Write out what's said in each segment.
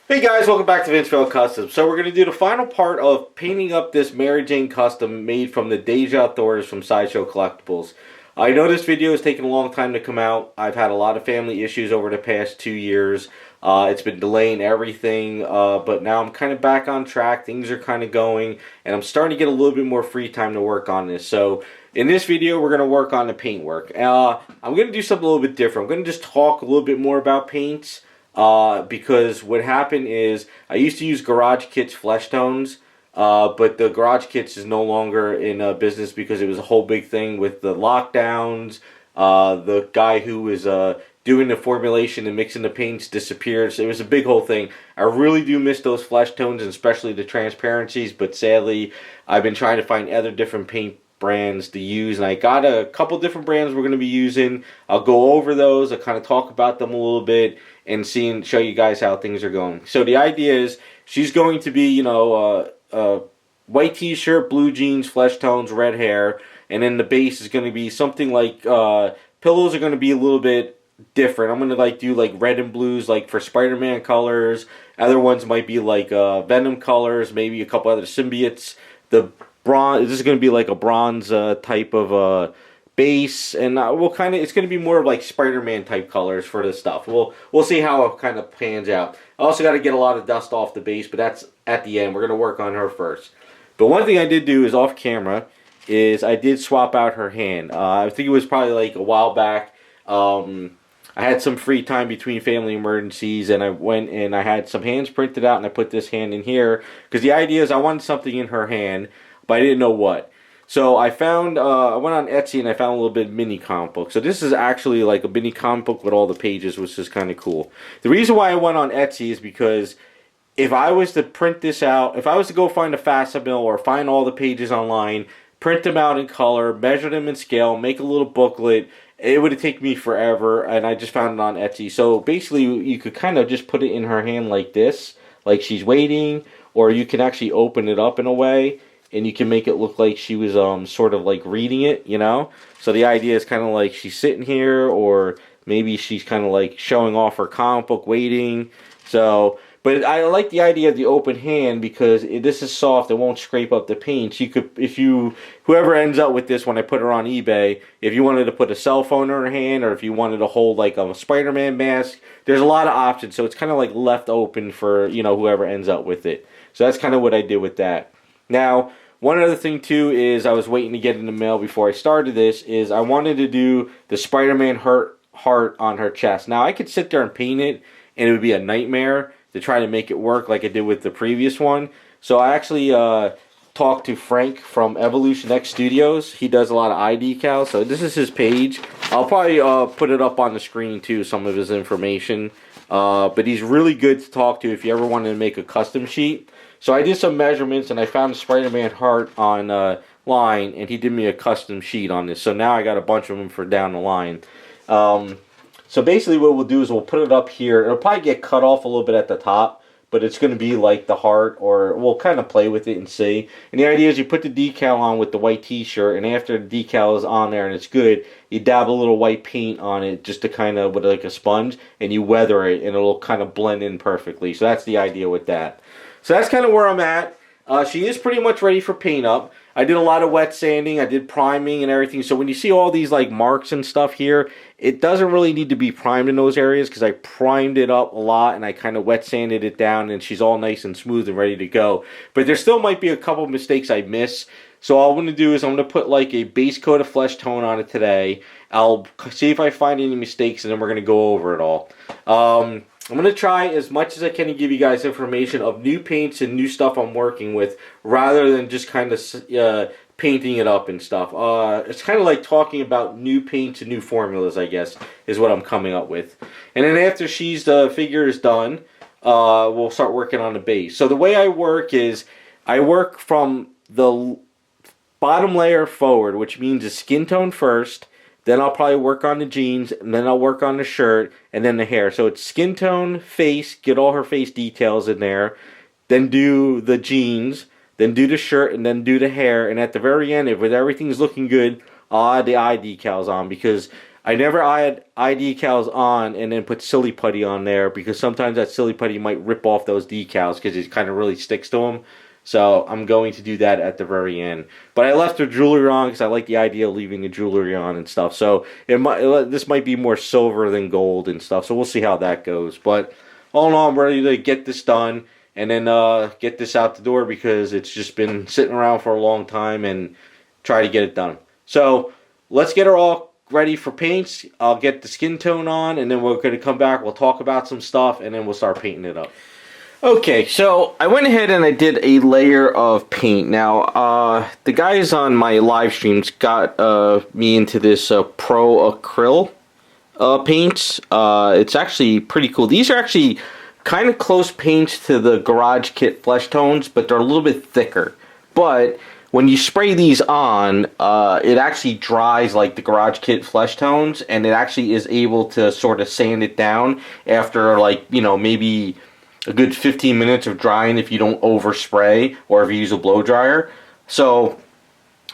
Hey guys, welcome back to Vince Custom. So we're going to do the final part of painting up this Mary Jane custom made from the Deja Thors from Sideshow Collectibles. I know this video has taken a long time to come out. I've had a lot of family issues over the past 2 years. It's been delaying everything, but now I'm kind of back on track. Things are kind of going, and I'm starting to get a little bit more free time to work on this. So in this video, we're going to work on the paint work. I'm going to do something a little bit different. I'm going to just talk a little bit more about paints. Because what happened is I used to use Garage Kits flesh tones, but the Garage Kits is no longer in business because it was a whole big thing with the lockdowns. The guy who was doing the formulation and mixing the paints disappeared, so it was a big whole thing. I really do miss those flesh tones, and especially the transparencies, but sadly I've been trying to find other different paint brands to use, and I got a couple different brands we're going to be using. I'll go over those, I'll kind of talk about them a little bit and show you guys how things are going. So the idea is she's going to be, white t-shirt, blue jeans, flesh tones, red hair, and then the base is going to be something like pillows are going to be a little bit different. I'm going to do red and blues like for Spider-Man colors. Other ones might be like Venom colors, maybe a couple other symbiotes. The bronze, this is going to be like a bronze type of base, and it's going to be more of like Spider-Man type colors for this stuff. We'll see how it kind of pans out. I also got to get a lot of dust off the base, but that's at the end. We're going to work on her first. But one thing I did do is off camera is I did swap out her hand. I think it was probably like a while back. I had some free time between family emergencies, and I went and I had some hands printed out, and I put this hand in here because the idea is I wanted something in her hand, but I didn't know what. So I found, I went on Etsy and I found a little bit of mini comic book. So this is actually like a mini comic book with all the pages, which is kind of cool. The reason why I went on Etsy is because if I was to print this out, if I was to go find a Facsimile or find all the pages online, print them out in color, measure them in scale, make a little booklet, it would have taken me forever, and I just found it on Etsy. So basically you could kind of just put it in her hand like this, like she's waiting, or you can actually open it up in a way, and you can make it look like she was sort of like reading it, you know? So the idea is kind of like she's sitting here, or maybe she's kind of like showing off her comic book waiting. So, but I like the idea of the open hand because this is soft, it won't scrape up the paint. You could, whoever ends up with this when I put her on eBay, if you wanted to put a cell phone in her hand, or if you wanted to hold like a Spider-Man mask, there's a lot of options. So it's kind of like left open for, whoever ends up with it. So that's kind of what I did with that. Now, one other thing too is I was waiting to get in the mail before I started this, is I wanted to do the Spider-Man heart on her chest. Now, I could sit there and paint it, and it would be a nightmare to try to make it work like I did with the previous one. So I actually talked to Frank from Evolution X Studios. He does a lot of eye decals, so this is his page. I'll probably put it up on the screen too, some of his information. But he's really good to talk to if you ever wanted to make a custom sheet. So I did some measurements, and I found a Spider-Man heart on line, and he did me a custom sheet on this. So now I got a bunch of them for down the line. So basically what we'll do is we'll put it up here. It'll probably get cut off a little bit at the top, but it's going to be like the heart, or we'll kind of play with it and see. And the idea is you put the decal on with the white t-shirt, and after the decal is on there and it's good, you dab a little white paint on it just to kind of, with like a sponge, and you weather it, and it'll kind of blend in perfectly. So that's the idea with that. So that's kind of where I'm at. She is pretty much ready for paint up. I did a lot of wet sanding. I did priming and everything. So when you see all these like marks and stuff here, it doesn't really need to be primed in those areas because I primed it up a lot and I kind of wet sanded it down, and she's all nice and smooth and ready to go. But there still might be a couple of mistakes I miss. So all I'm going to do is I'm going to put like a base coat of flesh tone on it today. I'll see if I find any mistakes, and then we're going to go over it all. I'm going to try as much as I can to give you guys information of new paints and new stuff I'm working with, rather than just kind of painting it up and stuff. It's kind of like talking about new paints and new formulas, I guess, is what I'm coming up with. And then after the figure is done, we'll start working on the base. So the way I work is I work from the bottom layer forward, which means the skin tone first. Then I'll probably work on the jeans, and then I'll work on the shirt, and then the hair. So it's skin tone, face, get all her face details in there, then do the jeans, then do the shirt, and then do the hair. And at the very end, if everything's looking good, I'll add the eye decals on, because I never add eye decals on and then put silly putty on there, because sometimes that silly putty might rip off those decals because it kind of really sticks to them. So I'm going to do that at the very end. But I left the jewelry on because I like the idea of leaving the jewelry on and stuff. So this might be more silver than gold and stuff. So we'll see how that goes. But all in all, I'm ready to get this done and then get this out the door, because it's just been sitting around for a long time, and try to get it done. So let's get her all ready for paints. I'll get the skin tone on, and then we're going to come back. We'll talk about some stuff, and then we'll start painting it up. Okay, so I went ahead and I did a layer of paint. Now, the guys on my live streams got me into this Pro Acryl paints. It's actually pretty cool. These are actually kind of close paints to the Garage Kit Flesh Tones, but they're a little bit thicker. But when you spray these on, it actually dries like the Garage Kit Flesh Tones, and it actually is able to sort of sand it down after, like, you know, maybe a good 15 minutes of drying if you don't overspray or if you use a blow dryer. So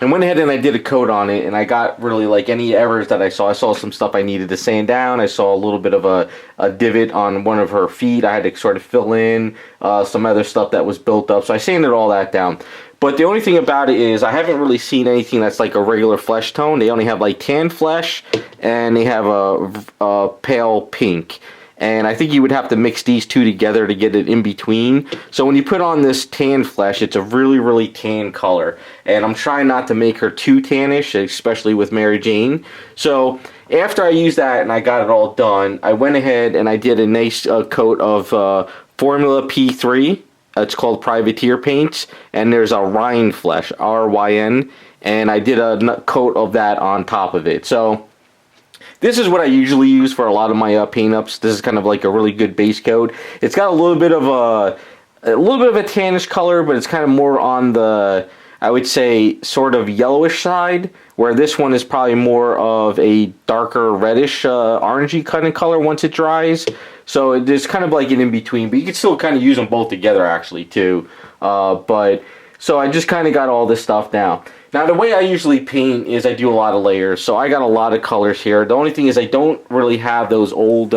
I went ahead and I did a coat on it, and I got really, like, any errors that I saw some stuff I needed to sand down. I saw a little bit of a divot on one of her feet I had to sort of fill in, some other stuff that was built up, so I sanded all that down. But the only thing about it is I haven't really seen anything that's like a regular flesh tone. They only have like tan flesh, and they have a pale pink. And I think you would have to mix these two together to get it in between. So when you put on this tan flesh, it's a really, really tan color. And I'm trying not to make her too tannish, especially with Mary Jane. So after I used that and I got it all done, I went ahead and I did a nice coat of Formula P3. It's called Privateer Paints. And there's a Rhine flesh, R-Y-N. And I did a coat of that on top of it. So this is what I usually use for a lot of my paint ups. This is kind of like a really good base coat. It's got a little bit of a tannish color, but it's kind of more on the, I would say, sort of yellowish side, where this one is probably more of a darker reddish orangey kind of color once it dries. So it's kind of like an in-between, but you can still kind of use them both together actually too. So I just kind of got all this stuff now. Now, the way I usually paint is I do a lot of layers, so I got a lot of colors here. The only thing is I don't really have those old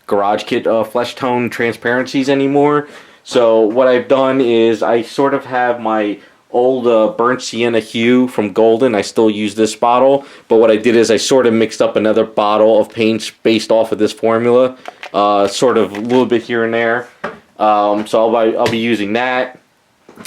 Garage Kit flesh tone transparencies anymore. So what I've done is I sort of have my old burnt sienna hue from Golden. I still use this bottle, but what I did is I sort of mixed up another bottle of paints based off of this formula, sort of a little bit here and there. So I'll be using that.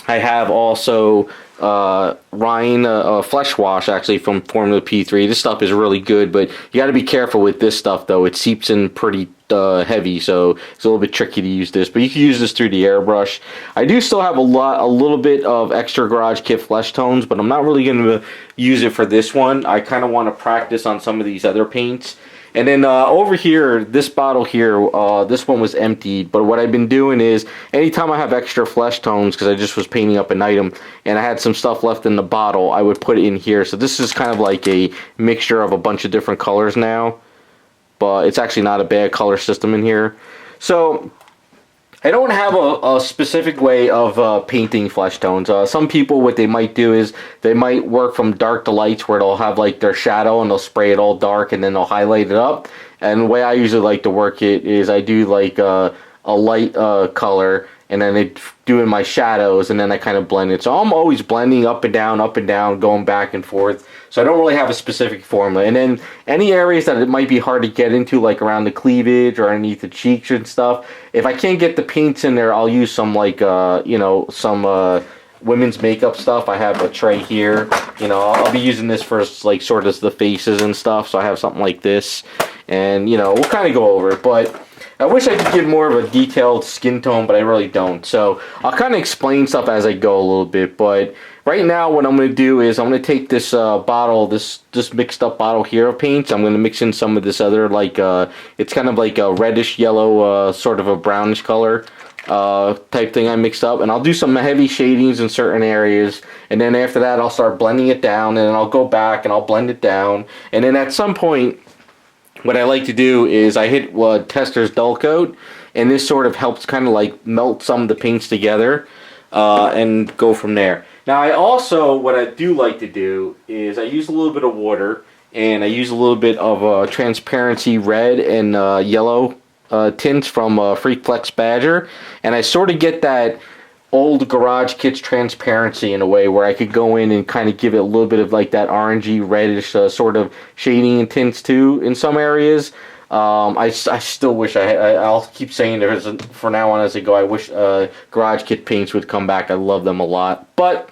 I have also Rhine Flesh Wash, actually, from Formula P3. This stuff is really good, but you got to be careful with this stuff, though. It seeps in pretty heavy, so it's a little bit tricky to use this, but you can use this through the airbrush. I do still have a little bit of extra Garage Kit Flesh Tones, but I'm not really going to use it for this one. I kind of want to practice on some of these other paints. And then over here, this bottle here, this one was emptied. But what I've been doing is, anytime I have extra flesh tones, because I just was painting up an item, and I had some stuff left in the bottle, I would put it in here. So this is kind of like a mixture of a bunch of different colors now. But it's actually not a bad color system in here. So I don't have a specific way of painting flesh tones. Some people, what they might do is they might work from dark to lights, where they'll have like their shadow and they'll spray it all dark and then they'll highlight it up. And the way I usually like to work it is I do like a light color, and then I do in my shadows, and then I kind of blend it. So I'm always blending up and down, going back and forth. So I don't really have a specific formula. And then any areas that it might be hard to get into, like around the cleavage or underneath the cheeks and stuff, if I can't get the paints in there, I'll use some like, some women's makeup stuff. I have a tray here. You know, I'll be using this for like sort of the faces and stuff. So I have something like this. And, you know, we'll kind of go over it. But I wish I could give more of a detailed skin tone, but I really don't. So I'll kind of explain stuff as I go a little bit. But right now, what I'm going to do is I'm going to take this bottle, this mixed up bottle here of paints. I'm going to mix in some of this other, like, it's kind of like a reddish yellow, sort of a brownish color type thing I mixed up. And I'll do some heavy shadings in certain areas. And then after that, I'll start blending it down. And then I'll go back and I'll blend it down. And then at some point, what I like to do is I hit Tester's Dull Coat, and this sort of helps kind of like melt some of the paints together and go from there. Now I also, what I do like to do is I use a little bit of water, and I use a little bit of transparency red and yellow tints from Freakflex Badger, and I sort of get that old Garage Kits transparency in a way where I could go in and kind of give it a little bit of like that orangey reddish sort of shading and tints too in some areas. I still wish I'll keep saying for now on as I go, I wish Garage Kit paints would come back. I love them a lot. But,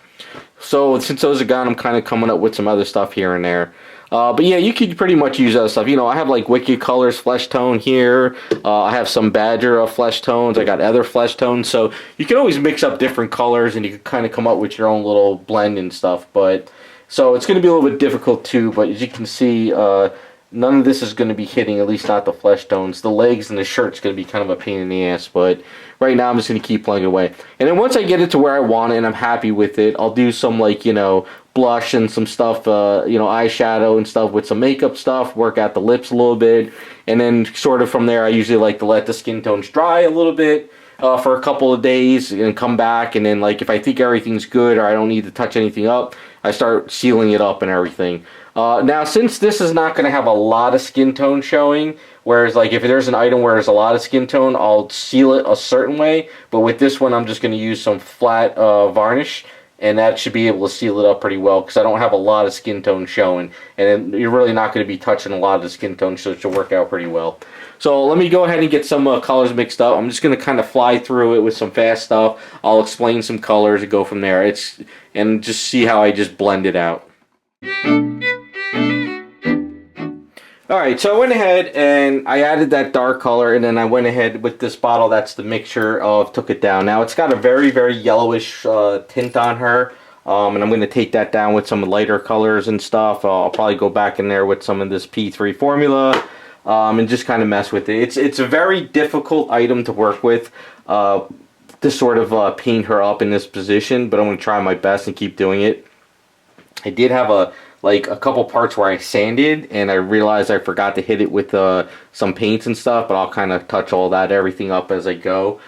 so since those are gone, I'm kind of coming up with some other stuff here and there. But yeah, you could pretty much use other stuff. You know, I have like Wicked Colors flesh tone here. I have some Badger flesh tones. I got other flesh tones. So you can always mix up different colors and you can kind of come up with your own little blend and stuff. But, so it's going to be a little bit difficult too. But as you can see, none of this is going to be hitting, at least not the flesh tones. The legs and the shirt's going to be kind of a pain in the ass, but right now I'm just going to keep plugging away. And then once I get it to where I want it and I'm happy with it, I'll do some, like, you know, blush and some stuff, you know, eyeshadow and stuff with some makeup stuff, work out the lips a little bit, and then sort of from there I usually like to let the skin tones dry a little bit for a couple of days and come back, and then, like, if I think everything's good or I don't need to touch anything up, I start sealing it up and everything. Now, since this is not going to have a lot of skin tone showing, whereas, like, if there's an item where there's a lot of skin tone, I'll seal it a certain way, but with this one, I'm just going to use some flat varnish, and that should be able to seal it up pretty well, because I don't have a lot of skin tone showing, and you're really not going to be touching a lot of the skin tone, so it should work out pretty well. So let me go ahead and get some colors mixed up. I'm just going to kind of fly through it with some fast stuff. I'll explain some colors and go from there. And just see how I just blend it out. Alright, so I went ahead and I added that dark color, and then I went ahead with this bottle that's the mixture of Took It Down. Now, it's got a very, very yellowish tint on her, and I'm going to take that down with some lighter colors and stuff. I'll probably go back in there with some of this P3 formula, and just kind of mess with it. It's a very difficult item to work with, to sort of paint her up in this position, but I'm going to try my best and keep doing it. I did have a couple parts where I sanded, and I realized I forgot to hit it with some paints and stuff, but I'll kind of touch everything up as I go.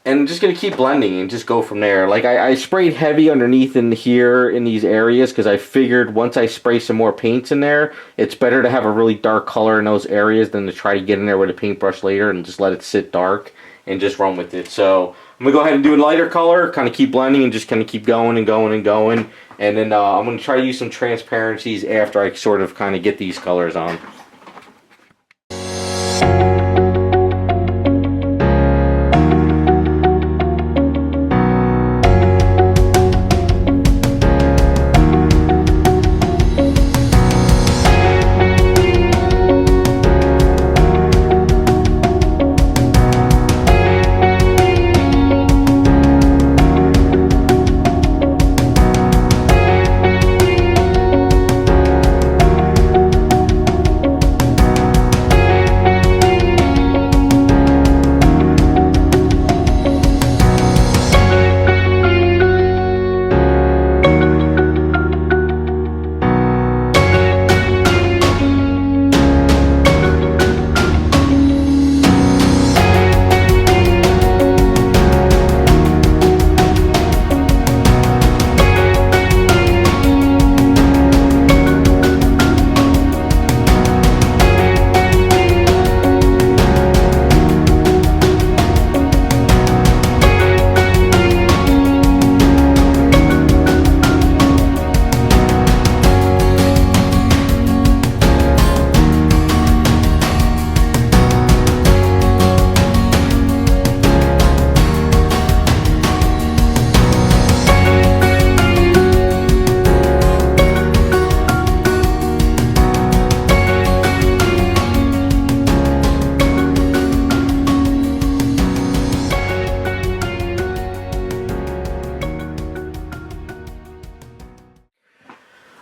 And I'm just going to keep blending and just go from there. Like, I sprayed heavy underneath in here in these areas, because I figured once I spray some more paints in there, it's better to have a really dark color in those areas than to try to get in there with a paintbrush later and just let it sit dark and just run with it. So I'm going to go ahead and do a lighter color, kind of keep blending and just kind of keep going and going and going. And then I'm going to try to use some transparencies after I sort of kind of get these colors on.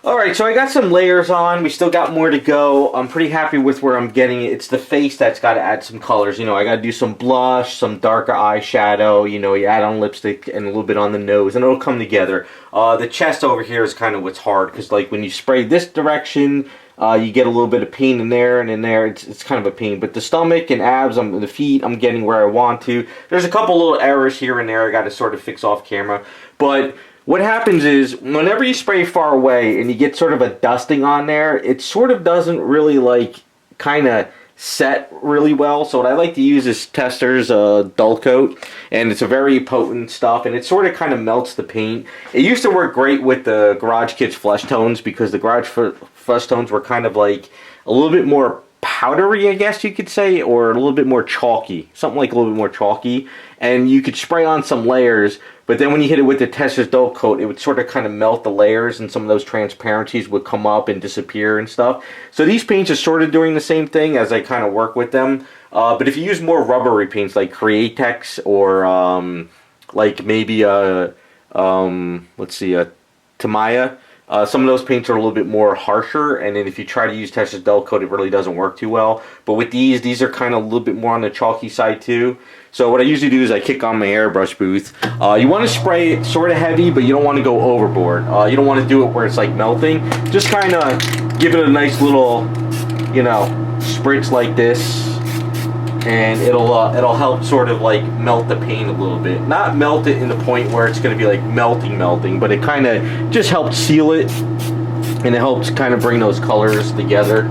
Alright, so I got some layers on. We still got more to go. I'm pretty happy with where I'm getting it. It's the face that's got to add some colors. You know, I got to do some blush, some darker eyeshadow. You know, you add on lipstick and a little bit on the nose, and it'll come together. The chest over here is kind of what's hard, because, like, when you spray this direction, you get a little bit of paint in there, and in there, it's kind of a pain. But the stomach and abs, the feet, I'm getting where I want to. There's a couple little errors here and there I got to sort of fix off camera. But what happens is whenever you spray far away and you get sort of a dusting on there, it sort of doesn't really like kind of set really well. So what I like to use is Testor's dull coat, and it's a very potent stuff, and it sort of kind of melts the paint. It used to work great with the Garage Kids flesh tones because the Garage flesh tones were kind of like a little bit more powdery, I guess you could say, or a little bit more chalky, something like a little bit more chalky, and you could spray on some layers, but then when you hit it with the Testor's dull coat, it would sort of kind of melt the layers, and some of those transparencies would come up and disappear and stuff. So these paints are sort of doing the same thing as I kind of work with them, but if you use more rubbery paints like Createx or like maybe let's see, a Tamiya, some of those paints are a little bit more harsher, and then if you try to use Testor's dull coat, it really doesn't work too well. But with these are kind of a little bit more on the chalky side too. So what I usually do is I kick on my airbrush booth. You want to spray it sort of heavy, but you don't want to go overboard. You don't want to do it where it's like melting. Just kind of give it a nice little, you know, spritz like this, and it'll help sort of like melt the paint a little bit. Not melt it in the point where it's going to be like melting, but it kind of just helps seal it, and it helps kind of bring those colors together.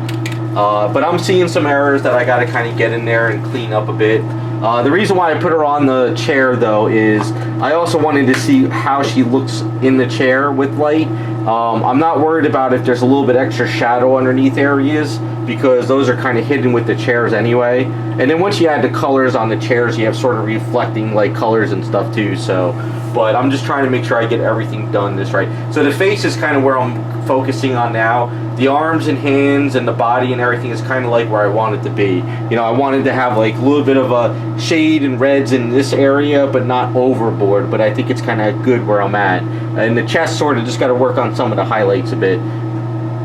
But I'm seeing some errors that I got to kind of get in there and clean up a bit. The reason why I put her on the chair though is I also wanted to see how she looks in the chair with light. I'm not worried about if there's a little bit extra shadow underneath areas, because those are kind of hidden with the chairs anyway. And then once you add the colors on the chairs, you have sort of reflecting like colors and stuff too. So, but I'm just trying to make sure I get everything done this right. So the face is kind of where I'm focusing on now. The arms and hands and the body and everything is kind of like where I want it to be. You know, I wanted to have like a little bit of a shade and reds in this area, but not overboard. But I think it's kind of good where I'm at. And the chest sort of just got to work on some of the highlights a bit.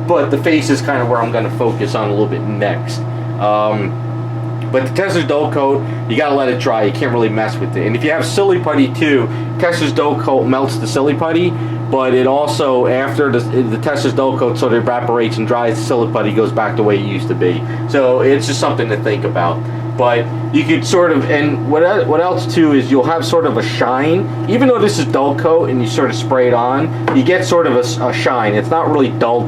But the face is kind of where I'm going to focus on a little bit next. But the Testor's dull coat, you got to let it dry. You can't really mess with it. And if you have silly putty too, Testor's dull coat melts the silly putty, but it also, after the Testor's dull coat sort of evaporates and dries, the silly putty goes back the way it used to be. So it's just something to think about. But you could sort of, and what else too is you'll have sort of a shine. Even though this is dull coat and you sort of spray it on, you get sort of a shine. It's not really dull,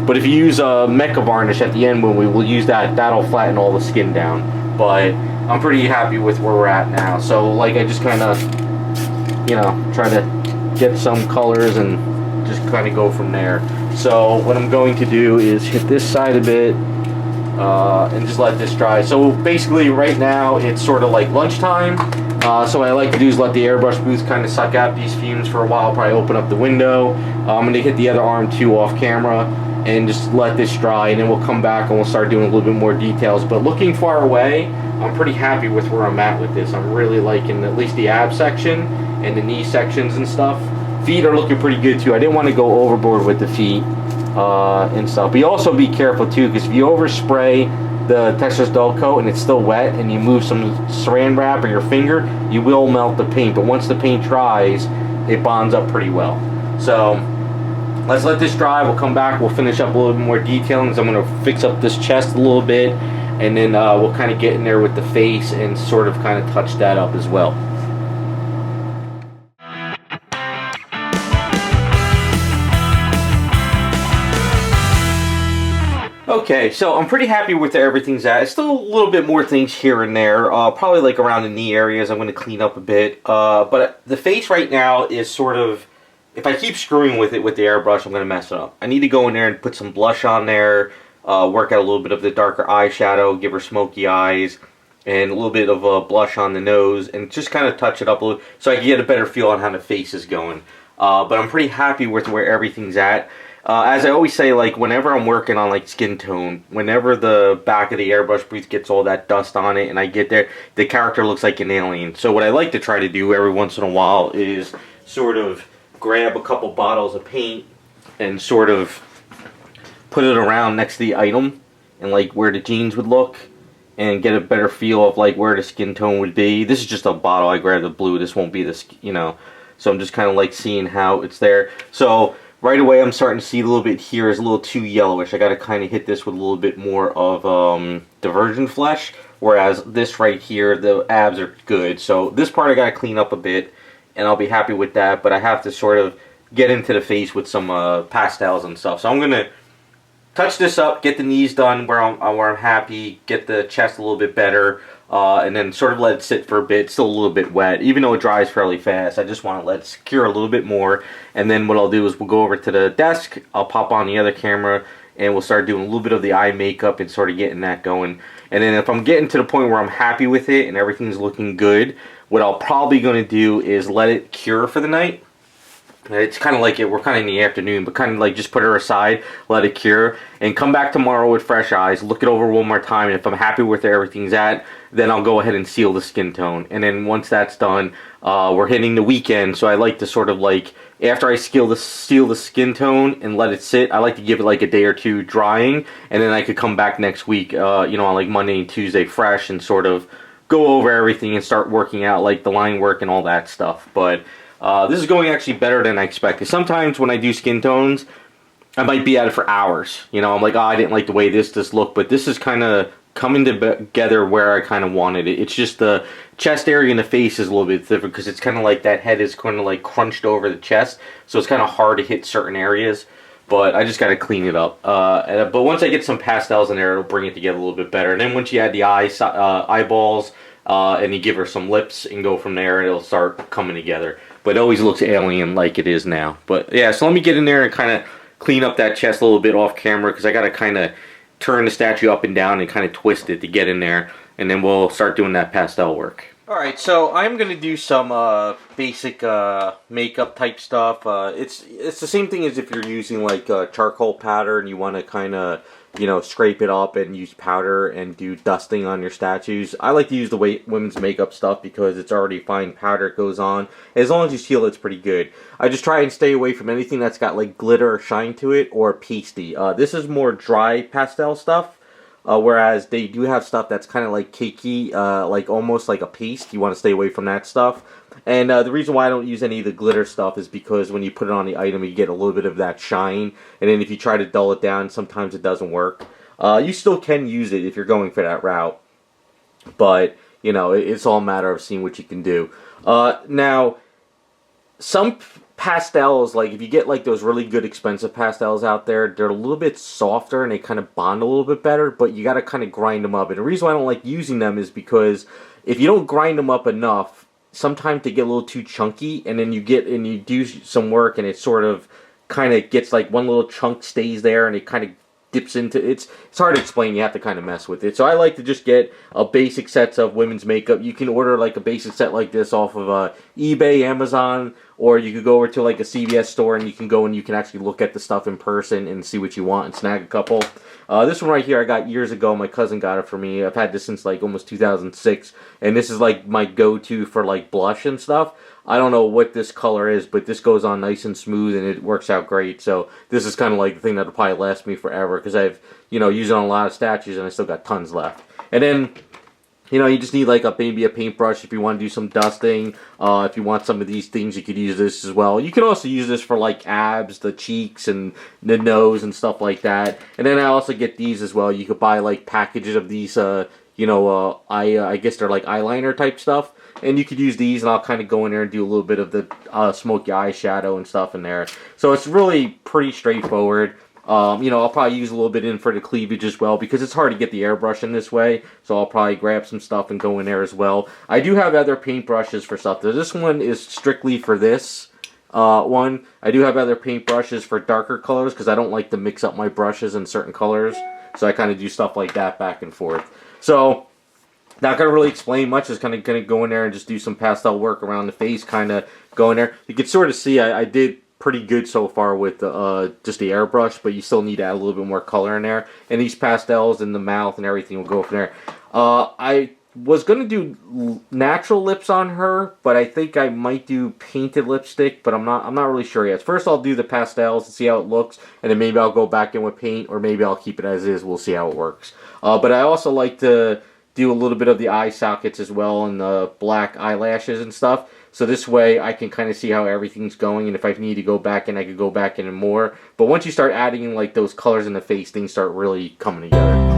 but if you use a mecha varnish at the end when we will use that, that'll flatten all the skin down. But I'm pretty happy with where we're at now. So like I just kind of, you know, try to get some colors and just kind of go from there. So what I'm going to do is hit this side a bit. And just let this dry. So basically right now it's sort of like lunchtime, so what I like to do is let the airbrush booth kind of suck out these fumes for a while. Probably open up the window. I'm going to hit the other arm too off camera and just let this dry, and then we'll come back and we'll start doing a little bit more details. But looking far away, I'm pretty happy with where I'm at with this. I'm really liking at least the ab section and the knee sections and stuff. Feet are looking pretty good too. I didn't want to go overboard with the feet and stuff. But you also be careful too, because if you overspray the Testor's dull coat and it's still wet and you move some saran wrap or your finger, you will melt the paint. But once the paint dries, it bonds up pretty well. So let's let this dry. We'll come back. We'll finish up a little bit more detailing. I'm going to fix up this chest a little bit, and then we'll kind of get in there with the face and sort of kind of touch that up as well. Okay, so I'm pretty happy with where everything's at. It's still a little bit more things here and there, probably like around the knee areas I'm going to clean up a bit. But the face right now is sort of, if I keep screwing with it with the airbrush, I'm going to mess it up. I need to go in there and put some blush on there, work out a little bit of the darker eyeshadow, give her smoky eyes, and a little bit of a blush on the nose, and just kind of touch it up a little so I can get a better feel on how the face is going. But I'm pretty happy with where everything's at. As I always say, like, whenever I'm working on, like, skin tone, whenever the back of the airbrush booth gets all that dust on it and I get there, the character looks like an alien. So what I like to try to do every once in a while is sort of grab a couple bottles of paint and sort of put it around next to the item and, like, where the jeans would look and get a better feel of, like, where the skin tone would be. This is just a bottle. I grabbed the blue. This won't be the, you know, so I'm just kind of, like, seeing how it's there. So right away, I'm starting to see a little bit here is a little too yellowish. I got to kind of hit this with a little bit more of diversion flesh, whereas this right here, the abs are good. So this part I got to clean up a bit, and I'll be happy with that. But I have to sort of get into the face with some pastels and stuff. So I'm gonna touch this up, get the knees done where I'm happy, get the chest a little bit better, and then sort of let it sit for a bit. It's still a little bit wet, even though it dries fairly fast. I just want to let it secure a little bit more, and then what I'll do is we'll go over to the desk, I'll pop on the other camera, and we'll start doing a little bit of the eye makeup and sort of getting that going. And then if I'm getting to the point where I'm happy with it and everything's looking good, what I'll probably going to do is let it cure for the night. It's kind of like we're kind of in the afternoon, but kind of like just put her aside, let it cure, and come back tomorrow with fresh eyes, look it over one more time, and if I'm happy with where everything's at, then I'll go ahead and seal the skin tone. And then once that's done, we're hitting the weekend, so I like to sort of like, after I seal the skin tone and let it sit, I like to give it like a day or two drying, and then I could come back next week, you know, on like Monday and Tuesday fresh, and sort of go over everything and start working out like the line work and all that stuff. But this is going actually better than I expected. Sometimes when I do skin tones, I might be at it for hours. You know, I'm like, oh, I didn't like the way this looked, but this is kind of coming together where I kind of wanted it. It's just the chest area and the face is a little bit different because it's kind of like that head is kind of like crunched over the chest, so it's kind of hard to hit certain areas. But I just got to clean it up. But once I get some pastels in there, it'll bring it together a little bit better. And then once you add the eyeballs, and you give her some lips and go from there, it'll start coming together. But it always looks alien like it is now. But yeah, so let me get in there and kind of clean up that chest a little bit off camera, because I got to kind of turn the statue up and down and kind of twist it to get in there. And then we'll start doing that pastel work. Alright, so I'm going to do some basic makeup type stuff. It's the same thing as if you're using like charcoal powder and you want to kind of, you know, scrape it up and use powder and do dusting on your statues. I like to use the women's makeup stuff because it's already fine powder, it goes on. As long as you seal it's pretty good. I just try and stay away from anything that's got like glitter or shine to it or pasty. This is more dry pastel stuff. Whereas they do have stuff that's kind of like cakey, like almost like a paste. You want to stay away from that stuff. And the reason why I don't use any of the glitter stuff is because when you put it on the item, you get a little bit of that shine. And then if you try to dull it down, sometimes it doesn't work. You still can use it if you're going for that route. But, you know, it's all a matter of seeing what you can do. Now, some pastels, like if you get like those really good expensive pastels out there, they're a little bit softer and they kind of bond a little bit better, but you got to kind of grind them up. And the reason why I don't like using them is because if you don't grind them up enough, sometimes they get a little too chunky, and then you do some work and it sort of kind of gets like one little chunk stays there and it kind of dips into it's hard to explain. You have to kind of mess with it. So I like to just get a basic sets of women's makeup. You can order like a basic set like this off of eBay, Amazon, or you could go over to like a CVS store and you can go and you can actually look at the stuff in person and see what you want and snag a couple. This one right here I got years ago. My cousin got it for me. I've had this since like almost 2006, and this is like my go-to for like blush and stuff. I don't know what this color is, but this goes on nice and smooth and it works out great. So this is kind of like the thing that'll probably last me forever, because I've, you know, used it on a lot of statues and I still got tons left. And then, you know, you just need like maybe a paintbrush if you want to do some dusting. If you want some of these things, you could use this as well. You can also use this for like abs, the cheeks, and the nose and stuff like that. And then I also get these as well. You could buy like packages of these, you know, I guess they're like eyeliner type stuff. And you could use these, and I'll kind of go in there and do a little bit of the smoky eyeshadow and stuff in there. So it's really pretty straightforward. You know, I'll probably use a little bit in for the cleavage as well, because it's hard to get the airbrush in this way. So I'll probably grab some stuff and go in there as well. I do have other paintbrushes for stuff. This one is strictly for this one. I do have other paintbrushes for darker colors, because I don't like to mix up my brushes in certain colors. So I kind of do stuff like that back and forth. So not going to really explain much. Just kind of going to go in there and just do some pastel work around the face, kind of go in there. You can sort of see I did pretty good so far with just the airbrush, but you still need to add a little bit more color in there. And these pastels and the mouth and everything will go from there. I was going to do natural lips on her, but I think I might do painted lipstick, but I'm not really sure yet. First I'll do the pastels and see how it looks, and then maybe I'll go back in with paint, or maybe I'll keep it as is. We'll see how it works. But I also like to do a little bit of the eye sockets as well, and the black eyelashes and stuff. So this way I can kind of see how everything's going, and if I need to go back in, I could go back in and more. But once you start adding in like those colors in the face, things start really coming together.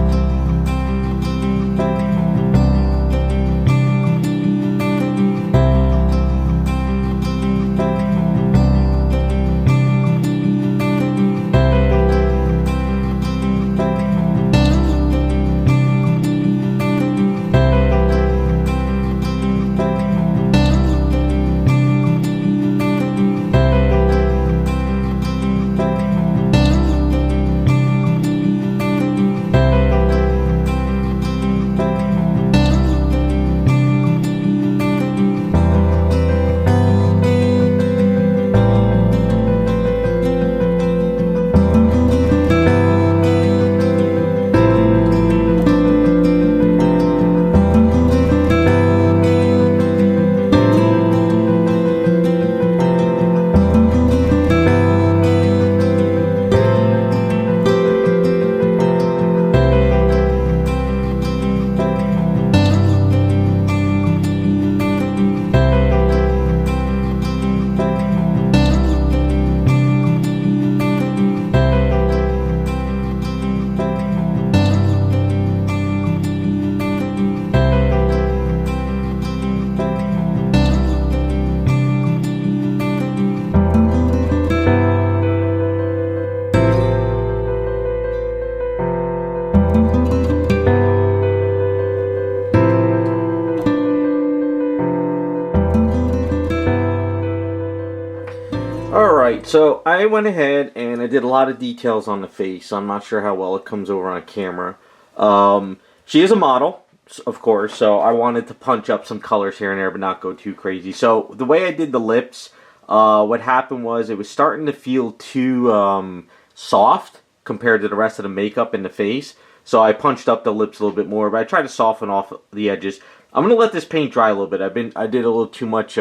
Alright, so I went ahead and I did a lot of details on the face. I'm not sure how well it comes over on camera. She is a model, of course, so I wanted to punch up some colors here and there but not go too crazy. So the way I did the lips, what happened was it was starting to feel too soft compared to the rest of the makeup in the face. So I punched up the lips a little bit more, but I tried to soften off the edges. I'm going to let this paint dry a little bit. I did a little too much,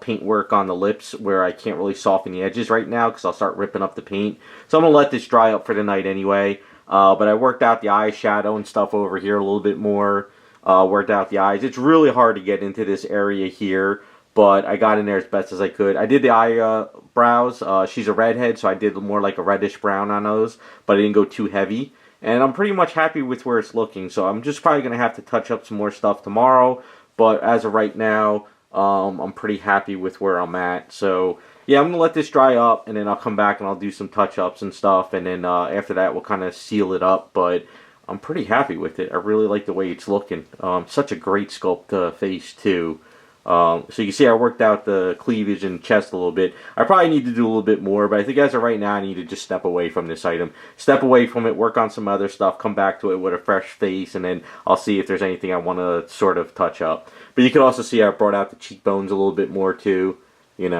paint work on the lips where I can't really soften the edges right now because I'll start ripping up the paint. So I'm going to let this dry up for the night anyway. But I worked out the eyeshadow and stuff over here a little bit more. Worked out the eyes. It's really hard to get into this area here, but I got in there as best as I could. I did the eyebrows. She's a redhead, so I did more like a reddish brown on those, but I didn't go too heavy. And I'm pretty much happy with where it's looking, so I'm just probably going to have to touch up some more stuff tomorrow. But as of right now, I'm pretty happy with where I'm at. So, yeah, I'm going to let this dry up, and then I'll come back and I'll do some touch-ups and stuff. And then after that, we'll kind of seal it up. But I'm pretty happy with it. I really like the way it's looking. Such a great sculpt face, too. So you can see I worked out the cleavage and chest a little bit. I probably need to do a little bit more, but I think as of right now I need to just step away from this item. Step away from it, work on some other stuff, come back to it with a fresh face, and then I'll see if there's anything I want to sort of touch up. But you can also see I brought out the cheekbones a little bit more too, and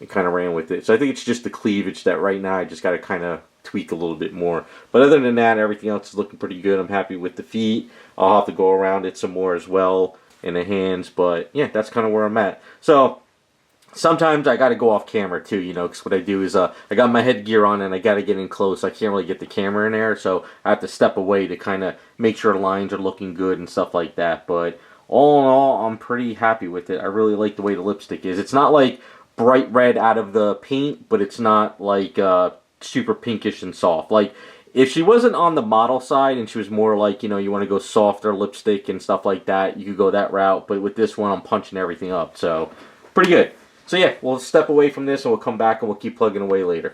kind of ran with it. So I think it's just the cleavage that right now I just got to kind of tweak a little bit more. But other than that, everything else is looking pretty good. I'm happy with the feet. I'll have to go around it some more as well. In the hands, but yeah, that's kind of where I'm at. So sometimes I got to go off camera too, because what I do is I got my headgear on and I got to get in close. I can't really get the camera in there, so I have to step away to kind of make sure the lines are looking good and stuff like that. But all in all, I'm pretty happy with it. I really like the way the lipstick is. It's not like bright red out of the paint, but it's not like super pinkish and soft. Like, if she wasn't on the model side and she was more like, you want to go softer lipstick and stuff like that, you could go that route. But with this one, I'm punching everything up. So, pretty good. So, yeah, we'll step away from this and we'll come back and we'll keep plugging away later.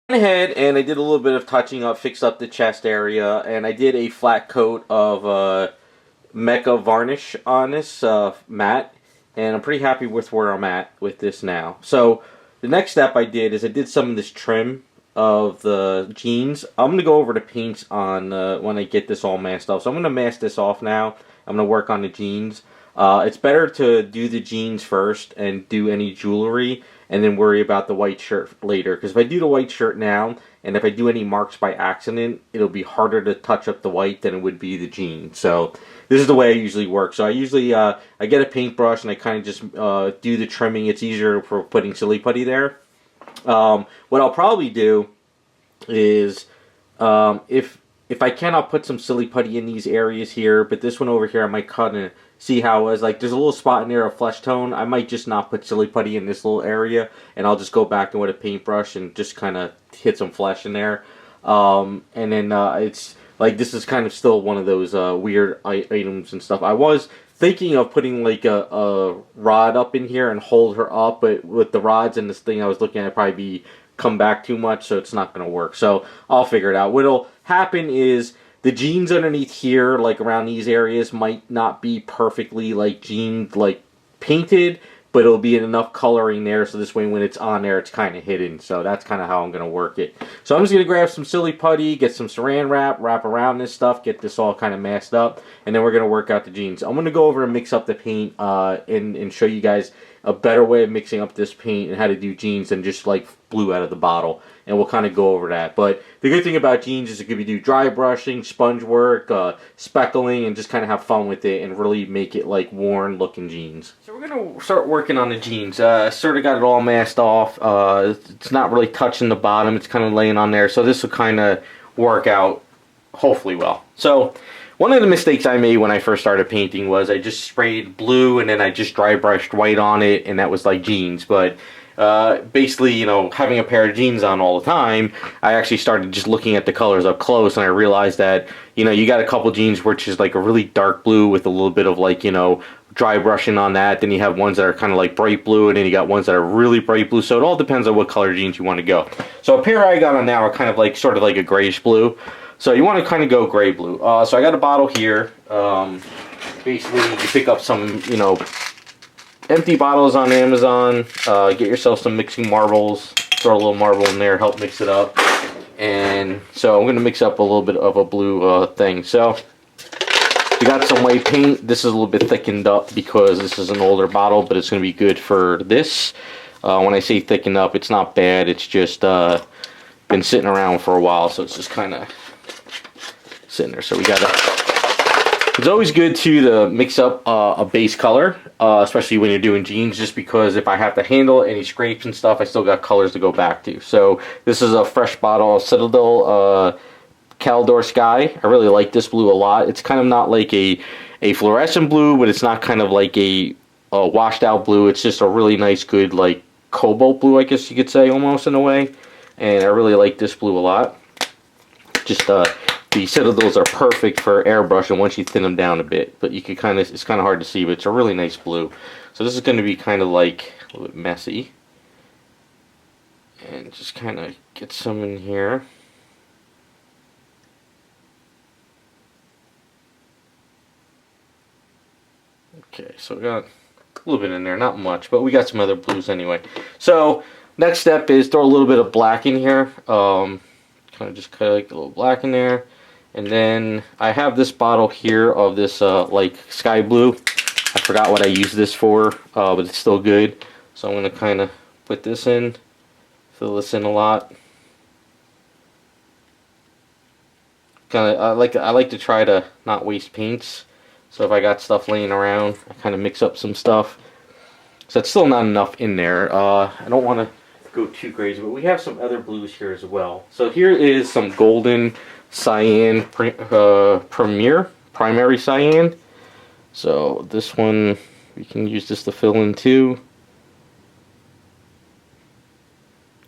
I went ahead and I did a little bit of touching up, fixed up the chest area, and I did a flat coat of Mecha varnish on this matte. And I'm pretty happy with where I'm at with this now. So, the next step I did is I did some of this trim of the jeans. I'm going to go over the paints on when I get this all masked off. So I'm going to mask this off now. I'm going to work on the jeans. It's better to do the jeans first and do any jewelry and then worry about the white shirt later. Because if I do the white shirt now and if I do any marks by accident, it'll be harder to touch up the white than it would be the jeans. So this is the way I usually work. So I usually I get a paintbrush and I kind of just do the trimming. It's easier for putting silly putty there. What I'll probably do is if I can, I'll put some silly putty in these areas here. But this one over here, I might cut and see how it was. Like, there's a little spot in there of flesh tone. I might just not put silly putty in this little area, and I'll just go back in with a paintbrush and just kind of hit some flesh in there. And then it's like, this is kind of still one of those weird items and stuff. I was thinking of putting like a rod up in here and hold her up, but with the rods and this thing I was looking at, it'd probably come back too much, so it's not going to work. So I'll figure it out. What'll happen is the jeans underneath here, like around these areas, might not be perfectly like jeans like painted, but it'll be enough coloring there so this way when it's on there it's kind of hidden. So that's kind of how I'm going to work it. So I'm just going to grab some silly putty, get some saran wrap around this stuff, get this all kind of masked up, and then we're going to work out the jeans. I'm going to go over and mix up the paint and show you guys a better way of mixing up this paint and how to do jeans than just like blue out of the bottle. And we'll kind of go over that. But the good thing about jeans is it could be do dry brushing, sponge work, speckling, and just kind of have fun with it and really make it like worn looking jeans. So we're going to start working on the jeans. Sort of got it all masked off. It's not really touching the bottom. It's kind of laying on there. So this will kind of work out hopefully well. So one of the mistakes I made when I first started painting was I just sprayed blue and then I just dry brushed white on it, and that was like jeans. But basically, having a pair of jeans on all the time, I actually started just looking at the colors up close, and I realized that, you got a couple jeans which is like a really dark blue with a little bit of like, dry brushing on that. Then you have ones that are kind of like bright blue, and then you got ones that are really bright blue. So it all depends on what color jeans you want to go. So a pair I got on now are kind of like, sort of like a grayish blue. So you want to kind of go gray blue. So I got a bottle here. Basically, you pick up some, empty bottles on Amazon. Get yourself some mixing marbles. Throw a little marble in there, help mix it up. And so I'm going to mix up a little bit of a blue thing. So we got some white paint. This is a little bit thickened up because this is an older bottle, but it's going to be good for this. When I say thickened up, it's not bad. It's just been sitting around for a while, so it's just kind of sitting there. So we got to... It's always good to mix up a base color, especially when you're doing jeans, just because if I have to handle any scrapes and stuff, I still got colors to go back to. So this is a fresh bottle of Citadel Caldor Sky. I really like this blue a lot. It's kind of not like a fluorescent blue, but it's not kind of like a washed out blue. It's just a really nice, good, like cobalt blue, I guess you could say, almost in a way. And I really like this blue a lot. Just the Citadels are perfect for airbrushing once you thin them down a bit, but you can kind of, it's kind of hard to see, but it's a really nice blue. So this is going to be kind of like a little bit messy, and just kind of get some in here. Okay, so we got a little bit in there, not much, but we got some other blues anyway. So next step is throw a little bit of black in here. Kind of just kind of like a little black in there. And then I have this bottle here of this like sky blue. I forgot what I used this for, but it's still good. So I'm going to kind of put this in, fill this in a lot. Kind of I like to try to not waste paints. So if I got stuff laying around, I kind of mix up some stuff. So it's still not enough in there. I don't want to go too crazy, but we have some other blues here as well. So here is some golden cyan primary cyan. So this one, we can use this to fill in too.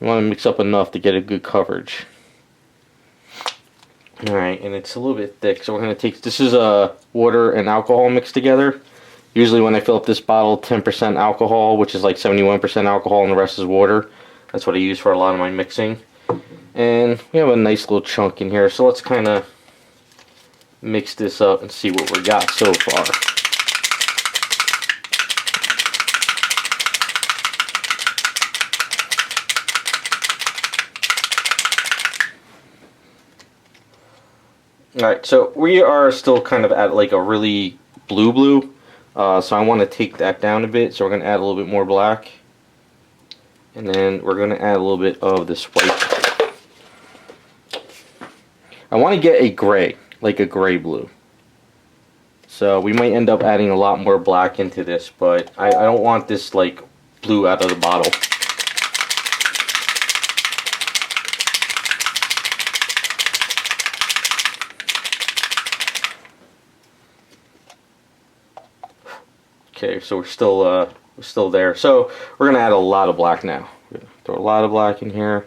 You want to mix up enough to get a good coverage. Alright, and it's a little bit thick, so we're going to take, this is water and alcohol mixed together. Usually when I fill up this bottle, 10% alcohol, which is like 71% alcohol, and the rest is water. That's what I use for a lot of my mixing. And we have a nice little chunk in here, so let's kind of mix this up and see what we got so far. Alright, so we are still kind of at like a really blue. So I want to take that down a bit, so we're going to add a little bit more black. And then we're going to add a little bit of this white. I want to get a gray, like a gray blue. So we might end up adding a lot more black into this, but I don't want this like blue out of the bottle. Okay, so we're still there. So we're gonna add a lot of black now. We're gonna throw a lot of black in here,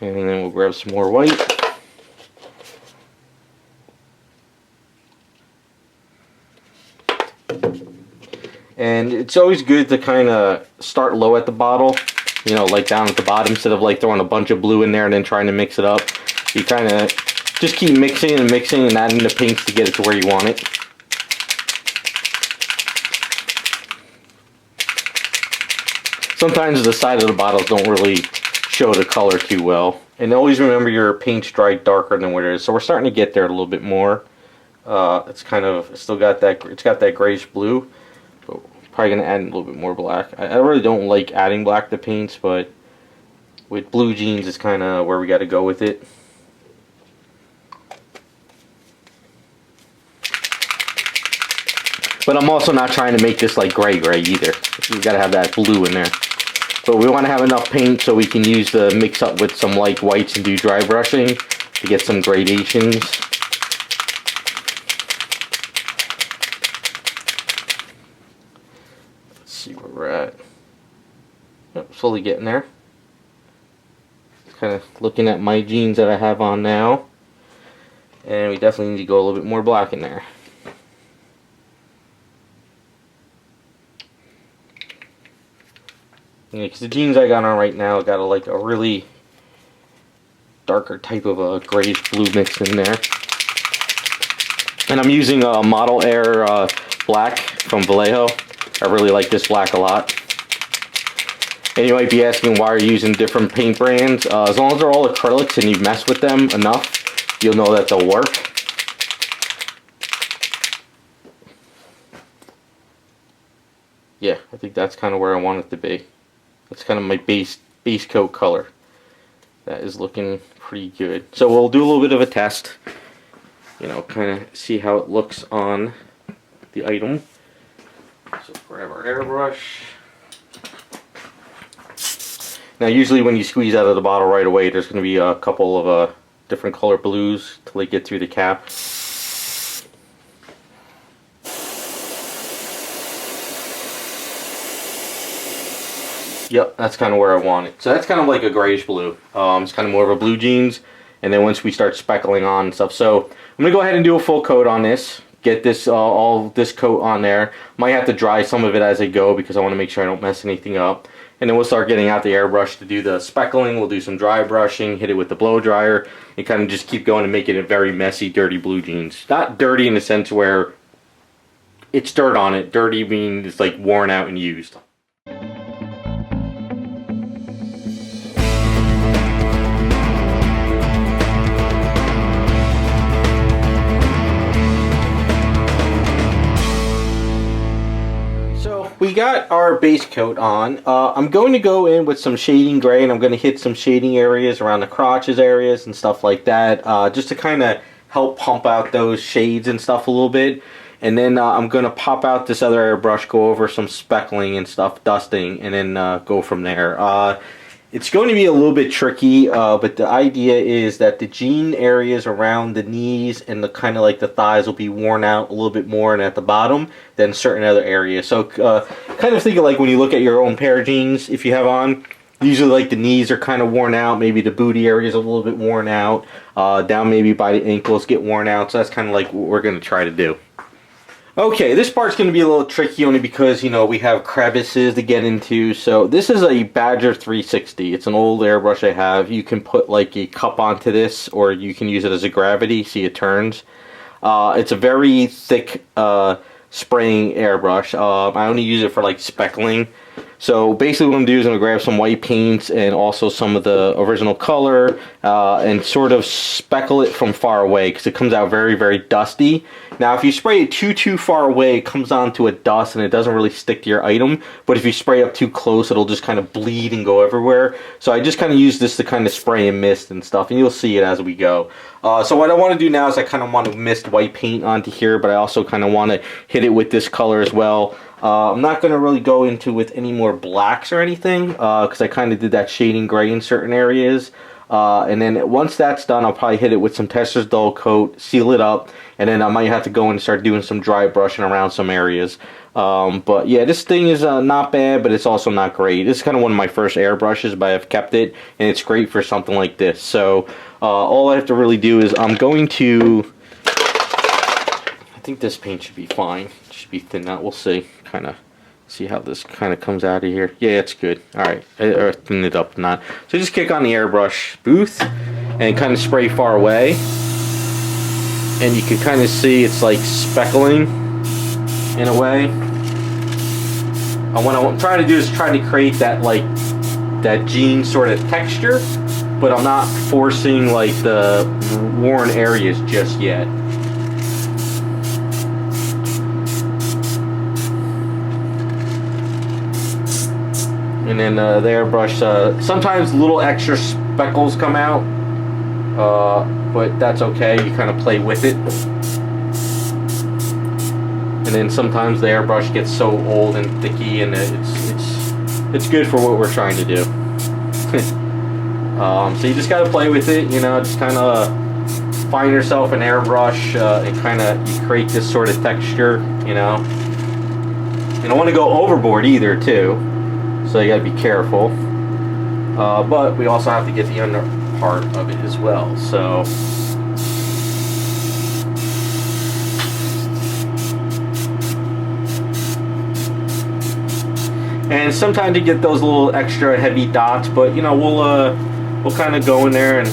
and then we'll grab some more white. And it's always good to kind of start low at the bottle, you know, like down at the bottom, instead of like throwing a bunch of blue in there and then trying to mix it up. You kind of just keep mixing and mixing and adding the paints to get it to where you want it. Sometimes the side of the bottles don't really show the color too well. And always remember your paint's dried darker than what it is. So we're starting to get there a little bit more. It's kind of still got that, it's got that grayish blue. But probably gonna add a little bit more black. I really don't like adding black to paints, but with blue jeans it's kind of where we got to go with it. But I'm also not trying to make this like gray either. You gotta have that blue in there. But we want to have enough paint so we can use the mix up with some light whites and do dry brushing to get some gradations. Let's see where we're at. Yep, slowly getting there. Kind of looking at my jeans that I have on now. And we definitely need to go a little bit more black in there. Yeah, because the jeans I got on right now got like a really darker type of a grayish blue mix in there. And I'm using a Model Air black from Vallejo. I really like this black a lot. And you might be asking why you're using different paint brands. As long as they're all acrylics and you mess with them enough, you'll know that they'll work. Yeah, I think that's kind of where I want it to be. That's kind of my base coat color. That is looking pretty good. So we'll do a little bit of a test. You know, kind of see how it looks on the item. So grab our airbrush. Now usually when you squeeze out of the bottle right away, there's going to be a couple of different color blues till they get through the cap. Yep, that's kind of where I want it. So that's kind of like a grayish blue. It's kind of more of a blue jeans. And then once we start speckling on and stuff. So I'm going to go ahead and do a full coat on this. Get this all this coat on there. Might have to dry some of it as I go because I want to make sure I don't mess anything up. And then we'll start getting out the airbrush to do the speckling. We'll do some dry brushing, hit it with the blow dryer, and kind of just keep going and make it a very messy, dirty blue jeans. Not dirty in the sense where it's dirt on it. Dirty means it's like worn out and used. We got our base coat on. I'm going to go in with some shading gray, and I'm going to hit some shading areas around the crotches areas and stuff like that, just to kind of help pump out those shades and stuff a little bit. And then I'm going to pop out this other airbrush, go over some speckling and stuff, dusting, and then go from there. It's going to be a little bit tricky, but the idea is that the jean areas around the knees and the kind of like the thighs will be worn out a little bit more and at the bottom than certain other areas. So kind of think of like when you look at your own pair of jeans, if you have on, usually like the knees are kind of worn out, maybe the booty area is a little bit worn out, down maybe by the ankles get worn out. So that's kind of like what we're going to try to do. Okay, this part's going to be a little tricky only because, you know, we have crevices to get into. So this is a Badger 360. It's an old airbrush I have. You can put like a cup onto this, or you can use it as a gravity. See, it turns. It's a very thick spraying airbrush. I only use it for like speckling. So basically what I'm going to do is I'm going to grab some white paints and also some of the original color and sort of speckle it from far away because it comes out very, very dusty. Now if you spray it too far away, it comes onto a dust and it doesn't really stick to your item. But if you spray up too close, it'll just kind of bleed and go everywhere. So I just kind of use this to kind of spray and mist and stuff, and you'll see it as we go. So what I want to do now is I kind of want to mist white paint onto here, but I also kind of want to hit it with this color as well. I'm not going to really go into with any more blacks or anything because I kind of did that shading gray in certain areas. And then once that's done, I'll probably hit it with some Tesser's Dull Coat, seal it up, and then I might have to go and start doing some dry brushing around some areas. But yeah, this thing is not bad, but it's also not great. This is kind of one of my first airbrushes, but I've kept it, and it's great for something like this. So all I have to really do is I'm going to... I think this paint should be fine. It should be thin out. We'll see. Kind of see how this kind of comes out of here. Yeah, it's good. Alright, or thin it up, not. So just kick on the airbrush booth and kind of spray far away. And you can kind of see it's like speckling in a way. And what I'm trying to do is try to create that like that jean sort of texture, but I'm not forcing like the worn areas just yet. And then the airbrush, sometimes little extra speckles come out, but that's okay, you kind of play with it. And then sometimes the airbrush gets so old and thicky, and it's good for what we're trying to do. So you just gotta play with it, you know, just kind of find yourself an airbrush and kind of create this sort of texture, you know. You don't want to go overboard either, too. So you gotta be careful, but we also have to get the under part of it as well. So and sometimes you get those little extra heavy dots, but you know we'll kind of go in there and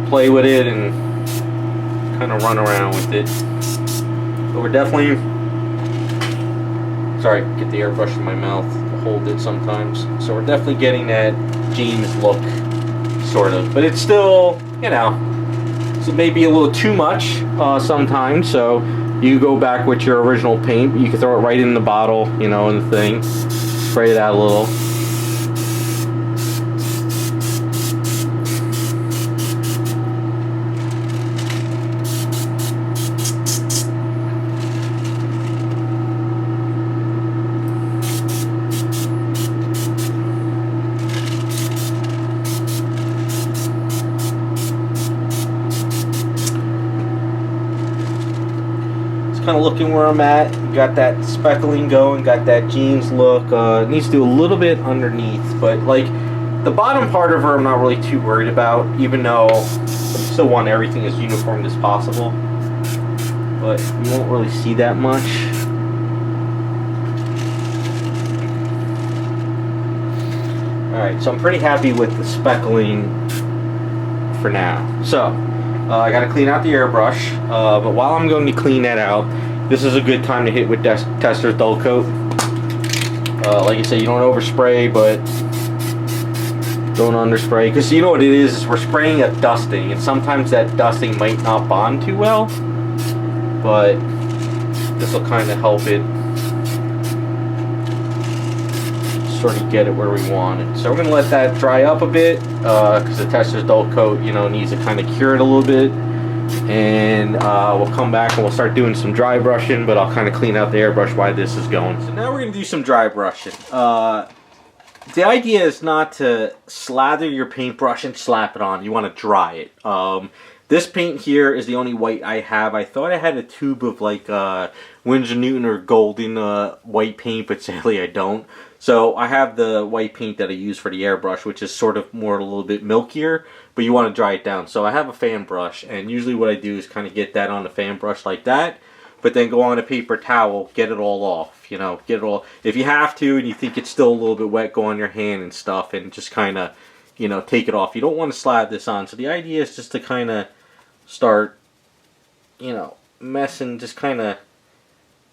play with it and kind of run around with it. But we're definitely, sorry, get the airbrush in my mouth to hold it sometimes. So we're definitely getting that jeans look, sort of. But it's still, you know, so maybe a little too much sometimes. So you go back with your original paint. You can throw it right in the bottle, you know, in the thing. Spray it out a little. Kind of looking where I'm at. Got that speckling going, got that jeans look. It needs to do a little bit underneath, but like the bottom part of her I'm not really too worried about, even though I still want everything as uniform as possible, but you won't really see that much. Alright, so I'm pretty happy with the speckling for now. So I got to clean out the airbrush, but while I'm going to clean that out, this is a good time to hit with Testor's dull coat. Like I said, you don't overspray, but don't underspray, because you know what it is we're spraying a dusting, and sometimes that dusting might not bond too well, but this will kind of help it sort of get it where we want it. So we're going to let that dry up a bit, because the Testor's dull coat, you know, needs to kind of cure it a little bit, and we'll come back and we'll start doing some dry brushing, but I'll kind of clean out the airbrush while this is going. So now we're going to do some dry brushing. The idea is not to slather your paintbrush and slap it on. You want to dry it. This paint here is the only white I have. I thought I had a tube of like Winsor Newton or Golden white paint, but sadly I don't. So I have the white paint that I use for the airbrush, which is sort of more a little bit milkier, but you want to dry it down. So I have a fan brush, and usually what I do is kind of get that on the fan brush like that, but then go on a paper towel, get it all off, you know, get it all. If you have to and you think it's still a little bit wet, go on your hand and stuff and just kind of, you know, take it off. You don't want to slap this on. So the idea is just to kind of start, you know, messing, just kind of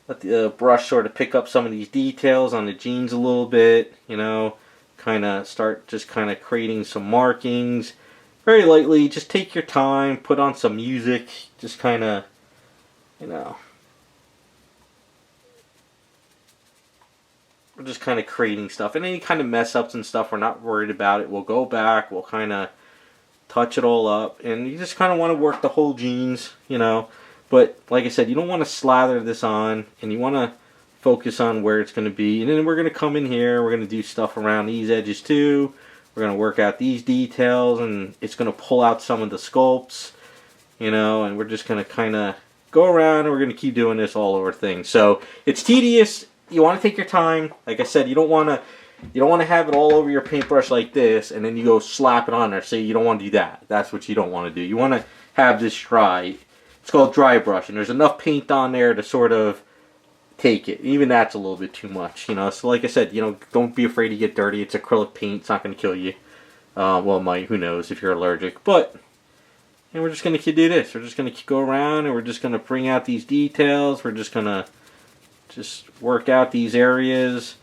let the brush sort of pick up some of these details on the jeans a little bit, you know, kind of start just kind of creating some markings very lightly. Just take your time, put on some music, just kind of, you know, we're just kind of creating stuff. And any kind of mess ups and stuff, we're not worried about it. We'll go back, we'll kind of touch it all up, and you just kind of want to work the whole jeans, you know. But like I said, you don't want to slather this on, and you want to focus on where it's going to be. And then we're going to come in here, we're going to do stuff around these edges too. We're going to work out these details, and it's going to pull out some of the sculpts, you know, and we're just going to kind of go around, and we're going to keep doing this all over things. So it's tedious. You want to take your time. Like I said, you don't want to have it all over your paintbrush like this, and then you go slap it on there. So you don't want to do that. That's what you don't want to do. You want to have this dry. It's called dry brush, and there's enough paint on there to sort of take it. Even that's a little bit too much, you know. So like I said, you know, don't be afraid to get dirty. It's acrylic paint. It's not going to kill you. Well, it might. Who knows if you're allergic. But, and we're just going to do this. We're just going to go around, and we're just going to bring out these details. We're just going to just work out these areas.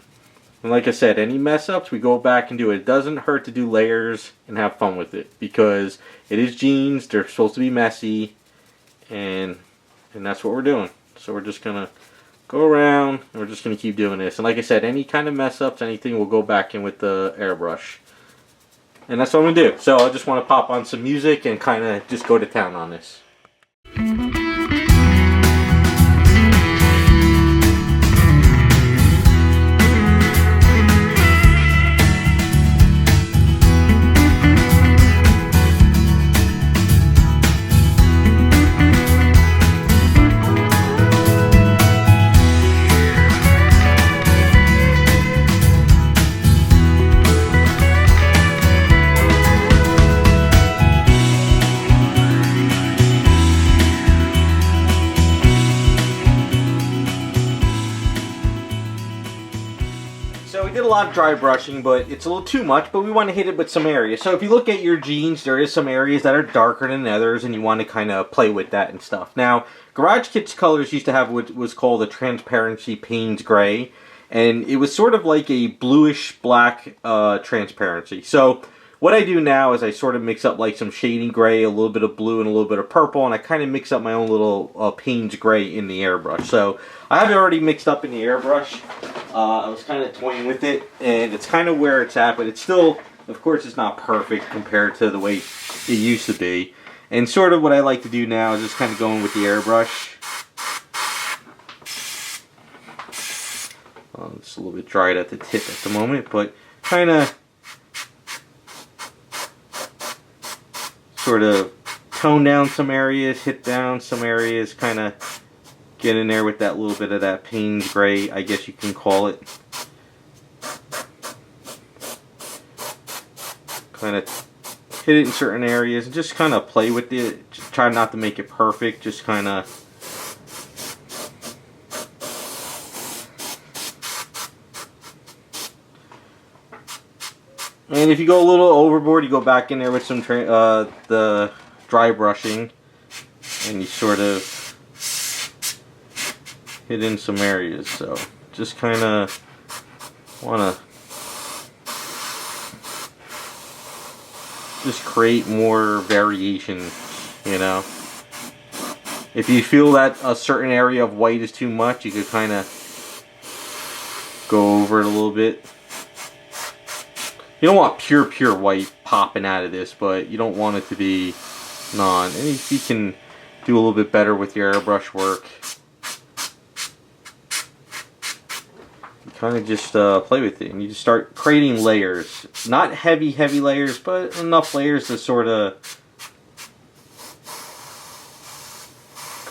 And like I said, any mess ups, we go back and do it. It doesn't hurt to do layers and have fun with it, because it is jeans. They're supposed to be messy. And that's what we're doing. So we're just going to go around, and we're just going to keep doing this. And like I said, any kind of mess ups, anything, we'll go back in with the airbrush. And that's what I'm going to do. So I just want to pop on some music and kind of just go to town on this. we did a lot of dry brushing, but it's a little too much, but we want to hit it with some areas. So if you look at your jeans, there is some areas that are darker than others, and you want to kind of play with that and stuff. Now, Garage Kits Colors used to have what was called a transparency Payne's Gray, and it was sort of like a bluish black transparency. So what I do now is I sort of mix up like some shading gray, a little bit of blue, and a little bit of purple, and I kind of mix up my own little Payne's Gray in the airbrush. So I have it already mixed up in the airbrush. I was kind of toying with it, and it's kind of where it's at, but it's still, of course, it's not perfect compared to the way it used to be. And sort of what I like to do now is just kind of going with the airbrush. It's a little bit dried at the tip at the moment, but kind of sort of tone down some areas, hit down some areas, kind of get in there with that little bit of that Payne's Gray, I guess you can call it. Kind of hit it in certain areas and just kind of play with it. Just try not to make it perfect, just kind of and if you go a little overboard, you go back in there with some the dry brushing, and you sort of hit in some areas. So just kind of want to just create more variation, you know. If you feel that a certain area of white is too much, you could kind of go over it a little bit. You don't want pure white popping out of this, but you don't want it to be non. And if you can do a little bit better with your airbrush work, you kind of just play with it, and you just start creating layers. Not heavy layers, but enough layers to sort of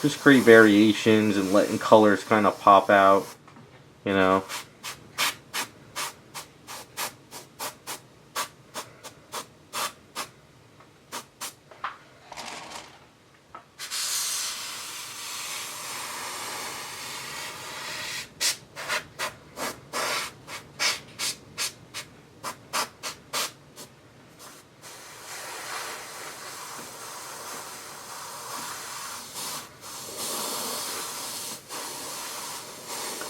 just create variations and letting colors kind of pop out, you know.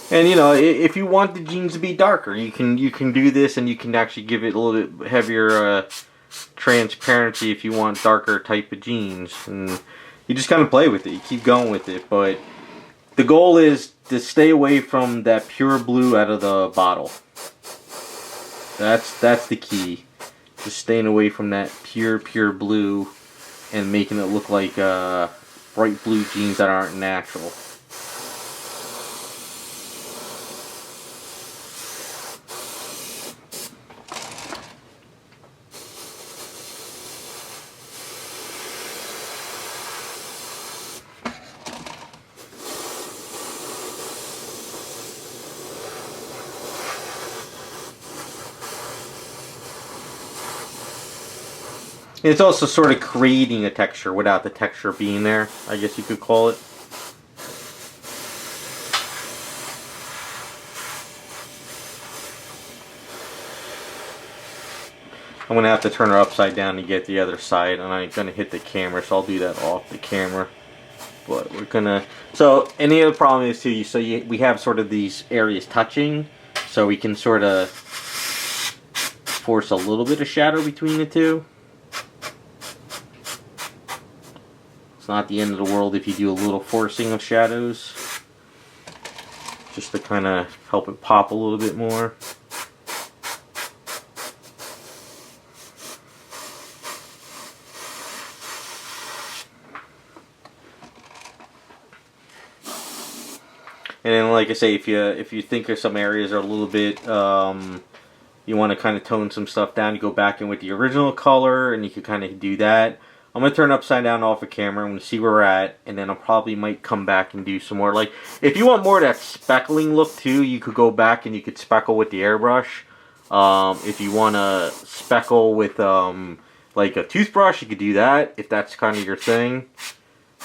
And you know, if you want the jeans to be darker, you can do this, and you can actually give it a little bit heavier transparency if you want darker type of jeans. And you just kind of play with it. You keep going with it, but the goal is to stay away from that pure blue out of the bottle. That's the key. Just staying away from that pure blue and making it look like bright blue jeans that aren't natural. It's also sort of creating a texture without the texture being there, I guess you could call it. I'm going to have to turn her upside down to get the other side, and I'm going to hit the camera, so I'll do that off the camera. But we're going to... So, and the other problem is too, we have sort of these areas touching, so we can sort of force a little bit of shadow between the two. It's not the end of the world if you do a little forcing of shadows, just to kind of help it pop a little bit more. And then, like I say, if you think of some areas are a little bit, you want to kind of tone some stuff down, you go back in with the original color, and you can kind of do that. I'm going to turn upside down off the camera. I'm going to see where we're at, and then I probably might come back and do some more. Like, if you want more of that speckling look too, you could go back and you could speckle with the airbrush. If you want to speckle with like a toothbrush, you could do that if that's kind of your thing.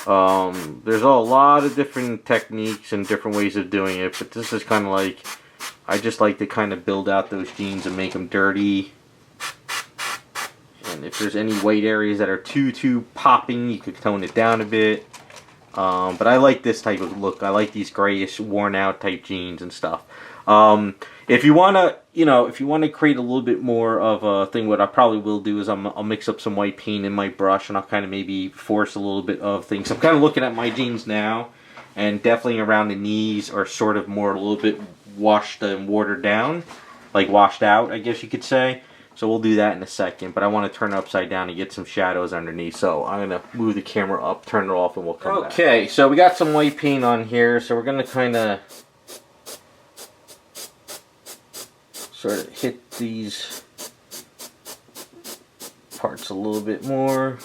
There's a lot of different techniques and different ways of doing it, but this is kind of like I just like to kind of build out those jeans and make them dirty. And if there's any white areas that are too popping, you could tone it down a bit. But I like this type of look. I like these grayish, worn out type jeans and stuff. If you want to, if you want to create a little bit more of a thing, what I probably will do is I'll mix up some white paint in my brush, and I'll kind of maybe force a little bit of things. I'm kind of looking at my jeans now, and definitely around the knees are sort of more a little bit washed and watered down, like washed out, I guess you could say. So we'll do that in a second, but I want to turn it upside down and get some shadows underneath. So I'm going to move the camera up, turn it off, and we'll come back. Okay, so we got some white paint on here, so we're going to kind of sort of hit these parts a little bit more.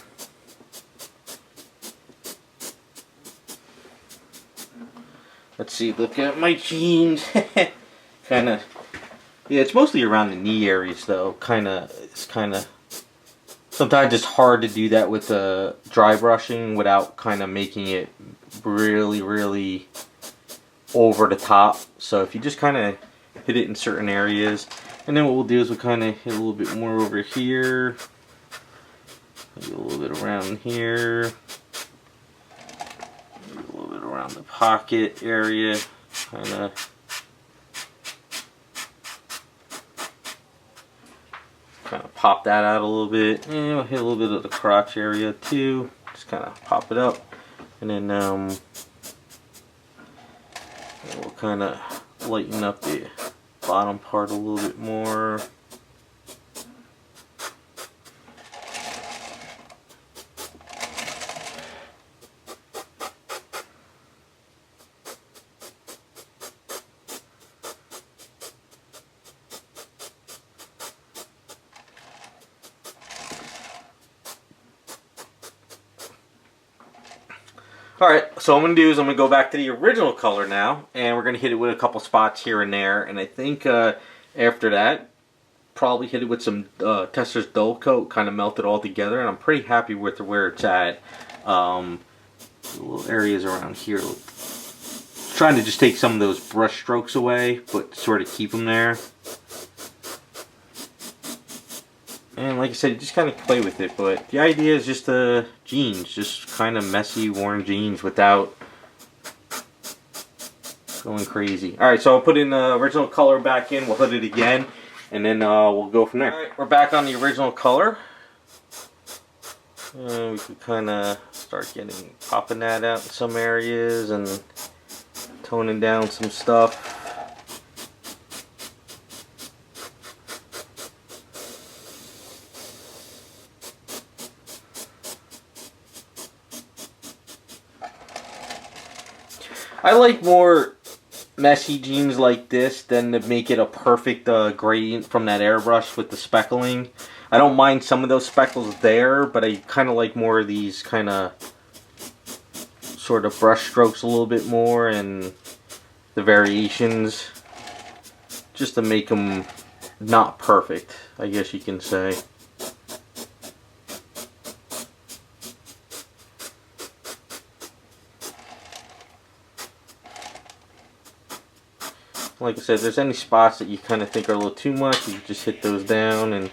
Let's see, look at my jeans. Kind of. Yeah, it's mostly around the knee areas though. It's kind of, sometimes it's hard to do that with dry brushing without kind of making it really over the top. So if you just kind of hit it in certain areas, and then what we'll do is we'll kind of hit a little bit more over here, maybe a little bit around here, maybe a little bit around the pocket area, kind of. Kind of pop that out a little bit, and we'll hit a little bit of the crotch area too. Just kind of pop it up, and then we'll kind of lighten up the bottom part a little bit more. Alright, so what I'm going to do is I'm going to go back to the original color now, and we're going to hit it with a couple spots here and there, and I think after that, probably hit it with some Tessor's Dull Coat, kind of melt it all together, and I'm pretty happy with where it's at. Little areas around here, trying to just take some of those brush strokes away, but sort of keep them there. And like I said, you just kind of play with it, but the idea is just jeans, just kind of messy, worn jeans without going crazy. Alright, so I'll put in the original color back in, we'll hit it again, and then we'll go from there. Alright, we're back on the original color. And we can kind of start popping that out in some areas and toning down some stuff. I like more messy jeans like this than to make it a perfect gradient from that airbrush with the speckling. I don't mind some of those speckles there, but I kind of like more of these kind of sort of brush strokes a little bit more and the variations, just to make them not perfect, I guess you can say. Like I said, if there's any spots that you kind of think are a little too much, you can just hit those down and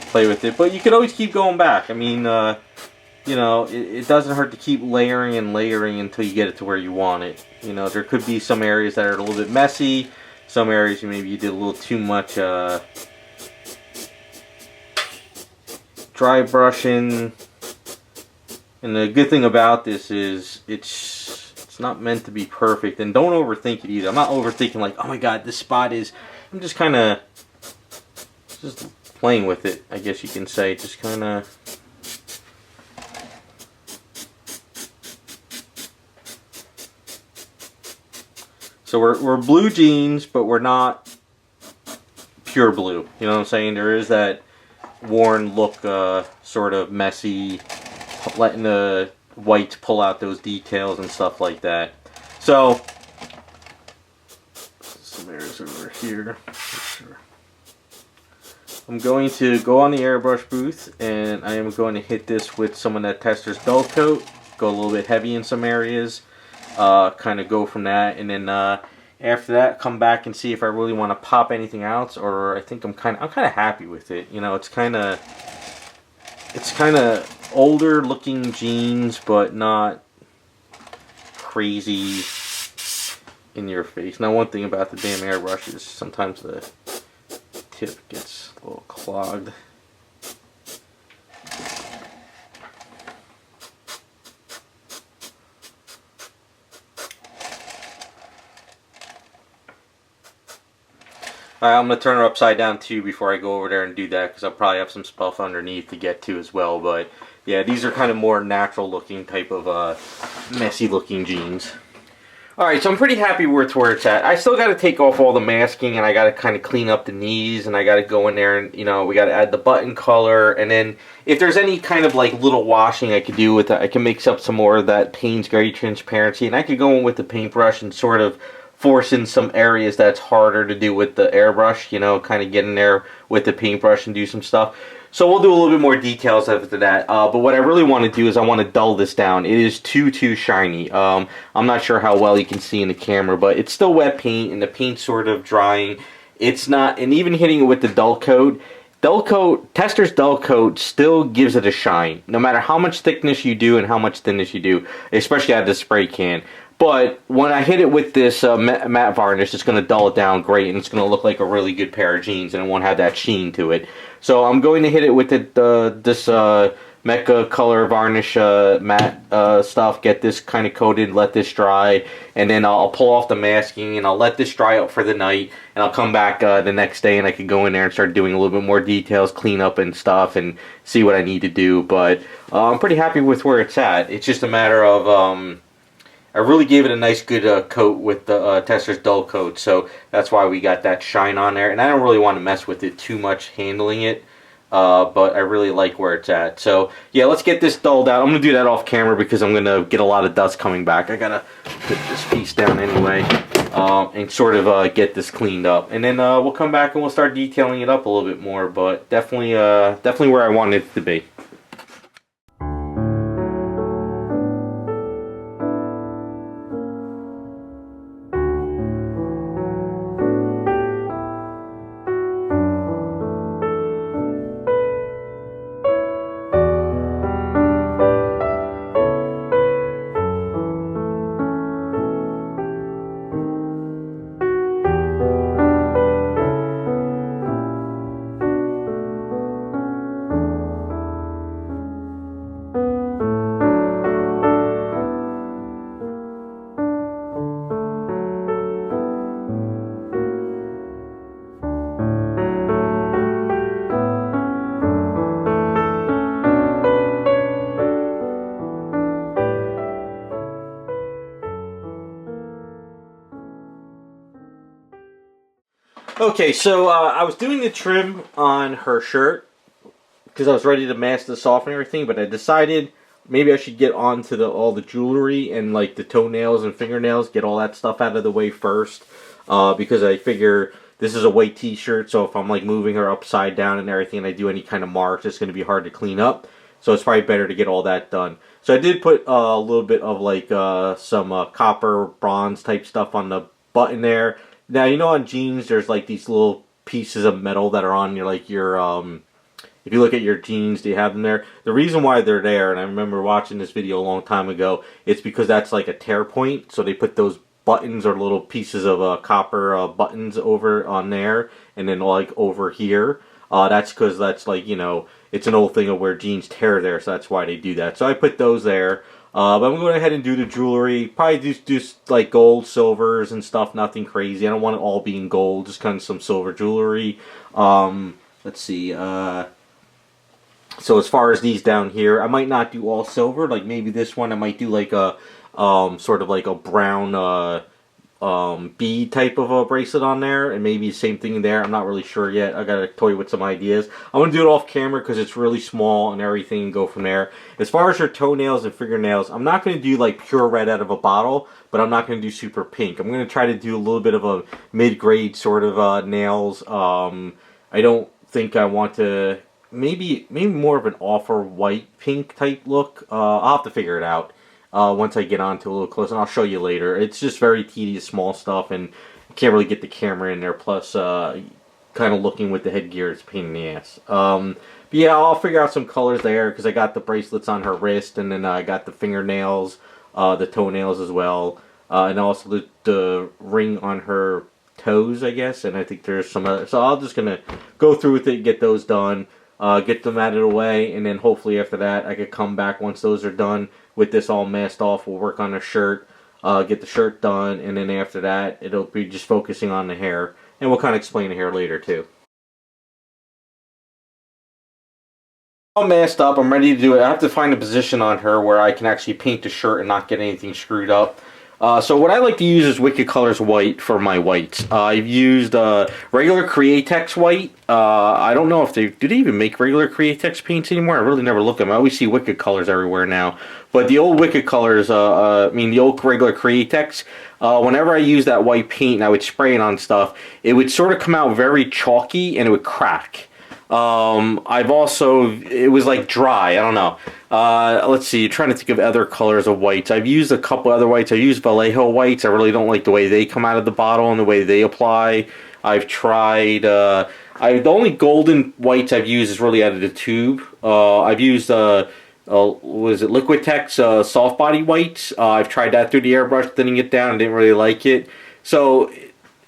play with it. But you can always keep going back. I mean, you know, it doesn't hurt to keep layering and layering until you get it to where you want it. You know, there could be some areas that are a little bit messy. Some areas maybe you did a little too much dry brushing. And the good thing about this is it's not meant to be perfect, and don't overthink it either. I'm not overthinking like, oh my god, this spot is, I'm just kind of just playing with it, I guess you can say. Just kind of so we're blue jeans, but we're not pure blue, you know what I'm saying? There is that worn look, sort of messy, letting the white pull out those details and stuff like that. So some areas over here. Sure. I'm going to go on the airbrush booth, and I am going to hit this with some of that Tessor's Dull Coat. Go a little bit heavy in some areas. Kind of go from that, and then After that, come back and see if I really want to pop anything else, or I think I'm kind of happy with it. You know, it's kind of older looking jeans, but not crazy in your face. Now, one thing about the damn airbrush is sometimes the tip gets a little clogged. Alright, I'm going to turn her upside down too before I go over there and do that, because I'll probably have some stuff underneath to get to as well. But yeah, these are kind of more natural looking type of messy looking jeans. Alright, so I'm pretty happy with where it's at. I still got to take off all the masking, and I got to kind of clean up the knees, and I got to go in there and, you know, we got to add the button color, and then if there's any kind of like little washing I could do with it, I can mix up some more of that Payne's Gray Transparency, and I could go in with the paintbrush and sort of force in some areas that's harder to do with the airbrush, you know, kind of get in there with the paintbrush and do some stuff. So we'll do a little bit more details after that. But what I really want to do is I want to dull this down. It is too shiny. I'm not sure how well you can see in the camera, but it's still wet paint, and the paint's sort of drying. It's not, and even hitting it with the dull coat, Tester's dull coat still gives it a shine, no matter how much thickness you do and how much thinness you do, especially out of the spray can. But when I hit it with this matte varnish, it's going to dull it down great, and it's going to look like a really good pair of jeans, and it won't have that sheen to it. So I'm going to hit it with this Mecca color varnish matte stuff, get this kind of coated, let this dry, and then I'll pull off the masking, and I'll let this dry out for the night, and I'll come back the next day, and I can go in there and start doing a little bit more details, clean up and stuff, and see what I need to do. But I'm pretty happy with where it's at. It's just a matter of I really gave it a nice good coat with the Tester's dull coat, so that's why we got that shine on there. And I don't really want to mess with it too much handling it, but I really like where it's at. So yeah, let's get this dulled out. I'm going to do that off camera because I'm going to get a lot of dust coming back. I got to put this piece down anyway and sort of get this cleaned up. And then we'll come back and we'll start detailing it up a little bit more, but definitely where I wanted it to be. Okay, so I was doing the trim on her shirt because I was ready to mask this off and everything, but I decided maybe I should get onto all the jewelry and like the toenails and fingernails, get all that stuff out of the way first, because I figure this is a white t-shirt, so if I'm like moving her upside down and everything and I do any kind of marks, it's going to be hard to clean up, so it's probably better to get all that done. So I did put a little bit of like some copper bronze type stuff on the button there. Now, you know, on jeans, there's like these little pieces of metal that are on your, like your, if you look at your jeans, do you have them there? The reason why they're there, and I remember watching this video a long time ago, it's because that's like a tear point, so they put those buttons or little pieces of copper buttons over on there, and then like over here. That's because that's like, you know, it's an old thing of where jeans tear there, so that's why they do that. So I put those there. But I'm going ahead and do the jewelry. Probably do like gold, silvers, and stuff. Nothing crazy. I don't want it all being gold. Just kind of some silver jewelry. Let's see. So as far as these down here, I might not do all silver. Like maybe this one, I might do like a sort of like a brown bead type of a bracelet on there, and maybe the same thing there. I'm not really sure yet. I gotta toy with some ideas. I'm gonna do it off camera because it's really small and everything, and go from there. As far as her toenails and fingernails, I'm not gonna do like pure red out of a bottle, but I'm not gonna do super pink. I'm gonna try to do a little bit of a mid-grade sort of nails. I don't think I want to. Maybe more of an off-white pink type look. I'll have to figure it out. once I get onto a little close, and I'll show you later. It's just very tedious, small stuff, and you can't really get the camera in there. Plus, kind of looking with the headgear is a pain in the ass. But yeah, I'll figure out some colors there because I got the bracelets on her wrist, and then I got the fingernails, the toenails as well, and also the ring on her toes, I guess. And I think there's some other. So I'm just gonna go through with it, get those done, get them out of the way, and then hopefully after that I could come back once those are done with this all masked off. We'll work on the shirt, get the shirt done, and then after that it'll be just focusing on the hair, and we'll kind of explain the hair later too. All masked up, I'm ready to do it. I have to find a position on her where I can actually paint the shirt and not get anything screwed up. So what I like to use is Wicked Colors white for my whites. I've used regular Createx white. I don't know if do they even make regular Createx paints anymore? I really never look at them. I always see Wicked Colors everywhere now. But the old Wicked Colors, the old regular Createx, whenever I use that white paint and I would spray it on stuff, it would sort of come out very chalky and it would crack. It was like dry, I don't know. Let's see, trying to think of other colors of whites. I've used a couple other whites. I've used Vallejo whites. I really don't like the way they come out of the bottle and the way they apply. I've tried, the only golden whites I've used is really out of the tube. I've used, was it Liquitex soft body whites? I've tried that through the airbrush, thinning it down, and didn't really like it. So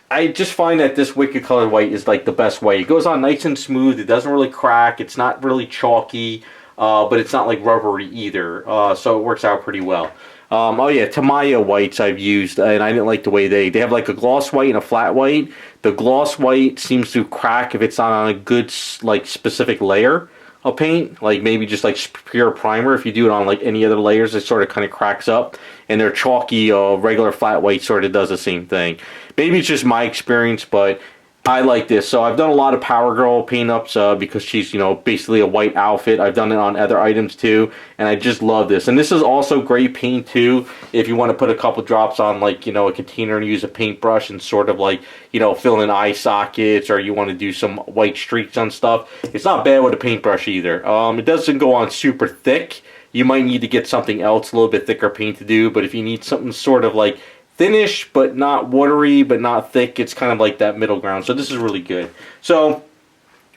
I just find that this Wicked Color white is like the best way. It goes on nice and smooth. It doesn't really crack. It's not really chalky, but it's not like rubbery either. So it works out pretty well. Oh yeah, Tamiya whites I've used, and I didn't like the way they have like a gloss white and a flat white. The gloss white seems to crack if it's not on a good like specific layer of paint, like maybe just like pure primer. If you do it on like any other layers, it sort of kind of cracks up. And their chalky regular flat white sort of does the same thing. Maybe it's just my experience, but I like this. So I've done a lot of Power Girl paint ups because she's, basically a white outfit. I've done it on other items too, and I just love this. And this is also great paint too if you want to put a couple drops on like, a container and use a paintbrush and sort of like, fill in eye sockets, or you want to do some white streaks on stuff. It's not bad with a paintbrush either. It doesn't go on super thick. You might need to get something else, a little bit thicker paint to do, but if you need something sort of like thinnish, but not watery, but not thick, it's kind of like that middle ground. So this is really good. So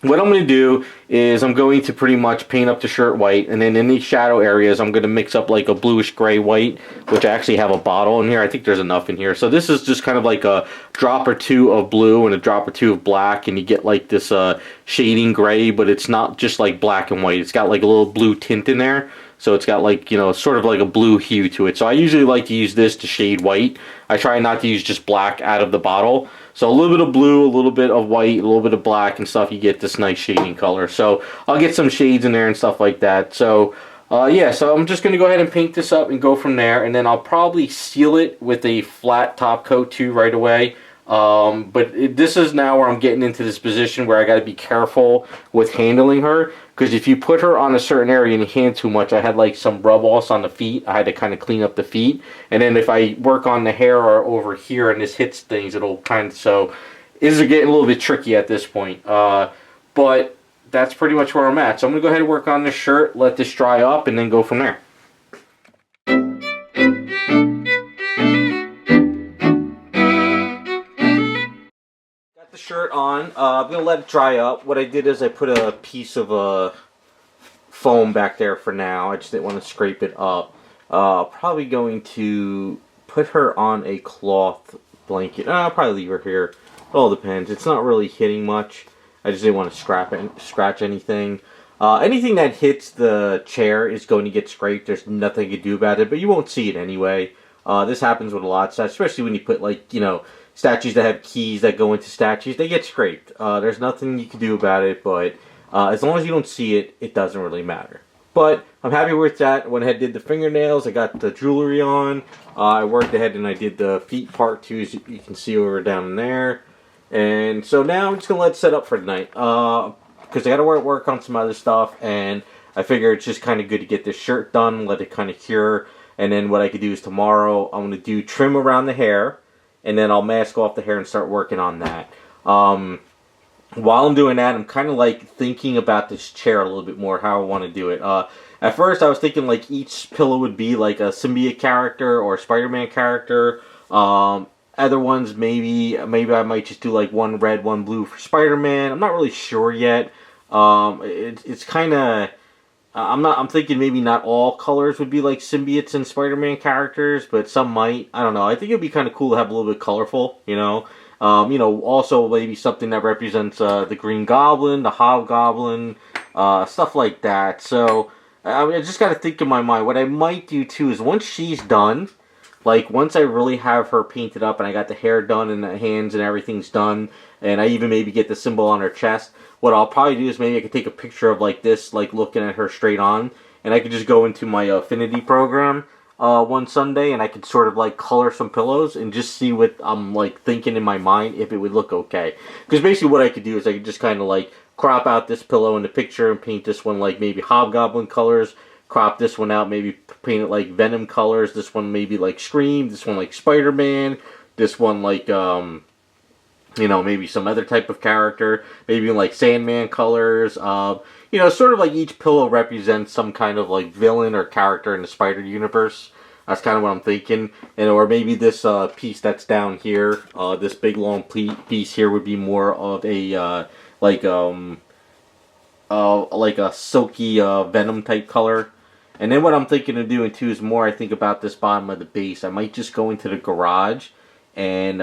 what I'm going to do is I'm going to pretty much paint up the shirt white, and then in these shadow areas I'm going to mix up like a bluish gray white, which I actually have a bottle in here. I think there's enough in here. So this is just kind of like a drop or two of blue and a drop or two of black, and you get like this shading gray, but it's not just like black and white. It's got like a little blue tint in there. So it's got like, sort of like a blue hue to it. So I usually like to use this to shade white. I try not to use just black out of the bottle. So a little bit of blue, a little bit of white, a little bit of black and stuff, you get this nice shading color. So I'll get some shades in there and stuff like that. So yeah, so I'm just going to go ahead and paint this up and go from there. And then I'll probably seal it with a flat top coat too right away. This is now where I'm getting into this position where I got to be careful with handling her, because if you put her on a certain area and you hand too much, I had like some rub-offs on the feet. I had to kind of clean up the feet, and then if I work on the hair or over here and this hits things, it'll kind of, so this is getting a little bit tricky at this point, but that's pretty much where I'm at. So I'm gonna go ahead and work on this shirt, let this dry up, and then go from there. Shirt on. I'm gonna let it dry up. What I did is I put a piece of foam back there for now. I just didn't want to scrape it up. Probably going to put her on a cloth blanket. I'll probably leave her here. It all depends. It's not really hitting much. I just didn't want to scratch anything. Anything that hits the chair is going to get scraped. There's nothing you can do about it, but you won't see it anyway. This happens with a lot of stuff, especially when you put like, statues that have keys that go into statues, they get scraped. There's nothing you can do about it, but as long as you don't see it, it doesn't really matter. But I'm happy with that. Went ahead and did the fingernails. I got the jewelry on. I worked ahead and I did the feet part too, as you can see over down there. And so now I'm just going to let it set up for tonight. Because I got to work on some other stuff, and I figure it's just kind of good to get this shirt done, let it kind of cure. And then what I could do is tomorrow, I'm going to do trim around the hair, and then I'll mask off the hair and start working on that. While I'm doing that, I'm kind of like thinking about this chair a little bit more, how I want to do it. At first, I was thinking like each pillow would be like a symbiote character or a Spider-Man character. Other ones, maybe I might just do like one red, one blue for Spider-Man. I'm not really sure yet. It's kind of I'm thinking maybe not all colors would be like symbiotes and Spider-Man characters, but some might. I don't know. I think it'd be kind of cool to have a little bit colorful, you know. Also maybe something that represents the Green Goblin, the Hobgoblin, stuff like that. So I just got to think in my mind. What I might do too is once she's done, like once I really have her painted up and I got the hair done and the hands and everything's done, and I even maybe get the symbol on her chest, what I'll probably do is maybe I could take a picture of like this, like looking at her straight on, and I could just go into my Affinity program one Sunday, and I could sort of like color some pillows and just see what I'm like thinking in my mind if it would look okay. Because basically what I could do is I could just kind of like crop out this pillow in the picture and paint this one like maybe Hobgoblin colors, crop this one out, maybe paint it like Venom colors, this one maybe like Scream, this one like Spider-Man, this one like maybe some other type of character, maybe like Sandman colors. Sort of like each pillow represents some kind of like villain or character in the Spider universe. That's kind of what I'm thinking. Or maybe this piece that's down here, this big long piece here would be more of a like a silky Venom type color. And then what I'm thinking of doing too is more I think about this bottom of the base. I might just go into the garage and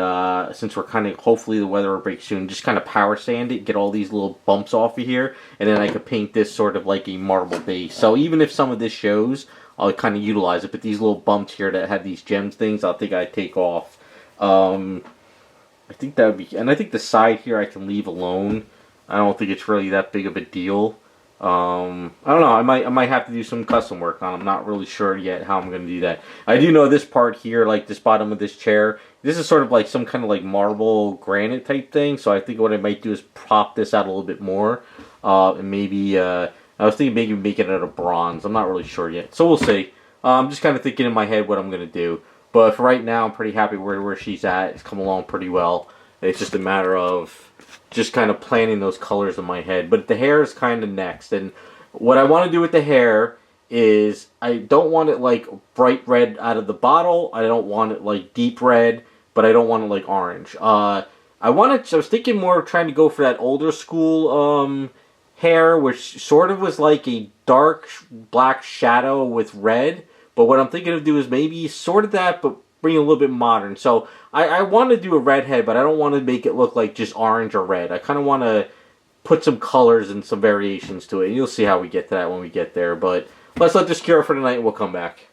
since we're kind of, hopefully the weather will break soon, just kind of power sand it, get all these little bumps off of here, and then I could paint this sort of like a marble base. So even if some of this shows, I'll kind of utilize it, but these little bumps here that have these gems things, I think I'd take off. I think that would be, and I think the side here I can leave alone. I don't think it's really that big of a deal. I don't know. I might have to do some custom work on. I'm not really sure yet how I'm going to do that. I do know this part here, like this bottom of this chair, this is sort of like some kind of like marble granite type thing. So I think what I might do is prop this out a little bit more, and maybe I was thinking maybe make it out of bronze. I'm not really sure yet, so we'll see. I'm just kind of thinking in my head what I'm going to do. But for right now, I'm pretty happy where she's at. It's come along pretty well. It's just a matter of just kind of planning those colors in my head. But the hair is kind of next. And what I want to do with the hair is I don't want it like bright red out of the bottle. I don't want it like deep red, but I don't want it like orange. I was thinking more of trying to go for that older school hair, which sort of was like a dark black shadow with red. But what I'm thinking of doing is maybe sort of that, but bring it a little bit modern. So I want to do a red head, but I don't want to make it look like just orange or red. I kind of want to put some colors and some variations to it. And you'll see how we get to that when we get there. But let's let this cure for tonight and we'll come back.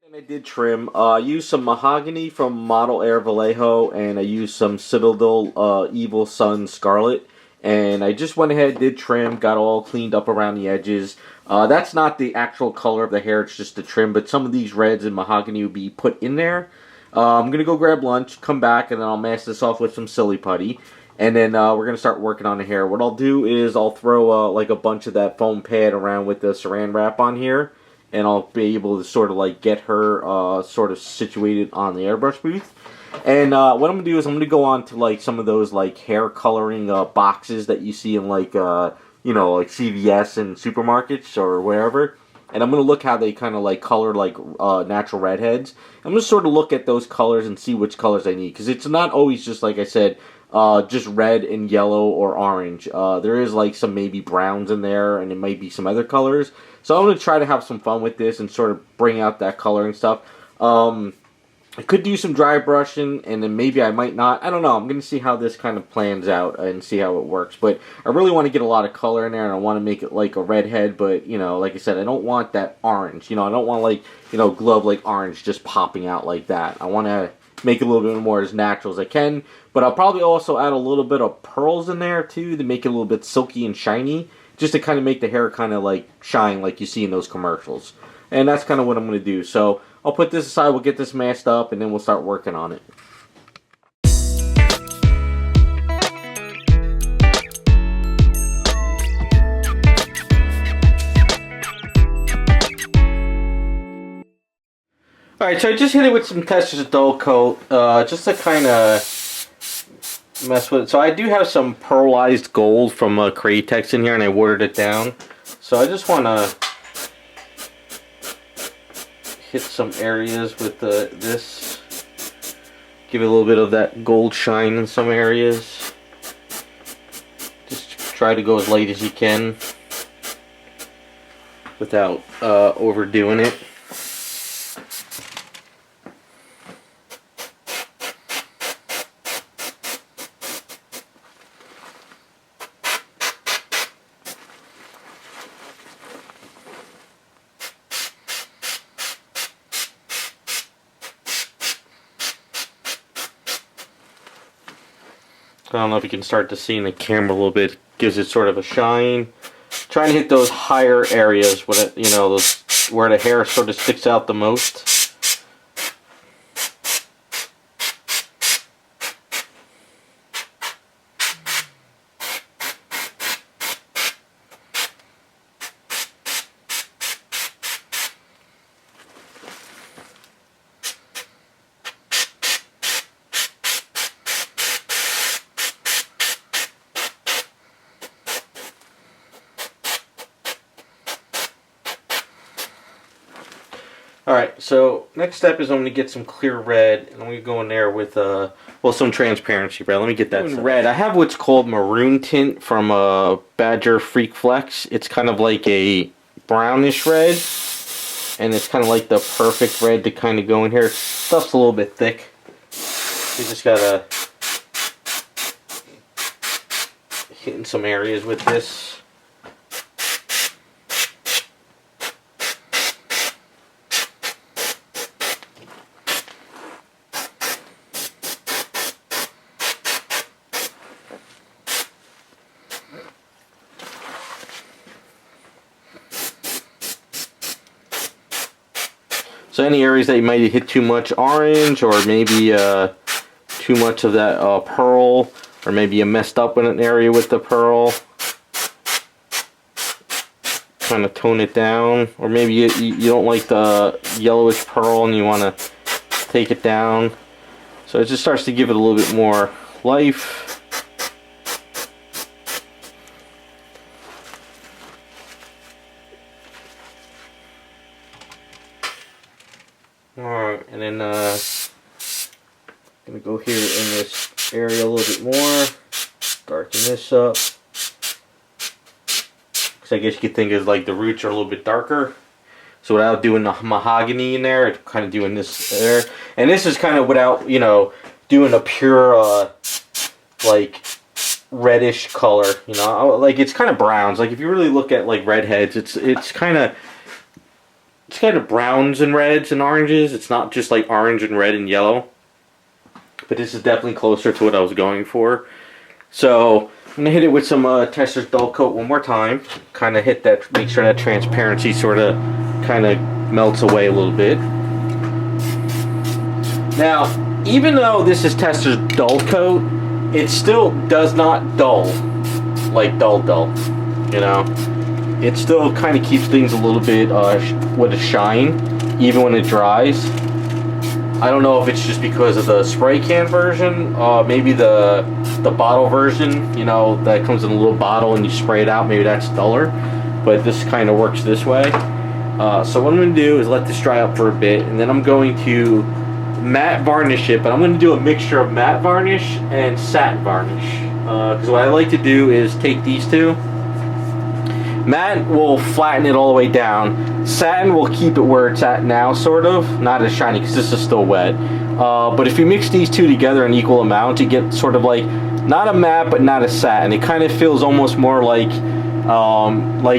And I did trim. I used some mahogany from Model Air Vallejo, and I used some Citadel Evil Sun Scarlet. And I just went ahead, did trim, got all cleaned up around the edges. That's not the actual color of the hair, it's just the trim, but some of these reds and mahogany will be put in there. I'm going to go grab lunch, come back, and then I'll mask this off with some silly putty. And then we're going to start working on the hair. What I'll do is I'll throw like a bunch of that foam pad around with the saran wrap on here. And I'll be able to sort of like get her sort of situated on the airbrush booth. And what I'm going to do is I'm going to go on to like some of those like hair coloring boxes that you see in like, like CVS and supermarkets or wherever. And I'm going to look how they kind of like color like natural redheads. I'm going to sort of look at those colors and see which colors I need. Because it's not always just, like I said, just red and yellow or orange. There is like some maybe browns in there, and it might be some other colors. So I'm going to try to have some fun with this and sort of bring out that color and stuff. I could do some dry brushing, and then maybe I might not. I don't know. I'm going to see how this kind of plans out and see how it works. But I really want to get a lot of color in there, and I want to make it like a redhead. But, like I said, I don't want that orange. I don't want like, glove like orange just popping out like that. I want to make it a little bit more as natural as I can. But I'll probably also add a little bit of pearls in there, too, to make it a little bit silky and shiny. Just to kind of make the hair kind of like shine like you see in those commercials. And that's kind of what I'm going to do. So I'll put this aside, we'll get this masked up, and then we'll start working on it. Alright, so I just hit it with some Tissot dull coat, just to kind of mess with it. So I do have some pearlized gold from Createx in here, and I watered it down. So I just want to hit some areas with this. Give it a little bit of that gold shine in some areas. Just try to go as light as you can without overdoing it. I don't know if you can start to see in the camera a little bit. Gives it sort of a shine. Trying to hit those higher areas with it, you know, those where the hair sort of sticks out the most. Alright, so next step is I'm going to get some clear red, and I'm going to go in there with, well, some transparency red. Let me get that in red. I have what's called maroon tint from Badger Freak Flex. It's kind of like a brownish red, and it's kind of like the perfect red to kind of go in here. Stuff's a little bit thick. You just got to hit in some areas with this. So any areas that you might hit too much orange, or maybe too much of that pearl, or maybe you messed up in an area with the pearl, kind of tone it down. Or maybe you don't like the yellowish pearl and you want to take it down. So it just starts to give it a little bit more life. Alright, and then gonna go here in this area a little bit more, darken this up, because I guess you could think of like the roots are a little bit darker. So without doing the mahogany in there, it's kind of doing this there, and this is kind of without, you know, doing a pure like reddish color. You know, like it's kind of browns. Like if you really look at like redheads, it's kind of browns and reds and oranges. It's not just like orange and red and yellow. But this is definitely closer to what I was going for. So I'm going to hit it with some Tessor's Dull Coat one more time. Kind of hit that, make sure that transparency sort of kind of melts away a little bit. Now, even though this is Tessor's Dull Coat, it still does not dull like dull, you know. It still kind of keeps things a little bit with a shine, even when it dries. I don't know if it's just because of the spray can version, maybe the bottle version, you know, that comes in a little bottle and you spray it out, maybe that's duller, but this kind of works this way. So what I'm going to do is let this dry up for a bit, and then I'm going to matte varnish it, but I'm going to do a mixture of matte varnish and satin varnish, because what I like to do is take these two. Matte will flatten it all the way down. Satin will keep it where it's at now, sort of. Not as shiny because this is still wet. But if you mix these two together in equal amounts, you get sort of like, not a matte, but not a satin. It kind of feels almost more like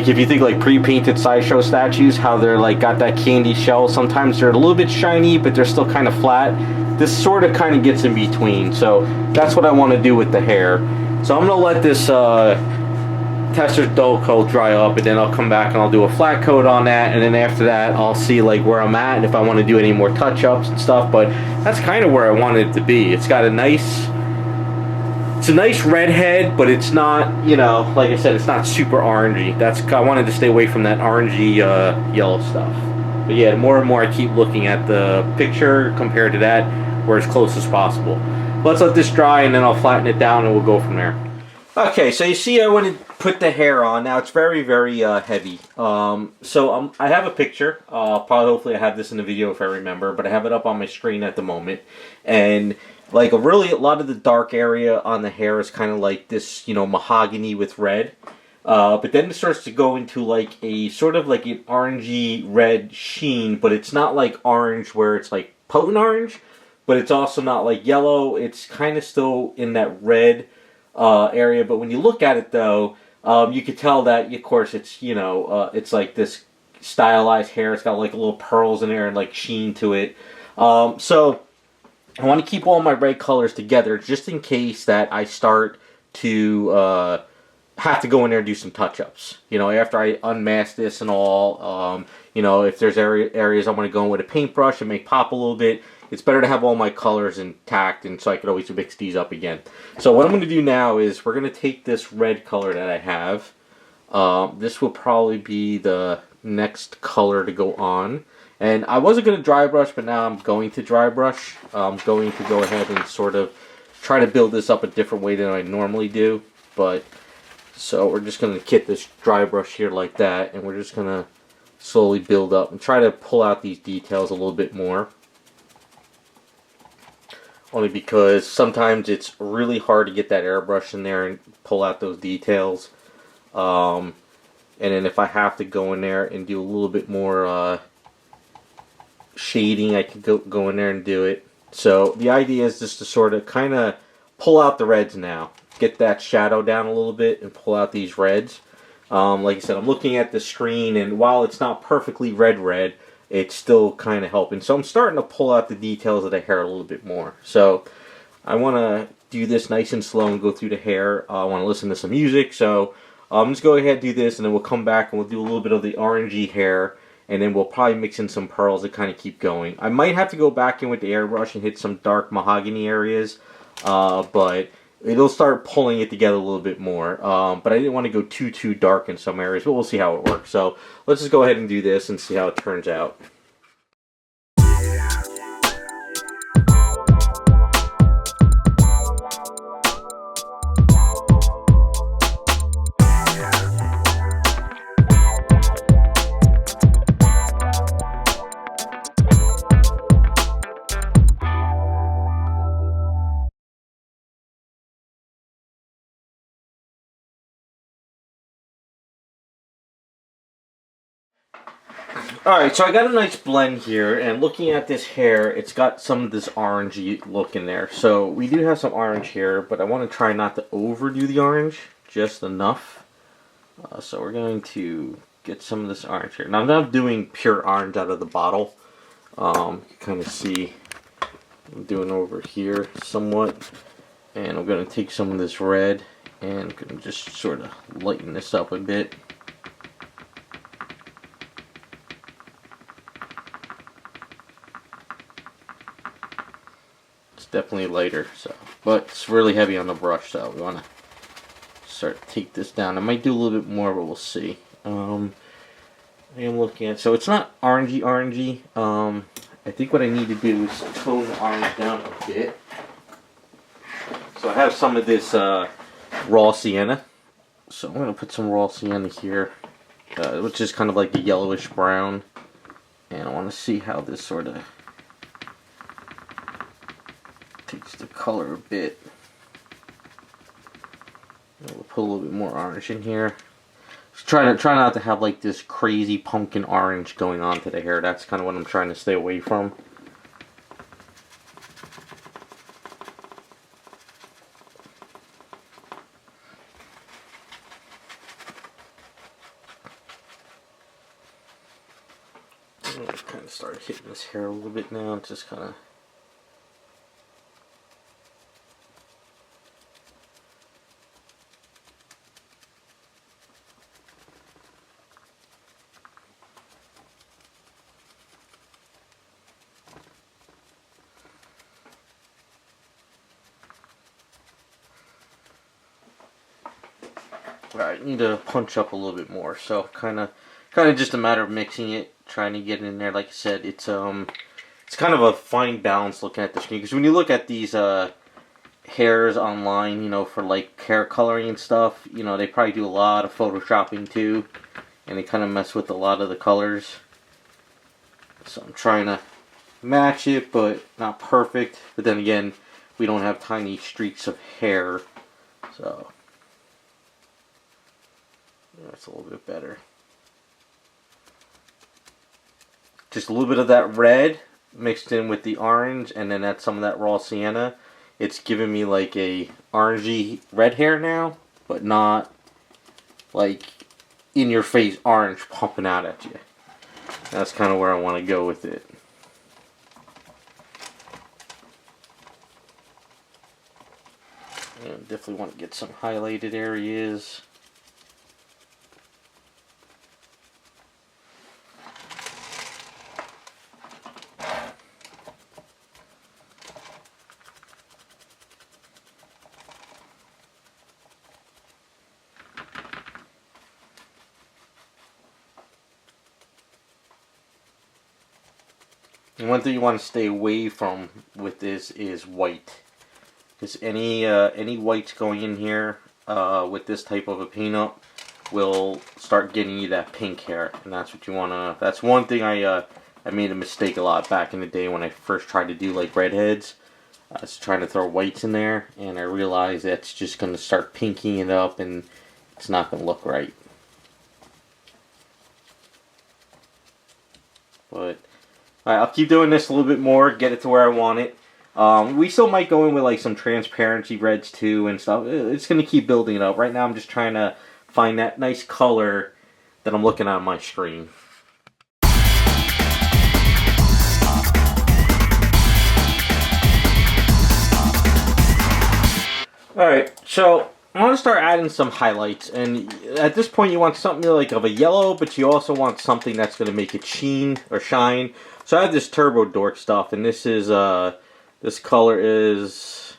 if you think like pre-painted sideshow statues, how they're like got that candy shell. Sometimes they're a little bit shiny, but they're still kind of flat. This sort of kind of gets in between. So that's what I want to do with the hair. So I'm going to let this Tessor's Dull Coat dry up, and then I'll come back and I'll do a flat coat on that, and then after that I'll see like where I'm at and if I want to do any more touch-ups and stuff. But that's kind of where I wanted it to be. It's got a nice red head, but it's not, you know, like I said, it's not super orangey. I wanted to stay away from that orangey yellow stuff. But yeah, more and more I keep looking at the picture compared to that, where as close as possible. let's let this dry and then I'll flatten it down and we'll go from there. Okay, so you see I went and put the hair on. Now it's very, very heavy. I have a picture. Hopefully I have this in the video if I remember, but I have it up on my screen at the moment. And like a lot of the dark area on the hair is kind of like this, you know, mahogany with red. But then it starts to go into like a sort of like an orangey red sheen, but it's not like orange where it's like potent orange, but it's also not like yellow. It's kind of still in that red area. But when you look at it though, you could tell that, of course, it's, you know, it's like this stylized hair. It's got like little pearls in there and like sheen to it. So I want to keep all my red colors together just in case that I start to have to go in there and do some touch-ups. You know, after I unmask this and all, you know, if there's areas I want to go in with a paintbrush and make pop a little bit, it's better to have all my colors intact, and so I could always mix these up again. So what I'm going to do now is we're going to take this red color that I have. This will probably be the next color to go on. And I wasn't going to dry brush, but now I'm going to dry brush. I'm going to go ahead and sort of try to build this up a different way than I normally do. But so we're just going to get this dry brush here like that, and we're just going to slowly build up and try to pull out these details a little bit more. Only because sometimes it's really hard to get that airbrush in there and pull out those details. And then if I have to go in there and do a little bit more shading, I could go in there and do it. So the idea is just to sort of kind of pull out the reds now. Get that shadow down a little bit and pull out these reds. Like I said, I'm looking at the screen, and while it's not perfectly red, it's still kind of helping. So I'm starting to pull out the details of the hair a little bit more. So I want to do this nice and slow and go through the hair. I want to listen to some music. So let's go ahead and do this, and then we'll come back and we'll do a little bit of the orangey hair, and then we'll probably mix in some pearls to kind of keep going. I might have to go back in with the airbrush and hit some dark mahogany areas, but it'll start pulling it together a little bit more. But I didn't want to go too dark in some areas, but we'll see how it works. So let's just go ahead and do this and see how it turns out. Alright, so I got a nice blend here, and looking at this hair, it's got some of this orangey look in there. So we do have some orange here, but I want to try not to overdo the orange, just enough. So we're going to get some of this orange here. Now I'm not doing pure orange out of the bottle. You can kind of see I'm doing over here somewhat. And I'm going to take some of this red and I'm going to just sort of lighten this up a bit. Definitely lighter, so, but it's really heavy on the brush, so we want to start to take this down. I might do a little bit more, but we'll see. I am looking at, so it's not orangey. I think what I need to do is tone the orange down a bit. So I have some of this raw sienna, so I'm going to put some raw sienna here, which is kind of like a yellowish brown, and I want to see how this sort of takes the color a bit. We'll put a little bit more orange in here. Just try not to have like this crazy pumpkin orange going on to the hair. That's kind of what I'm trying to stay away from. I'm gonna kind of start hitting this hair a little bit now. Just kind of. Alright, need to punch up a little bit more, so kind of just a matter of mixing it, trying to get it in there. Like I said, it's kind of a fine balance looking at the screen, because when you look at these hairs online, you know, for like hair coloring and stuff. You know, they probably do a lot of photoshopping too, and they kind of mess with a lot of the colors. So I'm trying to match it, but not perfect. But then again, we don't have tiny streaks of hair, so that's a little bit better. Just a little bit of that red mixed in with the orange, and then that's some of that raw sienna. It's giving me like a orangey red hair now, but not like in your face orange pumping out at you. That's kind of where I want to go with it. And definitely want to get some highlighted areas. And one thing you want to stay away from with this is white. Because any whites going in here with this type of a paint up will start getting you that pink hair, and that's what you want to. That's one thing I made a mistake a lot back in the day when I first tried to do like redheads. I was trying to throw whites in there, and I realized that's just going to start pinking it up, and it's not going to look right. But I'll keep doing this a little bit more, get it to where I want it. We still might go in with like some transparency reds too and stuff. It's going to keep building it up. Right now I'm just trying to find that nice color that I'm looking at on my screen. Alright, so I want to start adding some highlights, and at this point you want something like of a yellow, but you also want something that's going to make it sheen or shine. So I have this Turbo Dork stuff, and this is this color is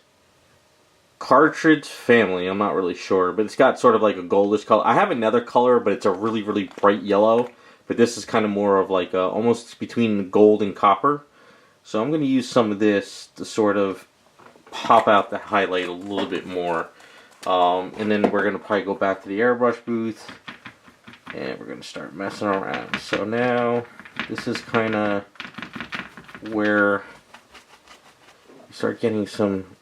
Cartridge Family. I'm not really sure, but it's got sort of like a goldish color. I have another color, but it's a really, really bright yellow. But this is kind of more of like almost between gold and copper. So I'm going to use some of this to sort of pop out the highlight a little bit more. And then we're going to probably go back to the airbrush booth, and we're going to start messing around. So now this is kind of where you start getting some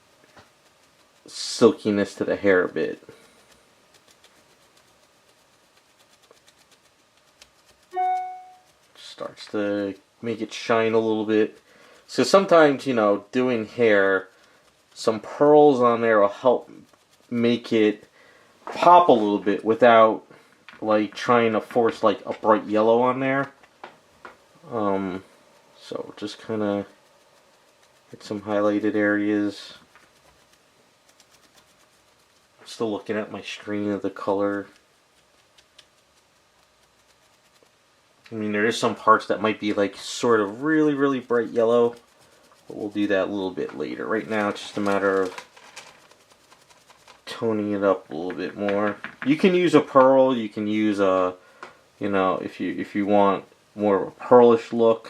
silkiness to the hair a bit. Starts to make it shine a little bit. So sometimes, you know, doing hair, some pearls on there will help make it pop a little bit without like trying to force like a bright yellow on there. So just kind of get some highlighted areas. Still looking at my screen of the color. I mean, there is some parts that might be like sort of really, really bright yellow, but we'll do that a little bit later. Right now it's just a matter of toning it up a little bit more. You can use a pearl, you can use a, you know, if you want more of a pearlish look,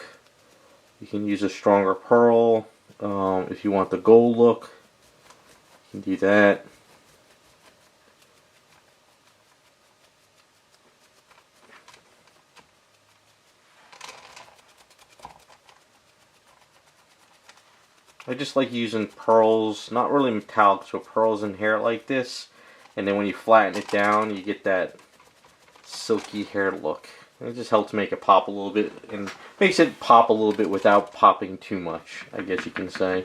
you can use a stronger pearl. If you want the gold look, you can do that. I just like using pearls, not really metallics, but pearls in hair like this. And then when you flatten it down, you get that silky hair look. It just helps make it pop a little bit, and makes it pop a little bit without popping too much, I guess you can say.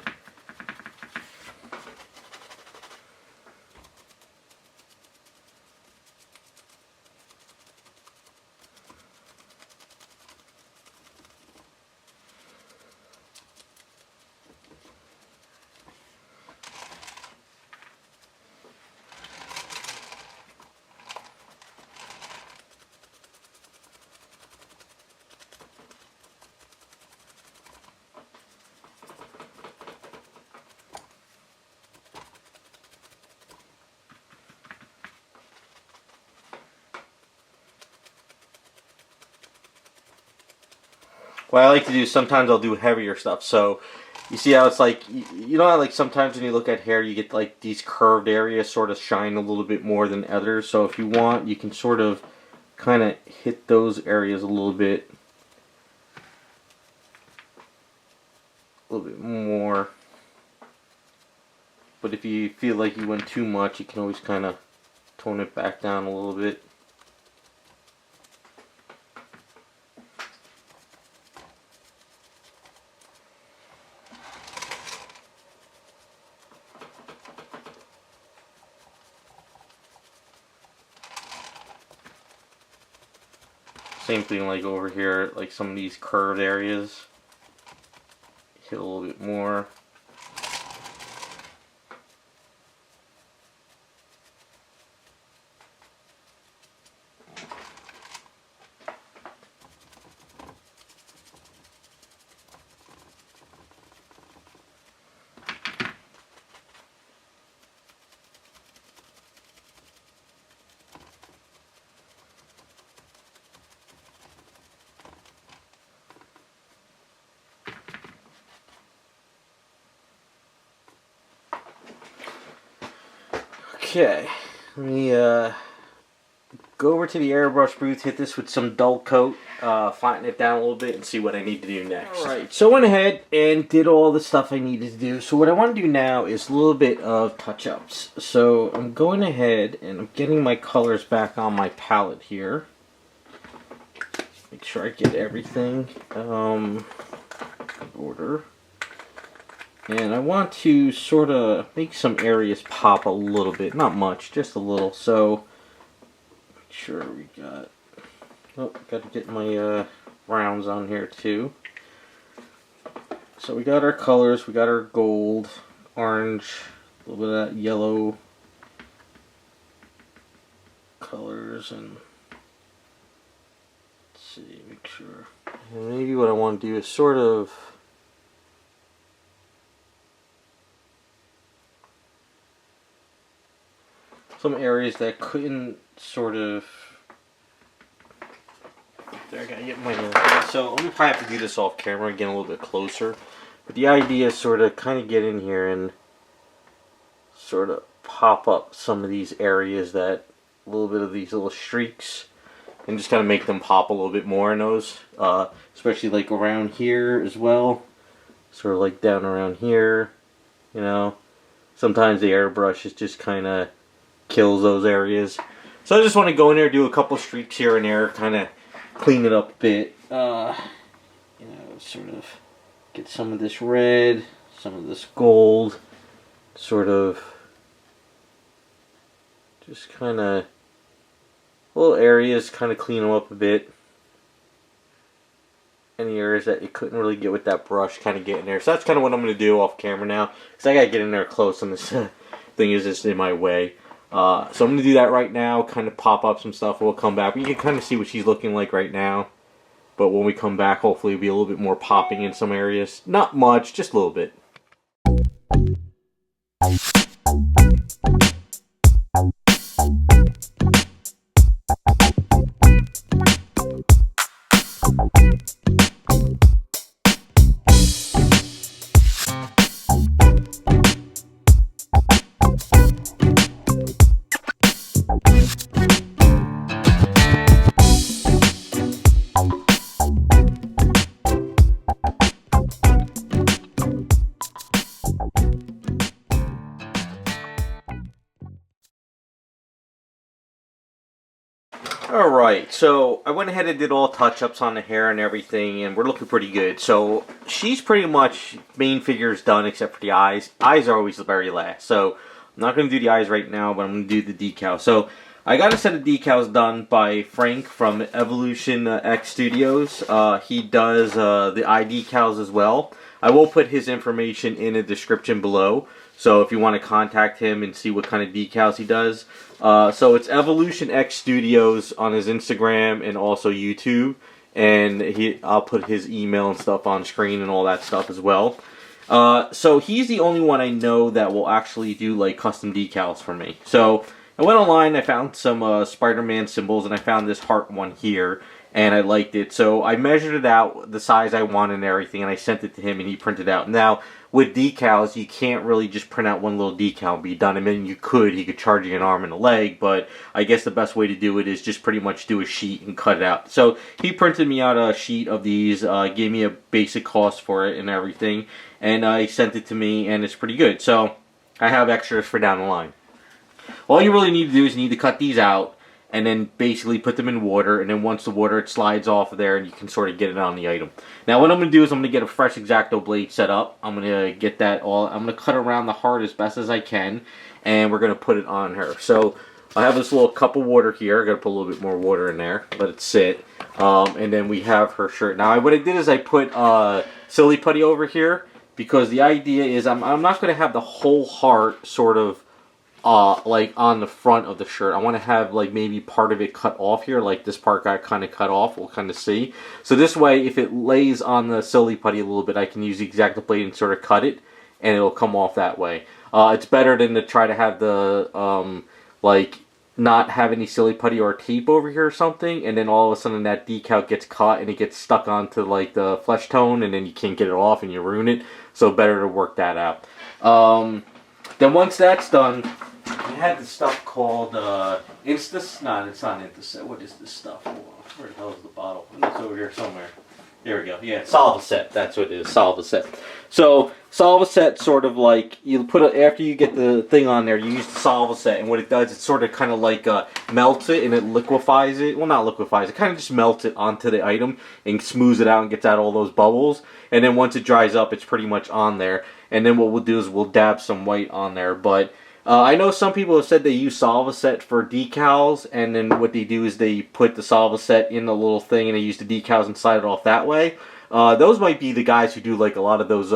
What I like to do, sometimes I'll do heavier stuff. So You see how it's like, you know how like sometimes when you look at hair you get like these curved areas sort of shine a little bit more than others. So if you want, you can sort of kind of hit those areas a little bit more. But if you feel like you went too much, you can always kind of tone it back down a little bit. Same thing like over here, like some of these curved areas. Hit a little bit more. Okay, let me go over to the airbrush booth, hit this with some dull coat, flatten it down a little bit, and see what I need to do next. Alright, so I went ahead and did all the stuff I needed to do. So what I want to do now is a little bit of touch-ups. So I'm going ahead and I'm getting my colors back on my palette here. Make sure I get everything in order. And I want to sort of make some areas pop a little bit. Not much, just a little. So, make sure we got... Oh, got to get my rounds on here too. So we got our colors. We got our gold, orange, a little bit of that yellow colors. And let's see, make sure. And maybe what I want to do is sort of... some areas that couldn't sort of... There, I gotta get my... So I'm gonna probably have to do this off camera again a little bit closer. But the idea is sort of kind of get in here and sort of pop up some of these areas that... a little bit of these little streaks. And just kind of make them pop a little bit more in those. Especially like around here as well. Sort of like down around here. You know. Sometimes the airbrush is just kind of... kills those areas. So I just want to go in there, do a couple streaks here and there, kind of clean it up a bit. You know, sort of get some of this red, some of this gold, sort of just kind of little areas, kind of clean them up a bit. Any areas that you couldn't really get with that brush, kind of get in there. So that's kind of what I'm going to do off camera now, because I got to get in there close and this thing is just in my way. So I'm going to do that right now, kind of pop up some stuff, we'll come back. You can kind of see what she's looking like right now. But when we come back, hopefully it'll be a little bit more popping in some areas. Not much, just a little bit. Alright, so I went ahead and did all touch-ups on the hair and everything, and we're looking pretty good. So she's pretty much, main figure is done except for the eyes. Eyes are always the very last. So I'm not going to do the eyes right now, but I'm going to do the decals. So I got a set of decals done by Frank from Evolution X Studios. He does the eye decals as well. I will put his information in the description below. So if you want to contact him and see what kind of decals he does. So it's Evolution X Studios on his Instagram and also YouTube. And I'll put his email and stuff on screen and all that stuff as well. So he's the only one I know that will actually do like custom decals for me. So I went online, I found some Spider-Man symbols, and I found this heart one here. and I liked it. So I measured it out, the size I wanted and everything, and I sent it to him, and he printed out. Now, with decals, you can't really just print out one little decal and be done. I mean, he could charge you an arm and a leg, but I guess the best way to do it is just pretty much do a sheet and cut it out. So he printed me out a sheet of these, gave me a basic cost for it and everything, and he sent it to me, and it's pretty good. So I have extras for down the line. All you really need to do is you need to cut these out, and then basically put them in water, and then once the water, it slides off of there, and you can sort of get it on the item. Now what I'm going to do is I'm going to get a fresh X-Acto blade set up. I'm going to get that all, I'm going to cut around the heart as best as I can, and we're going to put it on her. So I have this little cup of water here. I'm going to put a little bit more water in there, let it sit, and then we have her shirt. Now what I did is I put silly putty over here, because the idea is I'm not going to have the whole heart sort of like on the front of the shirt. I want to have like maybe part of it cut off here, like this part got kind of cut off. We'll kind of see. So this way, if it lays on the silly putty a little bit, I can use the X-Acto blade and sort of cut it, and it'll come off that way. It's better than to try to have the like not have any silly putty or tape over here or something, and then all of a sudden that decal gets caught and it gets stuck onto like the flesh tone, and then you can't get it off and you ruin it. So better to work that out. Then once that's done, I had this stuff called it's not Insta. What is this stuff? Where the hell is the bottle? It's over here somewhere. There we go. Yeah, Solvacet. That's what it is. Solvacet. So Solvacet sort of like you put it after you get the thing on there. You use the Solvacet, and what it does, it sort of kind of like melts it and it liquefies it. Well, not liquefies it. Kind of just melts it onto the item and smooths it out and gets out all those bubbles. And then once it dries up, it's pretty much on there. And then what we'll do is we'll dab some white on there, but. I know some people have said they use Solvacet for decals, and then what they do is they put the Solvacet in the little thing and they use the decals and slide it off that way. Those might be the guys who do like a lot of those,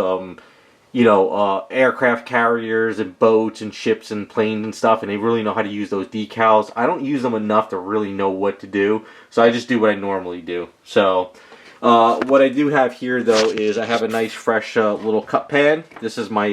you know, aircraft carriers and boats and ships and planes and stuff, and they really know how to use those decals. I don't use them enough to really know what to do, so I just do what I normally do. So what I do have here, though, is I have a nice fresh little cup pad. This is my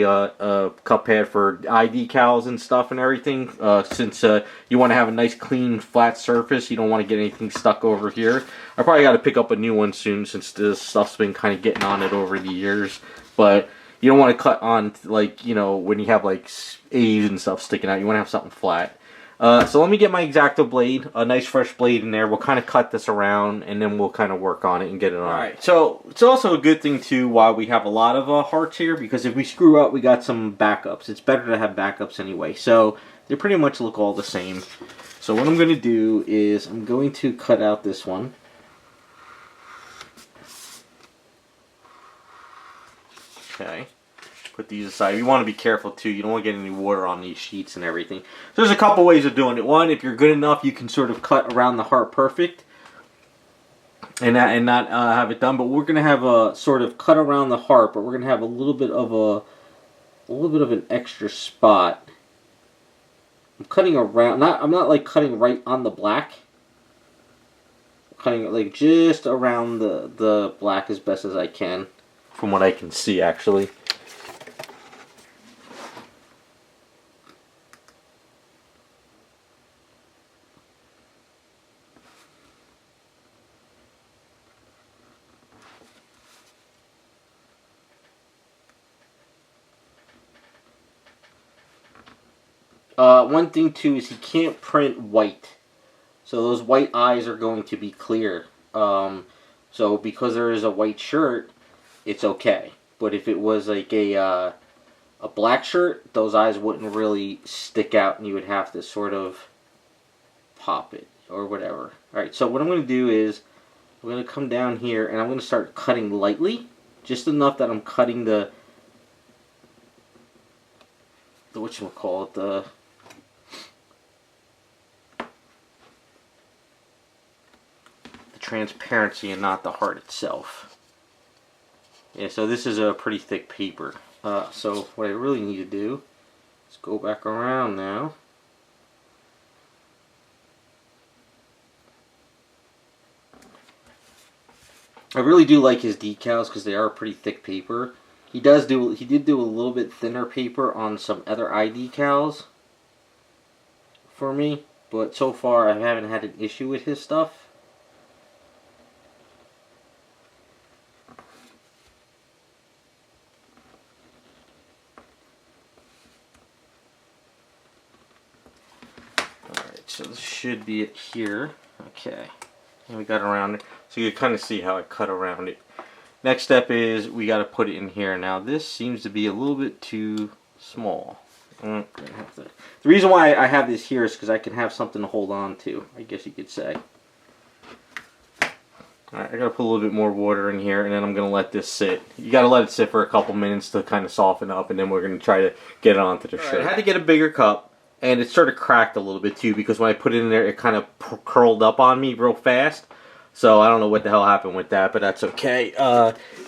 cup pad for eye decals and stuff and everything. Since you want to have a nice clean flat surface, you don't want to get anything stuck over here. I probably got to pick up a new one soon since this stuff's been kind of getting on it over the years. But you don't want to cut on, like, you know, when you have like A's and stuff sticking out. You want to have something flat. So let me get my X-Acto blade, a nice fresh blade in there. We'll kind of cut this around, and then we'll kind of work on it and get it on. Alright, so it's also a good thing, too, while we have a lot of hearts here, because if we screw up, we got some backups. It's better to have backups anyway. So they pretty much look all the same. So what I'm going to do is I'm going to cut out this one. Okay. Put these aside. You want to be careful too. You don't want to get any water on these sheets and everything. So there's a couple ways of doing it. One, if you're good enough, you can sort of cut around the heart perfect, and not have it done. But we're gonna have a sort of cut around the heart, but we're gonna have a little bit of an extra spot. I'm cutting around. I'm not like cutting right on the black. I'm cutting like just around the black as best as I can, from what I can see actually. One thing too is he can't print white, so those white eyes are going to be clear. So because there is a white shirt, it's okay. But if it was like a black shirt, those eyes wouldn't really stick out, and you would have to sort of pop it or whatever. All right. So what I'm going to do is I'm going to come down here and I'm going to start cutting lightly, just enough that I'm cutting the whatchamacallit, the transparency and not the heart itself. Yeah, so this is a pretty thick paper. So what I really need to do is go back around now. I really do like his decals because they are pretty thick paper. He did do a little bit thinner paper on some other eye decals for me, but so far I haven't had an issue with his stuff. so this should be it here. Okay, and we got around it, so you can kind of see how I cut around it. Next step is we got to put it in here. Now this seems to be a little bit too small. The reason why I have this here is because I can have something to hold on to, I guess you could say. Alright, I gotta put a little bit more water in here, and then I'm gonna let this sit. You gotta let it sit for a couple minutes to kind of soften up, and then we're gonna try to get it onto the shirt. I had to get a bigger cup, and it sort of cracked a little bit too, because when I put it in there, it kind of curled up on me real fast. So I don't know what the hell happened with that, but that's okay.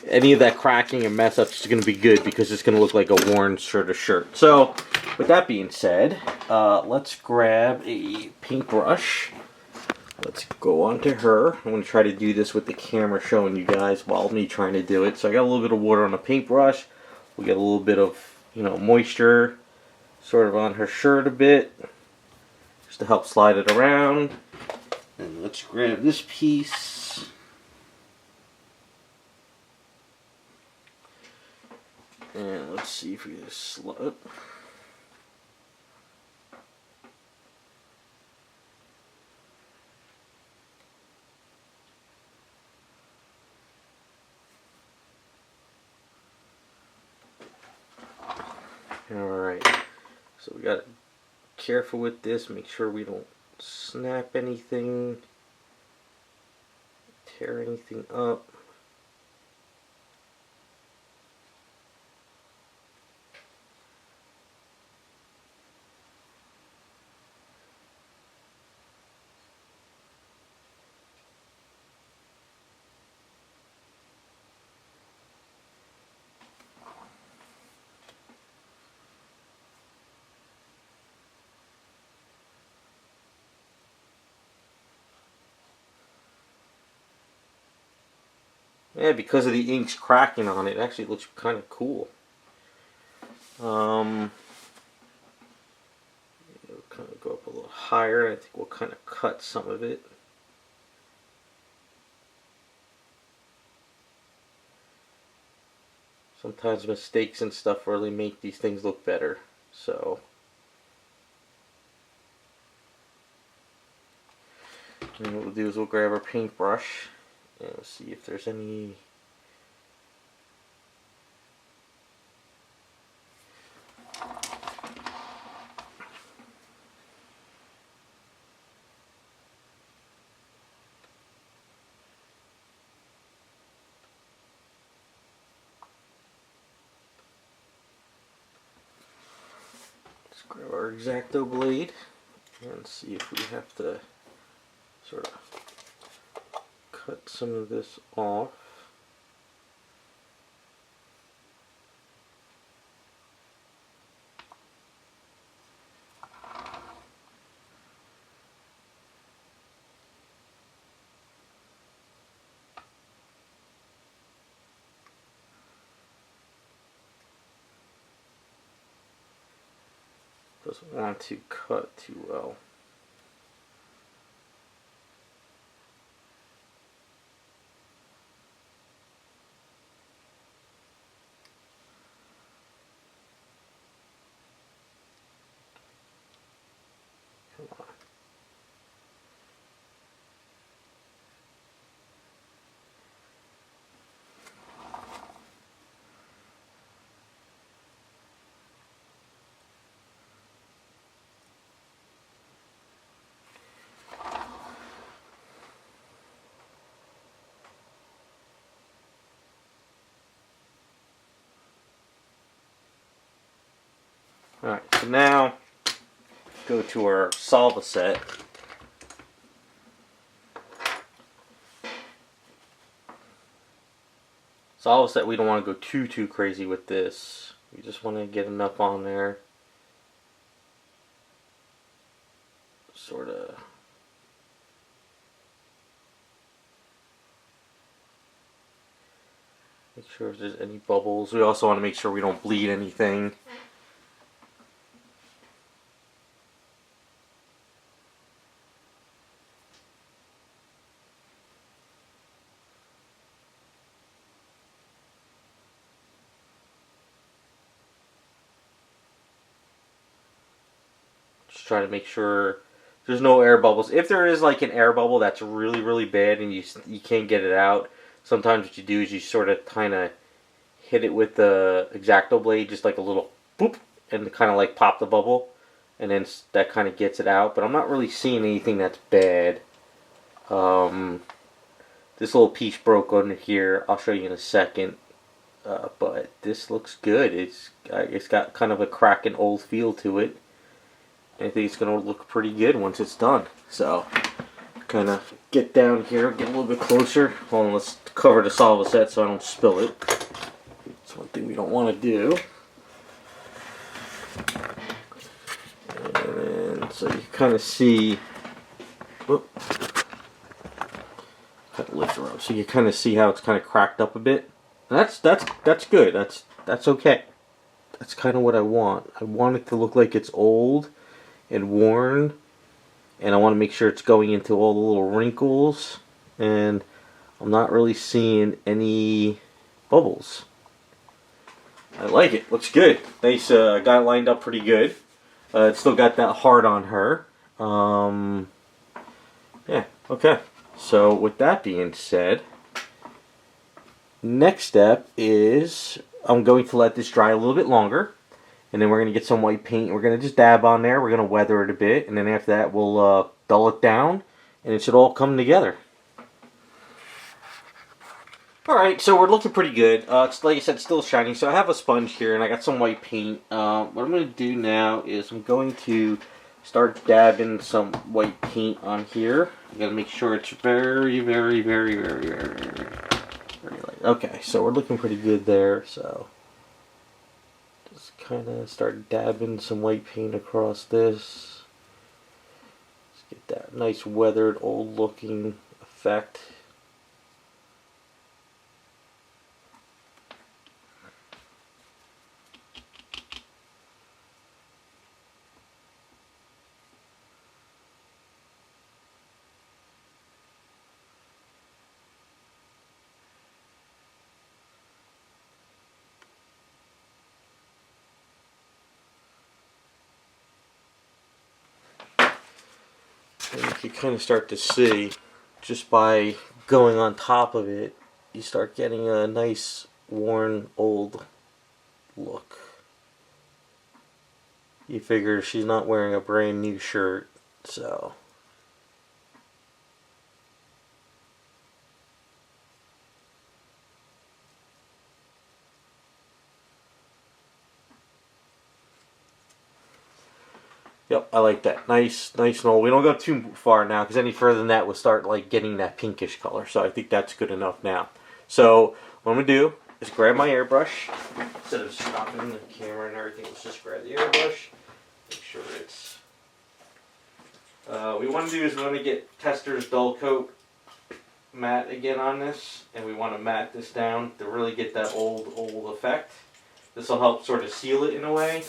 Any of that cracking and mess ups is gonna be good, because it's gonna look like a worn sort of shirt. So, with that being said, let's grab a paintbrush. Let's go on to her. I'm going to try to do this with the camera showing you guys while me trying to do it. So I got a little bit of water on the paintbrush. We got a little bit of, moisture sort of on her shirt a bit, just to help slide it around. And let's grab this piece. And let's see if we can slide. Alright, so we got to be careful with this, make sure we don't snap anything, tear anything up. Yeah, because of the ink's cracking on it, it actually looks kind of cool. We'll kind of go up a little higher. I think we'll kind of cut some of it. Sometimes mistakes and stuff really make these things look better. So, and what we'll do is we'll grab our paintbrush. And we'll see if there's any let's grab our X-Acto blade and see if we have to sort of cut some of this off. Doesn't want to cut too well. Come on. Alright, so now go to our Salva set. Salva set, we don't want to go too crazy with this. We just want to get enough on there. Sort of. Make sure if there's any bubbles. We also want to make sure we don't bleed anything. Just try to make sure There's no air bubbles. If there is like an air bubble that's really, really bad and you can't get it out, sometimes what you do is you sort of kind of hit it with the X-Acto blade, just like a little boop, and kind of like pop the bubble, and then that kind of gets it out. But I'm not really seeing anything that's bad. This little piece broke under here. I'll show you in a second. But this looks good. It's got kind of a crack and old feel to it. I think it's going to look pretty good once it's done. So, kind of get down here, get a little bit closer. Hold on, let's cover the solva set so I don't spill it. That's one thing we don't want to do. And then, so you kind of see, whoop, kind of lift her up. So you kind of see how it's kind of cracked up a bit. And that's good. That's okay. That's kind of what I want. I want it to look like it's old and worn, and I want to make sure it's going into all the little wrinkles, and I'm not really seeing any bubbles. I like it. Looks good. Nice. Got it lined up pretty good. It's still got that heart on her. Yeah. Okay. So with that being said, next step is I'm going to let this dry a little bit longer, and then we're going to get some white paint. We're going to just dab on there. We're going to weather it a bit, and then after that we'll dull it down, and it should all come together. Alright, so we're looking pretty good. It's, like I said, still shiny. So I have a sponge here, and I got some white paint. What I'm going to do now is I'm going to start dabbing some white paint on here. I'm going to make sure it's very, very, very, very, very, very, very light. Okay, so we're looking pretty good there. So just kind of start dabbing some white paint across this. Let's get that nice weathered, old-looking effect. And you can kind of start to see, just by going on top of it, you start getting a nice worn old look. You figure she's not wearing a brand new shirt, so. Yep, I like that. Nice and old. We don't go too far now, because any further than that we'll start like getting that pinkish color. So I think that's good enough now. So what I'm going to do is grab my airbrush. Instead of stopping the camera and everything, let's just grab the airbrush. Make sure it's... we want to do is we want to get Tester's Dull Coat matte again on this. And we want to matte this down to really get that old effect. This will help sort of seal it in a way.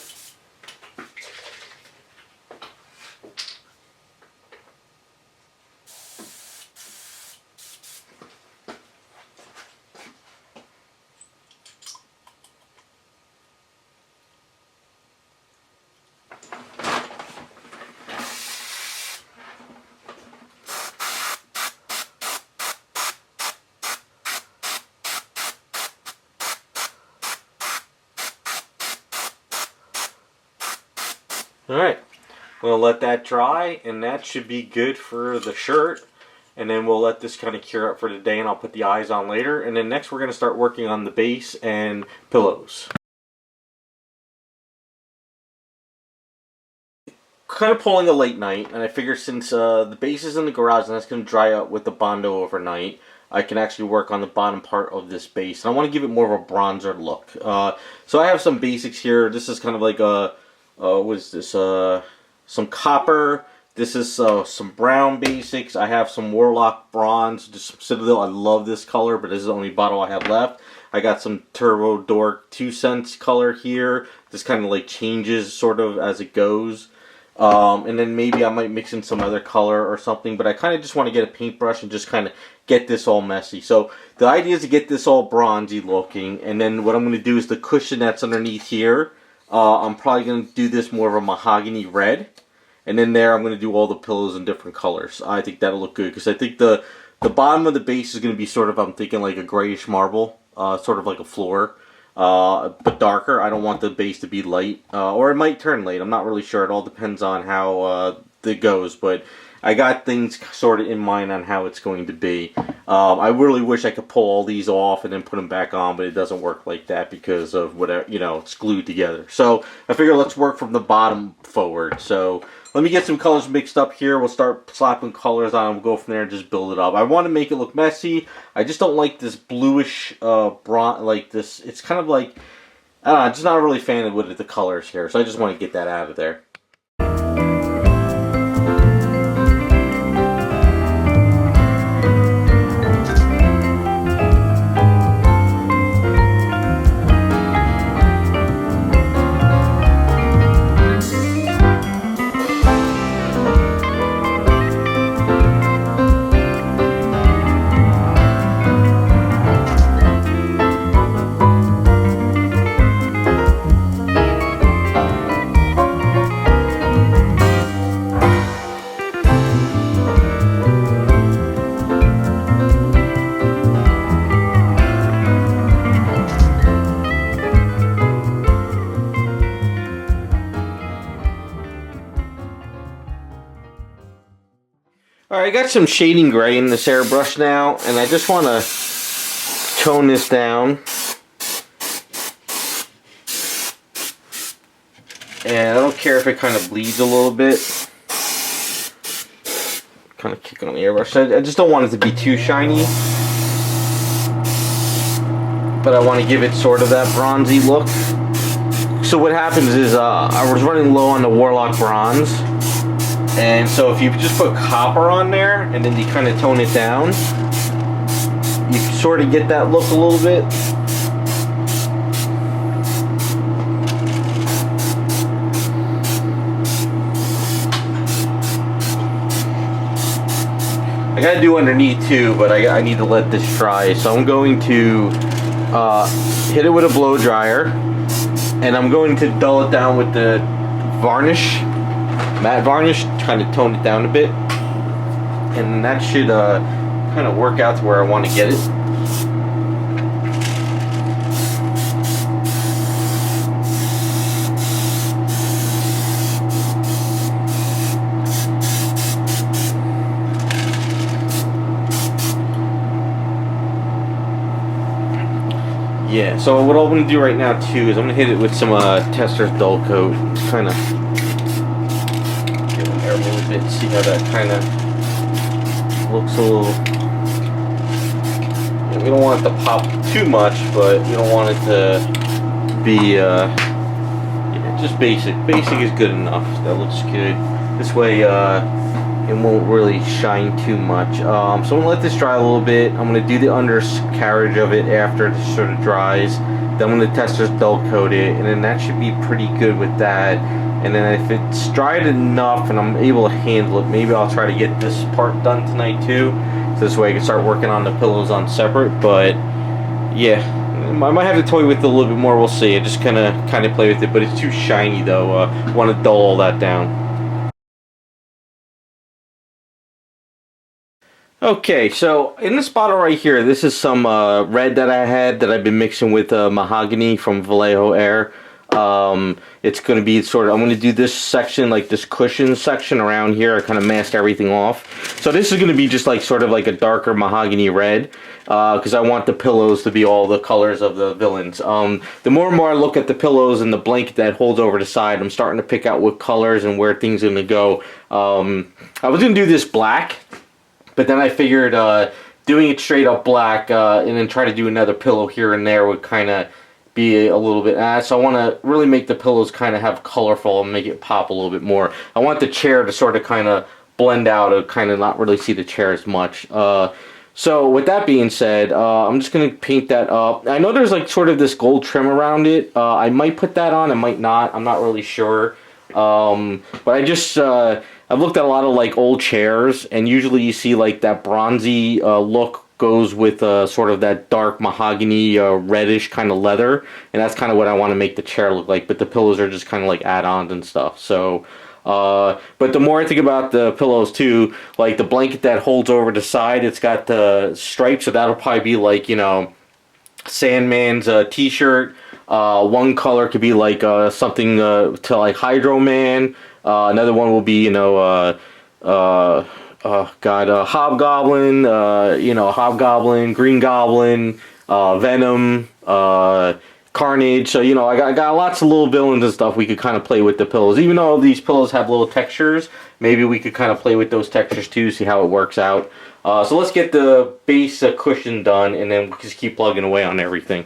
Alright, we'll let that dry, and that should be good for the shirt. And then we'll let this kind of cure up for the day, and I'll put the eyes on later. And then next we're going to start working on the base and pillows. Kind of pulling a late night, and I figure since the base is in the garage and that's going to dry out with the Bondo overnight, I can actually work on the bottom part of this base. And I want to give it more of a bronzer look. So I have some basics here. This is kind of like a... what is this? Some copper. This is some brown basics. I have some Warlock bronze. Just some Citadel. I love this color, but this is the only bottle I have left. I got some Turbo Dork 2 cents color here. This kind of like changes sort of as it goes. And then maybe I might mix in some other color or something. But I kind of just want to get a paintbrush and just kind of get this all messy. So the idea is to get this all bronzy looking. And then what I'm going to do is the cushion that's underneath here. I'm probably going to do this more of a mahogany red. And then there I'm going to do all the pillows in different colors. I think that'll look good because I think the bottom of the base is going to be sort of, I'm thinking like a grayish marble, sort of like a floor, but darker. I don't want the base to be light, or it might turn light. I'm not really sure. It all depends on how it goes, but I got things sort of in mind on how it's going to be. I really wish I could pull all these off and then put them back on, but it doesn't work like that because of whatever, you know, it's glued together. So I figure let's work from the bottom forward. So let me get some colors mixed up here. We'll start slapping colors on. We'll go from there and just build it up. I want to make it look messy. I just don't like this bluish bronze, like this. It's kind of like, I don't know, I'm just not really a fan of the colors here. So I just want to get that out of there. Alright, I got some shading gray in this airbrush now, and I just want to tone this down. And I don't care if it kind of bleeds a little bit. Kind of kick on the airbrush. I just don't want it to be too shiny. But I want to give it sort of that bronzy look. So what happens is I was running low on the Warlock Bronze. And so if you just put copper on there and then you kind of tone it down, you can sort of get that look a little bit. I gotta do underneath too, but I need to let this dry. So I'm going to hit it with a blow dryer, and I'm going to dull it down with the varnish. Matte varnish, kind of tone it down a bit, and that should kind of work out to where I want to get it. Yeah, so what I'm going to do right now too is I'm going to hit it with some Testor's dull coat, kind of a little bit, see how that kind of looks a little. You know, we don't want it to pop too much, but we don't want it to be yeah, just basic. Basic is good enough. That looks good. This way it won't really shine too much. So I'm going to let this dry a little bit. I'm going to do the undercarriage of it after it sort of dries. Then I'm going to Testor's dull coat it, and then that should be pretty good with that. And then if it's dried enough and I'm able to handle it, maybe I'll try to get this part done tonight too. So this way I can start working on the pillows on separate. But yeah, I might have to toy with it a little bit more. We'll see. I just kind of play with it, but it's too shiny though. Want to dull all that down. Okay, so in this bottle right here, this is some red that I had that I've been mixing with mahogany from Vallejo Air. It's going to be sort of, I'm going to do this section, like this cushion section around here. I kind of mask everything off. So this is going to be just like sort of like a darker mahogany red, because I want the pillows to be all the colors of the villains. The more and more I look at the pillows and the blanket that holds over the side, I'm starting to pick out what colors and where things are going to go. I was going to do this black, but then I figured doing it straight up black and then try to do another pillow here and there would kind of be a little bit so I want to really make the pillows kind of have colorful and make it pop a little bit more. I want the chair to sort of kind of blend out and kind of not really see the chair as much. So with that being said, I'm just going to paint that up. I know there's like sort of this gold trim around it. I might put that on, I might not. I'm not really sure. But I just I've looked at a lot of like old chairs, and usually you see like that bronzy look goes with sort of that dark mahogany reddish kind of leather, and that's kind of what I want to make the chair look like, but the pillows are just kind of like add-ons and stuff. So But the more I think about the pillows too, like the blanket that holds over the side, it's got the stripes, so that'll probably be like, you know, Sandman's t-shirt. One color could be like something to like Hydro Man. Another one will be, you know, Hobgoblin, you know, Hobgoblin, Green Goblin, Venom, Carnage. So, you know, I got lots of little villains and stuff we could kind of play with the pillows. Even though these pillows have little textures, maybe we could kind of play with those textures too, see how it works out. So let's get the base cushion done, and then we'll just keep plugging away on everything.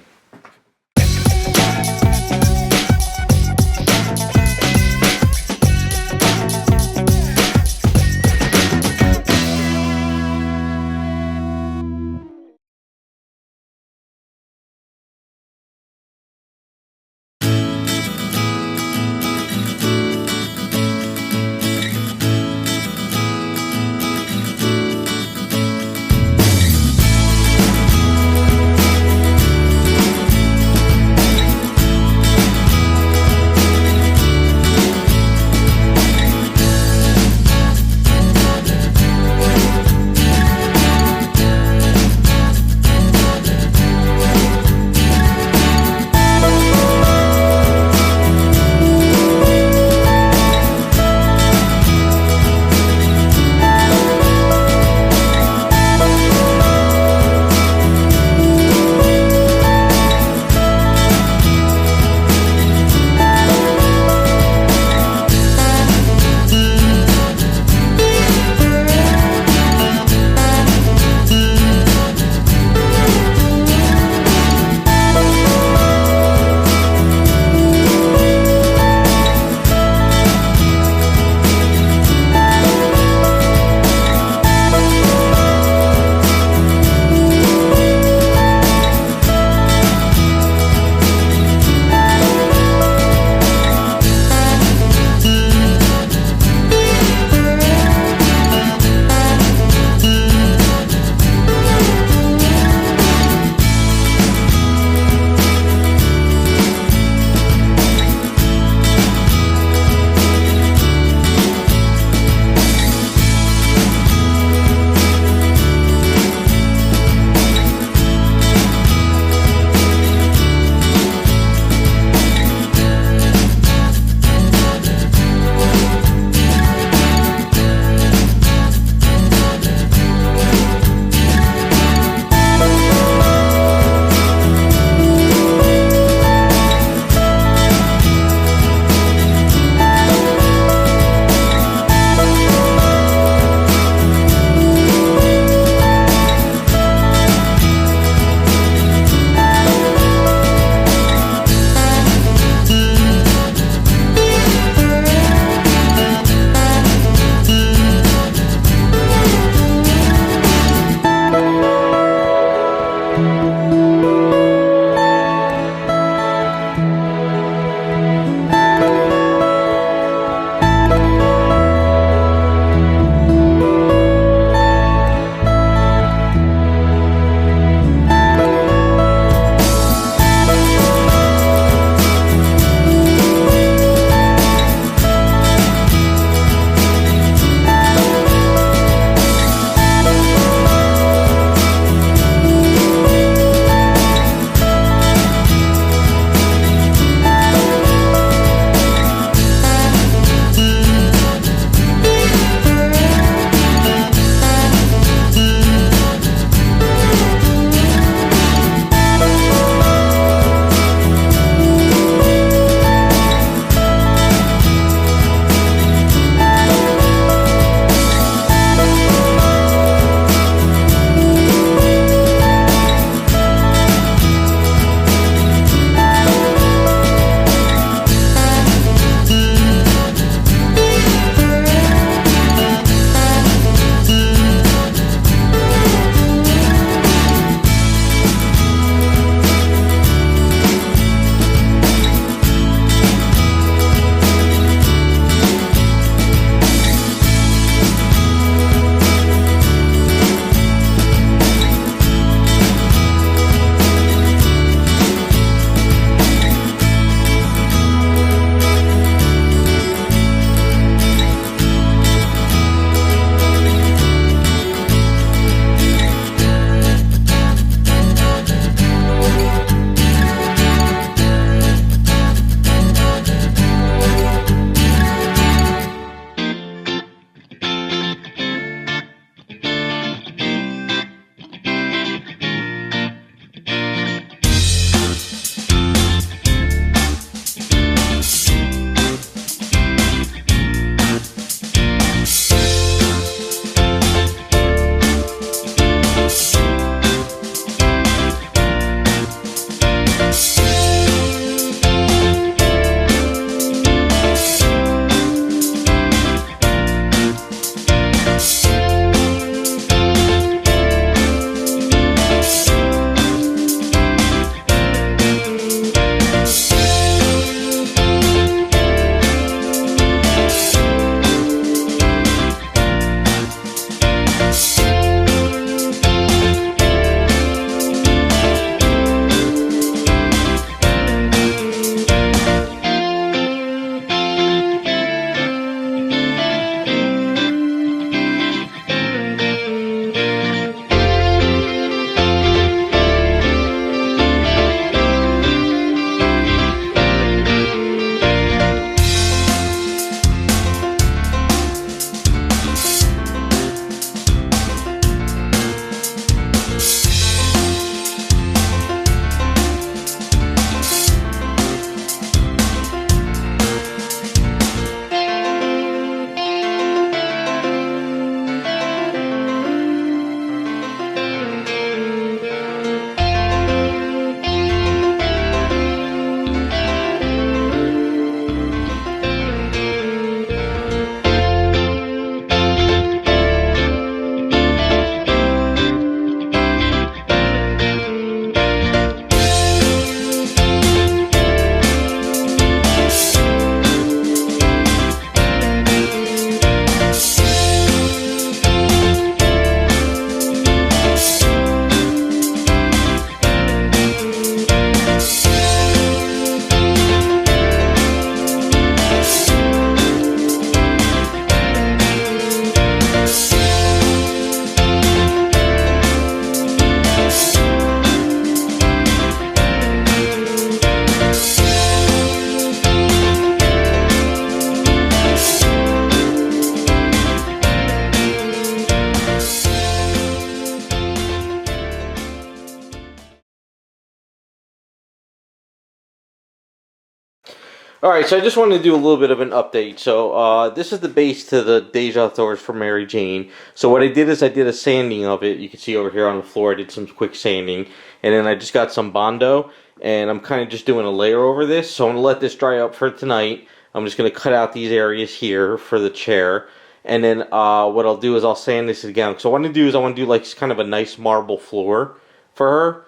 Alright, so I just wanted to do a little bit of an update. So, this is the base to the Tissot doors for Mary Jane. So what I did is I did a sanding of it. You can see over here on the floor I did some quick sanding. And then I just got some Bondo. And I'm kind of just doing a layer over this. So I'm going to let this dry up for tonight. I'm just going to cut out these areas here for the chair. And then what I'll do is I'll sand this again. So what I want to do is I want to do like kind of a nice marble floor for her.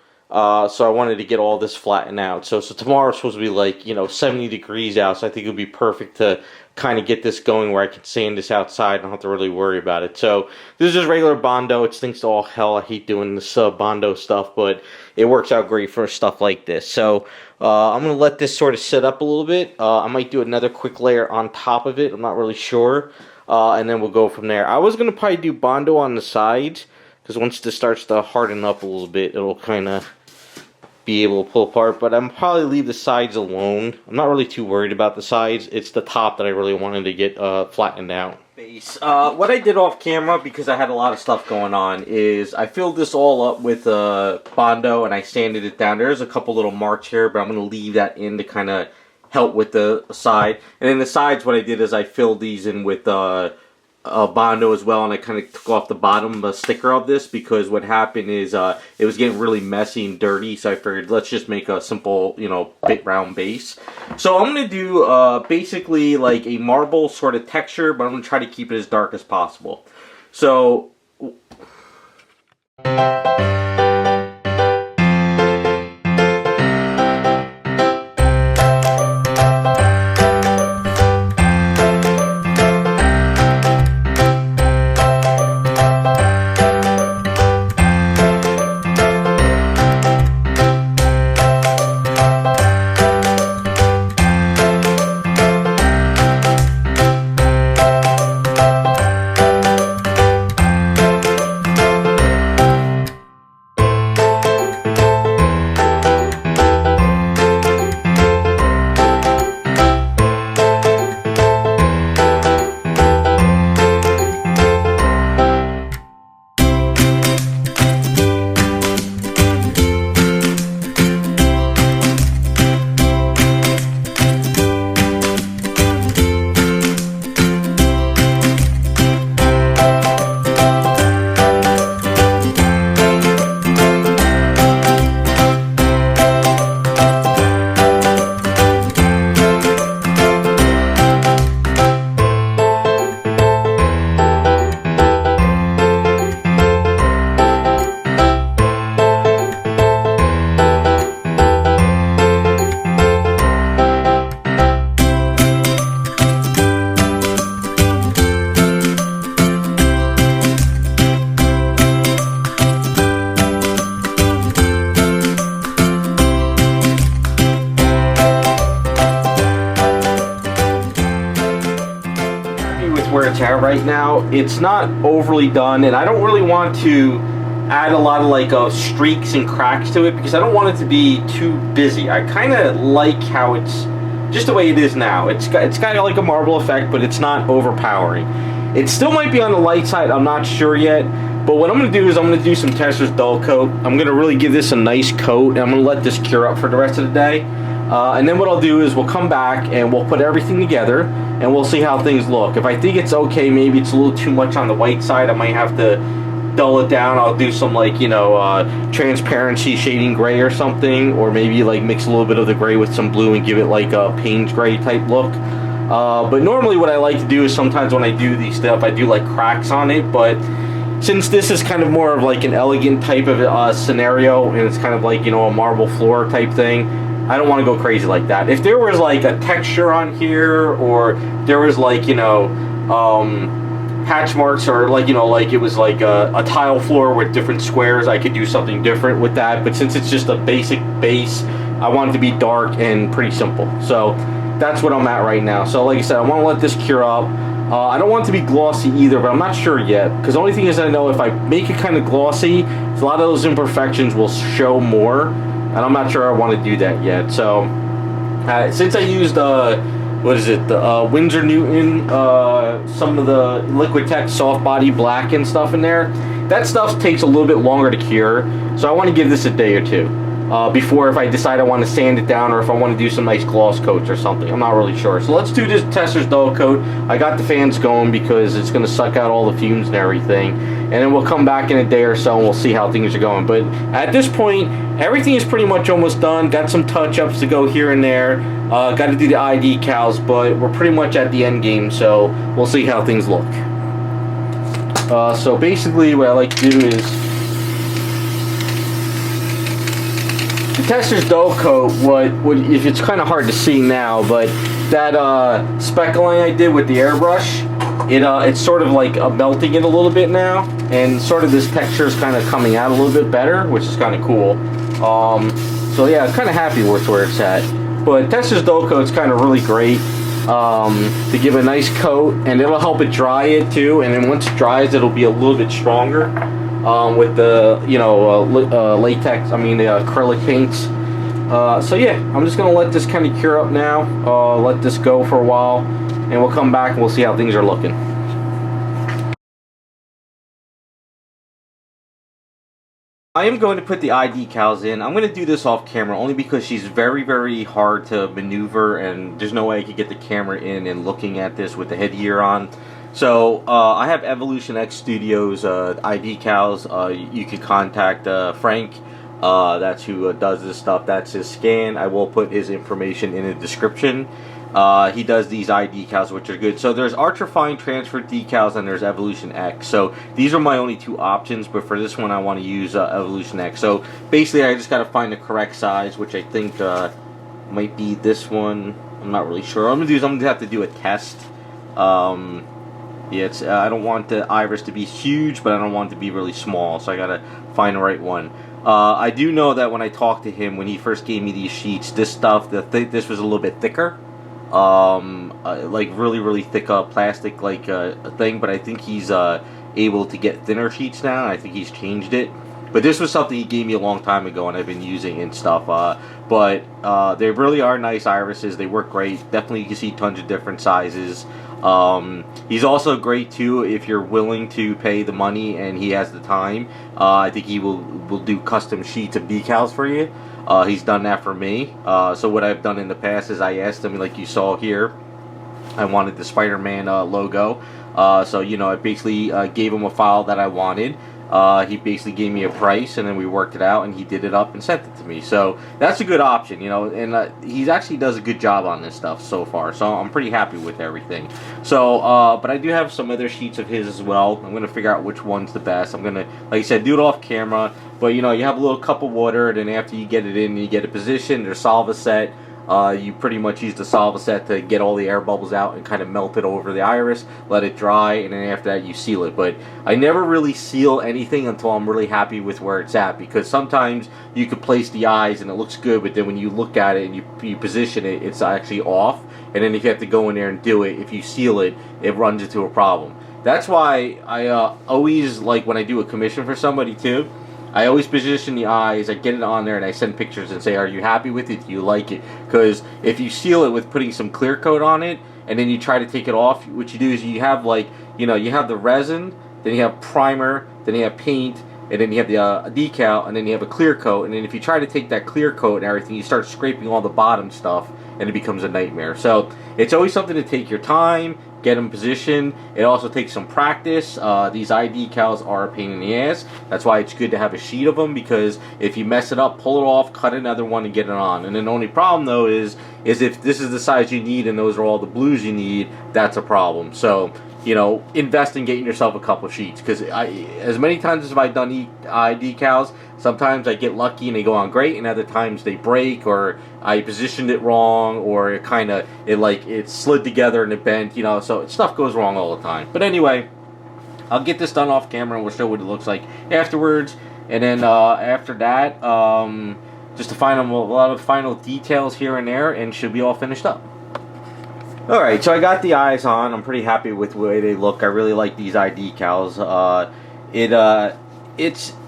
So I wanted to get all this flattened out. So tomorrow's supposed to be like, 70 degrees out. So I think it would be perfect to kind of get this going where I can sand this outside and don't have to really worry about it. So this is just regular Bondo. It stinks to all hell. I hate doing this Bondo stuff, but it works out great for stuff like this. So I'm going to let this sort of sit up a little bit. I might do another quick layer on top of it. I'm not really sure. And then we'll go from there. I was going to probably do Bondo on the sides, because once this starts to harden up a little bit, it'll kind of be able to pull apart, but I'm probably leave the sides alone. I'm not really too worried about the sides. It's the top that I really wanted to get flattened out. Base. What I did off camera, because I had a lot of stuff going on, is I filled this all up with Bondo and I sanded it down. There's a couple little marks here, but I'm going to leave that in to kind of help with the side. And then the sides, what I did is I filled these in with Bondo as well, and I kind of took off the bottom sticker of this, because what happened is it was getting really messy and dirty, so I figured let's just make a simple, bit round base. So I'm going to do basically like a marble sort of texture, but I'm going to try to keep it as dark as possible. So where it's at right now. It's not overly done, and I don't really want to add a lot of like streaks and cracks to it, because I don't want it to be too busy. I kind of like how it's just the way it is now. It's got like a marble effect, but it's not overpowering. It still might be on the light side, I'm not sure yet. But what I'm going to do is I'm going to do some Tesser's dull coat. I'm going to really give this a nice coat, and I'm going to let this cure up for the rest of the day. And then what I'll do is we'll come back and we'll put everything together and we'll see how things look. If I think it's okay, maybe it's a little too much on the white side, I might have to dull it down. I'll do some like, transparency shading gray or something, or maybe like mix a little bit of the gray with some blue and give it like a Payne's gray type look. But normally what I like to do is sometimes when I do these stuff, I do like cracks on it, but since this is kind of more of like an elegant type of scenario, and it's kind of like, a marble floor type thing, I don't want to go crazy like that. If there was like a texture on here, or there was like, patch marks, or like, like it was like a tile floor with different squares, I could do something different with that. But since it's just a basic base, I want it to be dark and pretty simple. So that's what I'm at right now. So like I said, I want to let this cure up. I don't want it to be glossy either, but I'm not sure yet, because the only thing is I know if I make it kind of glossy, a lot of those imperfections will show more, and I'm not sure I want to do that yet. So since I used the Winsor Newton, some of the Liquitex soft body black and stuff in there, that stuff takes a little bit longer to cure, so I want to give this a day or two. before if I decide I want to sand it down or if I want to do some nice gloss coats or something. I'm not really sure. So let's do this Tesser's dull coat. I got the fans going because it's going to suck out all the fumes and everything. And then we'll come back in a day or so and we'll see how things are going. But at this point, everything is pretty much almost done. Got some touch-ups to go here and there. Got to do the eye decals, but we're pretty much at the end game, so we'll see how things look. So basically what I like to do is the Tesser's dull coat, if it's kind of hard to see now, but that speckling I did with the airbrush, it's sort of like melting it a little bit now, and sort of this texture is kind of coming out a little bit better, which is kind of cool. So yeah, I'm kind of happy with where it's at. But Tesser's dull coat's kind of really great to give a nice coat, and it'll help it dry it too, and then once it dries it'll be a little bit stronger. With the latex, the acrylic paints. So yeah, I'm just gonna let this kind of cure up now. Let this go for a while, and we'll come back and we'll see how things are looking. I am going to put the eye decals in. I'm going to do this off camera only because she's very, very hard to maneuver, and there's no way I could get the camera in and looking at this with the headgear on. So I have Evolution X Studios eye decals. You can contact Frank. That's who does this stuff. That's his scan. I will put his information in the description. He does these eye decals, which are good. So there's Ultrafine Transfer decals and there's Evolution X. So these are my only two options, but for this one I want to use Evolution X. So basically I just got to find the correct size, which I think might be this one. I'm not really sure. What I'm going to have to do a test. Yeah, I don't want the iris to be huge, but I don't want it to be really small, so I gotta find the right one. I do know that when I talked to him, when he first gave me these sheets, this stuff, this was a little bit thicker, like really, really thick plastic like thing, but I think he's able to get thinner sheets now. I think he's changed it. But this was something he gave me a long time ago and I've been using and stuff. But they really are nice irises. They work great. Definitely you can see tons of different sizes. He's also great too if you're willing to pay the money and he has the time. I think he will do custom sheets of decals for you. He's done that for me. So what I've done in the past is I asked him, like you saw here, I wanted the Spider-Man logo. So I basically gave him a file that I wanted. He basically gave me a price, and then we worked it out, and he did it up and sent it to me. So that's a good option, and he actually does a good job on this stuff so far. So I'm pretty happy with everything. So, but I do have some other sheets of his as well. I'm going to figure out which one's the best. I'm going to, like I said, do it off camera. But, you have a little cup of water, and then after you get it in, you get it positioned, there's Solvaset. You pretty much use the Solvaset to get all the air bubbles out and kind of melt it over the iris, let it dry, and then after that you seal it. But I never really seal anything until I'm really happy with where it's at, because sometimes you could place the eyes and it looks good, but then when you look at it and you position it, it's actually off, and then if you have to go in there and do it, if you seal it, it runs into a problem. That's why I always, like when I do a commission for somebody too, I always position the eyes, I get it on there, and I send pictures and say, are you happy with it? Do you like it? Because if you seal it with putting some clear coat on it, and then you try to take it off, what you do is you have you have the resin, then you have primer, then you have paint, and then you have the decal, and then you have a clear coat, and then if you try to take that clear coat and everything, you start scraping all the bottom stuff, and it becomes a nightmare. So it's always something to take your time, get them positioned. It also takes some practice. These eye decals are a pain in the ass. That's why it's good to have a sheet of them, because if you mess it up, pull it off, cut another one, and get it on. And then the only problem though is if this is the size you need and those are all the blues you need, that's a problem. So invest in getting yourself a couple sheets, because as many times as I've done eye decals, sometimes I get lucky and they go on great, and other times they break, or I positioned it wrong, or it slid together and it bent, so stuff goes wrong all the time. But anyway, I'll get this done off camera and we'll show what it looks like afterwards. And then after that, just to find a lot of final details here and there, and should be all finished up. Alright, so I got the eyes on. I'm pretty happy with the way they look. I really like these eye decals.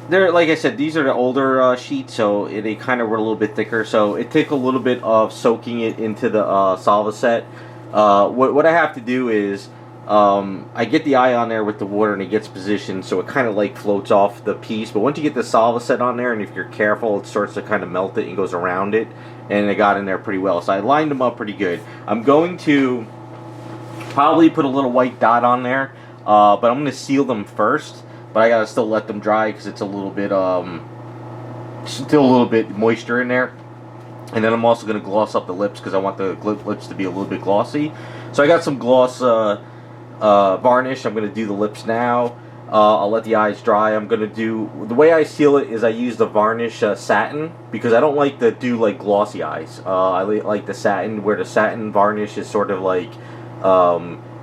They're, like I said, these are the older sheets, so they kind of were a little bit thicker. So it took a little bit of soaking it into the Solvaset. What I have to do is, I get the eye on there with the water and it gets positioned so it kind of like floats off the piece. But once you get the solva set on there, and if you're careful, it starts to kind of melt it and goes around it. And it got in there pretty well. So I lined them up pretty good. I'm going to probably put a little white dot on there. But I'm going to seal them first. But I got to still let them dry because it's a little bit, still a little bit moisture in there. And then I'm also going to gloss up the lips because I want the lips to be a little bit glossy. So I got some gloss varnish. I'm going to do the lips now. I'll let the eyes dry. I'm going to do, the way I seal it is I use the varnish satin because I don't like to do like glossy eyes. I like the satin, where the satin varnish is sort of like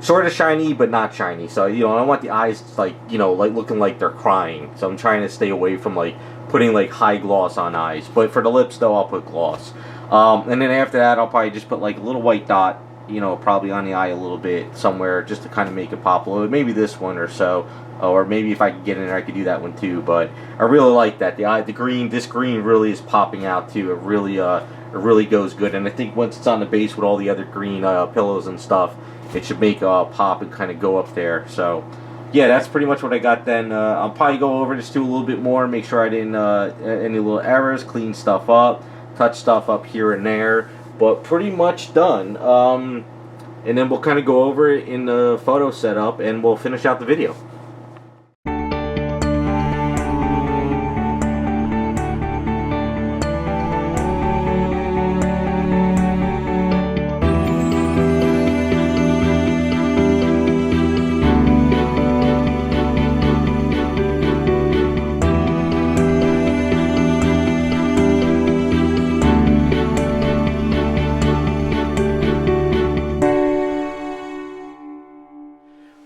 sort of shiny but not shiny. So I don't want the eyes like like looking like they're crying. So I'm trying to stay away from like putting like high gloss on eyes. But for the lips though, I'll put gloss. And then after that, I'll probably just put like a little white dot, probably on the eye a little bit somewhere, just to kind of make it pop a little bit. Maybe this one or so, or maybe if I could get in there, I could do that one too. But I really like that. This green really is popping out too. It really goes good. And I think once it's on the base with all the other green pillows and stuff, it should make a pop and kind of go up there. So yeah, that's pretty much what I got then. I'll probably go over this too a little bit more, make sure I didn't any little errors, clean stuff up, touch stuff up here and there. But pretty much done. And then we'll kind of go over it in the photo setup and we'll finish out the video.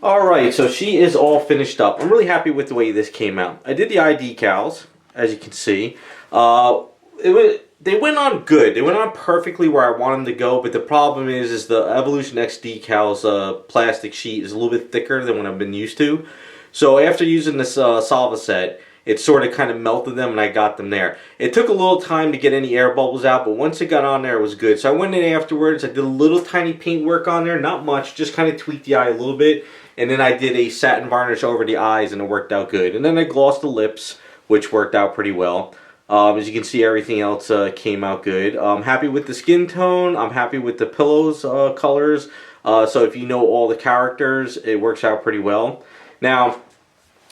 Alright, so she is all finished up. I'm really happy with the way this came out. I did the eye decals, as you can see. They went on good. They went on perfectly where I want them to go, but the problem is the Evolution X Decals plastic sheet is a little bit thicker than what I've been used to. So after using this solva set, it sort of kind of melted them and I got them there. It took a little time to get any air bubbles out, but once it got on there, it was good. So I went in afterwards, I did a little tiny paint work on there, not much, just kind of tweaked the eye a little bit. And then I did a satin varnish over the eyes and it worked out good. And then I glossed the lips, which worked out pretty well. As you can see, everything else came out good. I'm happy with the skin tone. I'm happy with the pillows colors. So if you know all the characters, it works out pretty well. Now,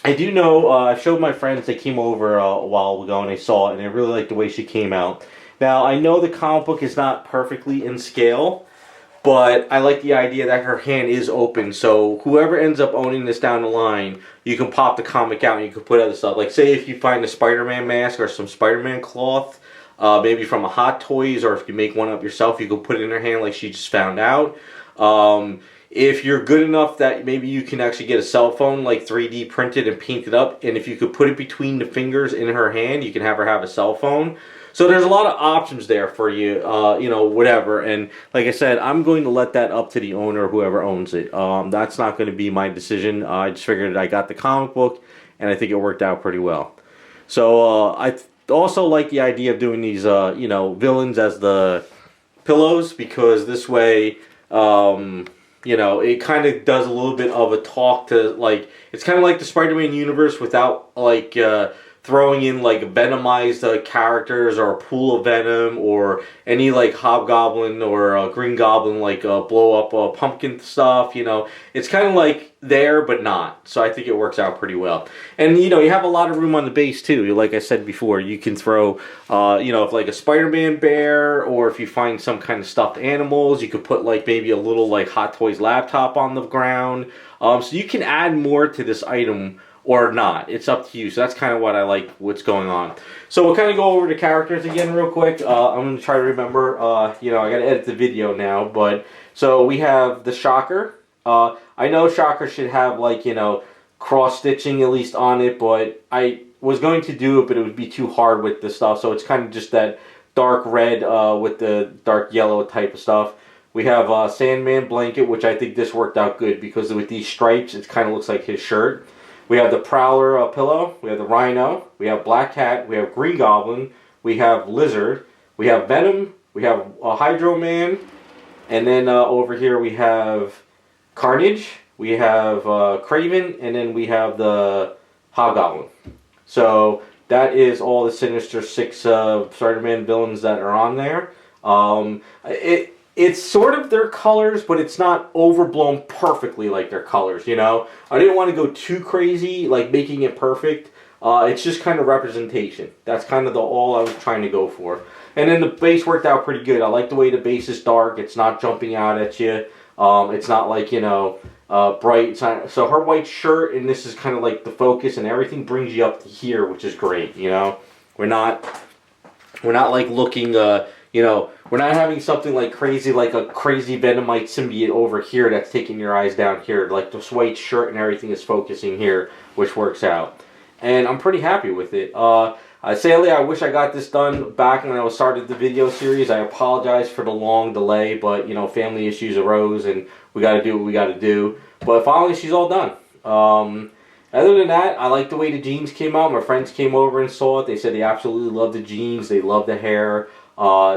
I do know, I showed my friends, they came over a while ago and they saw it and they really liked the way she came out. Now, I know the comic book is not perfectly in scale, but I like the idea that her hand is open, so whoever ends up owning this down the line, you can pop the comic out and you can put other stuff. Like say if you find a Spider-Man mask or some Spider-Man cloth, maybe from a Hot Toys, or if you make one up yourself, you can put it in her hand like she just found out. If you're good enough that maybe you can actually get a cell phone like 3D printed and paint it up, and if you could put it between the fingers in her hand, you can have her have a cell phone. So there's a lot of options there for you, whatever. And like I said, I'm going to let that up to the owner, whoever owns it. That's not going to be my decision. I just figured I got the comic book, and I think it worked out pretty well. So I also like the idea of doing these, villains as the pillows, because this way, it kind of does a little bit of a talk to, like, it's kind of like the Spider-Man universe without, like, throwing in like venomized characters or a pool of venom or any like Hobgoblin or Green Goblin like blow up pumpkin stuff. It's kind of like there but not. So I think it works out pretty well. And you have a lot of room on the base too. Like I said before, you can throw if like a Spider-Man bear, or if you find some kind of stuffed animals, you could put like maybe a little like Hot Toys laptop on the ground. So you can add more to this item or not. It's up to you. So that's kind of what I like, what's going on. So we'll kind of go over the characters again real quick. I'm going to try to remember, I got to edit the video now, but so we have the Shocker. I know Shocker should have like, cross stitching at least on it, but I was going to do it, but it would be too hard with the stuff. So it's kind of just that dark red with the dark yellow type of stuff. We have Sandman blanket, which I think this worked out good because with these stripes, it kind of looks like his shirt. We have the Prowler pillow, we have the Rhino, we have Black Cat, we have Green Goblin, we have Lizard, we have Venom, we have Hydro Man, and then over here we have Carnage, we have Craven, and then we have the Hobgoblin. So that is all the Sinister Six Spider-Man villains that are on there. It's sort of their colors, but it's not overblown perfectly like their colors, you know? I didn't want to go too crazy, like making it perfect. It's just kind of representation. That's kind of all I was trying to go for. And then the base worked out pretty good. I like the way the base is dark. It's not jumping out at you. It's not like, you know, bright. So her white shirt, and this is kind of like the focus, and everything brings you up to here, which is great, you know? We're not like looking, you know, we're not having something like crazy, like a crazy Venomite symbiote over here that's taking your eyes down here. Like this white shirt and everything is focusing here, which works out. And I'm pretty happy with it. Sadly, I wish I got this done back when I started the video series. I apologize for the long delay, but, you know, family issues arose and we got to do what we got to do. But finally, she's all done. Other than that, I like the way the jeans came out. My friends came over and saw it. They said they absolutely love the jeans. They love the hair.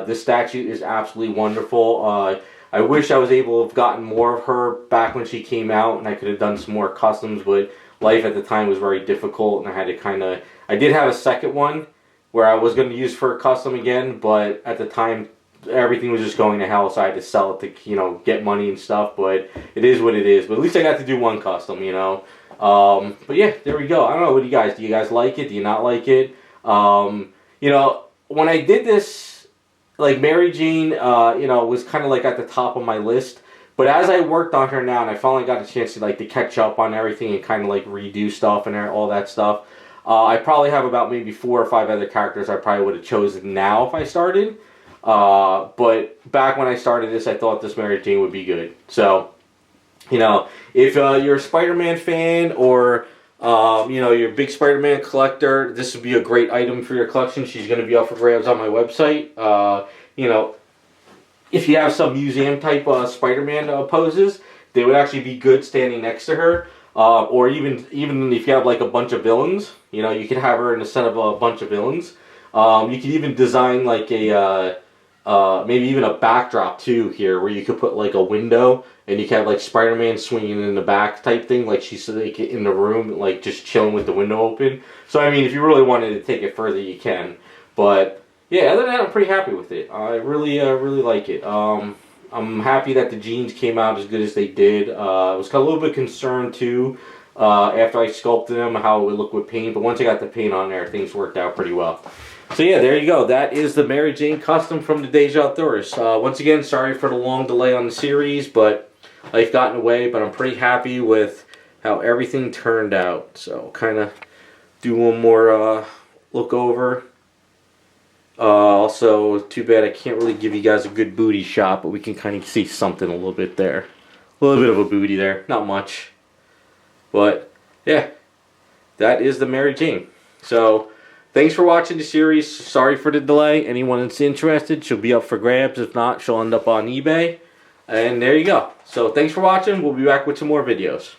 This statue is absolutely wonderful. I wish I was able to have gotten more of her back when she came out, and I could have done some more customs, but life at the time was very difficult, and I had to kind of... I did have a second one where I was going to use for a custom again, but at the time, everything was just going to hell, so I had to sell it to, you know, get money and stuff, but it is what it is. But at least I got to do one custom, you know. But yeah, there we go. I don't know, what do you guys like it? Do you not like it? You know, when I did this, like Mary Jane, you know, was kind of like at the top of my list. But as I worked on her now, and I finally got a chance to like to catch up on everything and kind of like redo stuff and all that stuff, I probably have about maybe 4 or 5 other characters I probably would have chosen now if I started. But back when I started this, I thought this Mary Jane would be good. So, you know, if you're a Spider-Man fan or you know, you're a big Spider-Man collector, this would be a great item for your collection. She's going to be up for grabs on my website. You know, if you have some museum type Spider-Man poses, they would actually be good standing next to her. Or even if you have like a bunch of villains, you know, you could have her in the center of a bunch of villains. You could even design like a maybe even a backdrop too here, where you could put like a window and you could have like Spider-Man swinging in the back type thing, like she's like in the room, like just chilling with the window open. So I mean, if you really wanted to take it further, you can. But yeah, other than that, I'm pretty happy with it. I really like it. I'm happy that the jeans came out as good as they did. I was a little bit concerned too after I sculpted them how it would look with paint, but once I got the paint on there, things worked out pretty well. So yeah, there you go. That is the Mary Jane custom from the Tissot Outdoors. Once again, sorry for the long delay on the series, but life got in the way. But I'm pretty happy with how everything turned out. So kind of do one more look over. Also, too bad I can't really give you guys a good booty shot, but we can kind of see something a little bit there. A little bit of a booty there, not much. But, yeah, that is the Mary Jane. So, thanks for watching the series. Sorry for the delay. Anyone that's interested, she'll be up for grabs. If not, she'll end up on eBay. And there you go. So, thanks for watching. We'll be back with some more videos.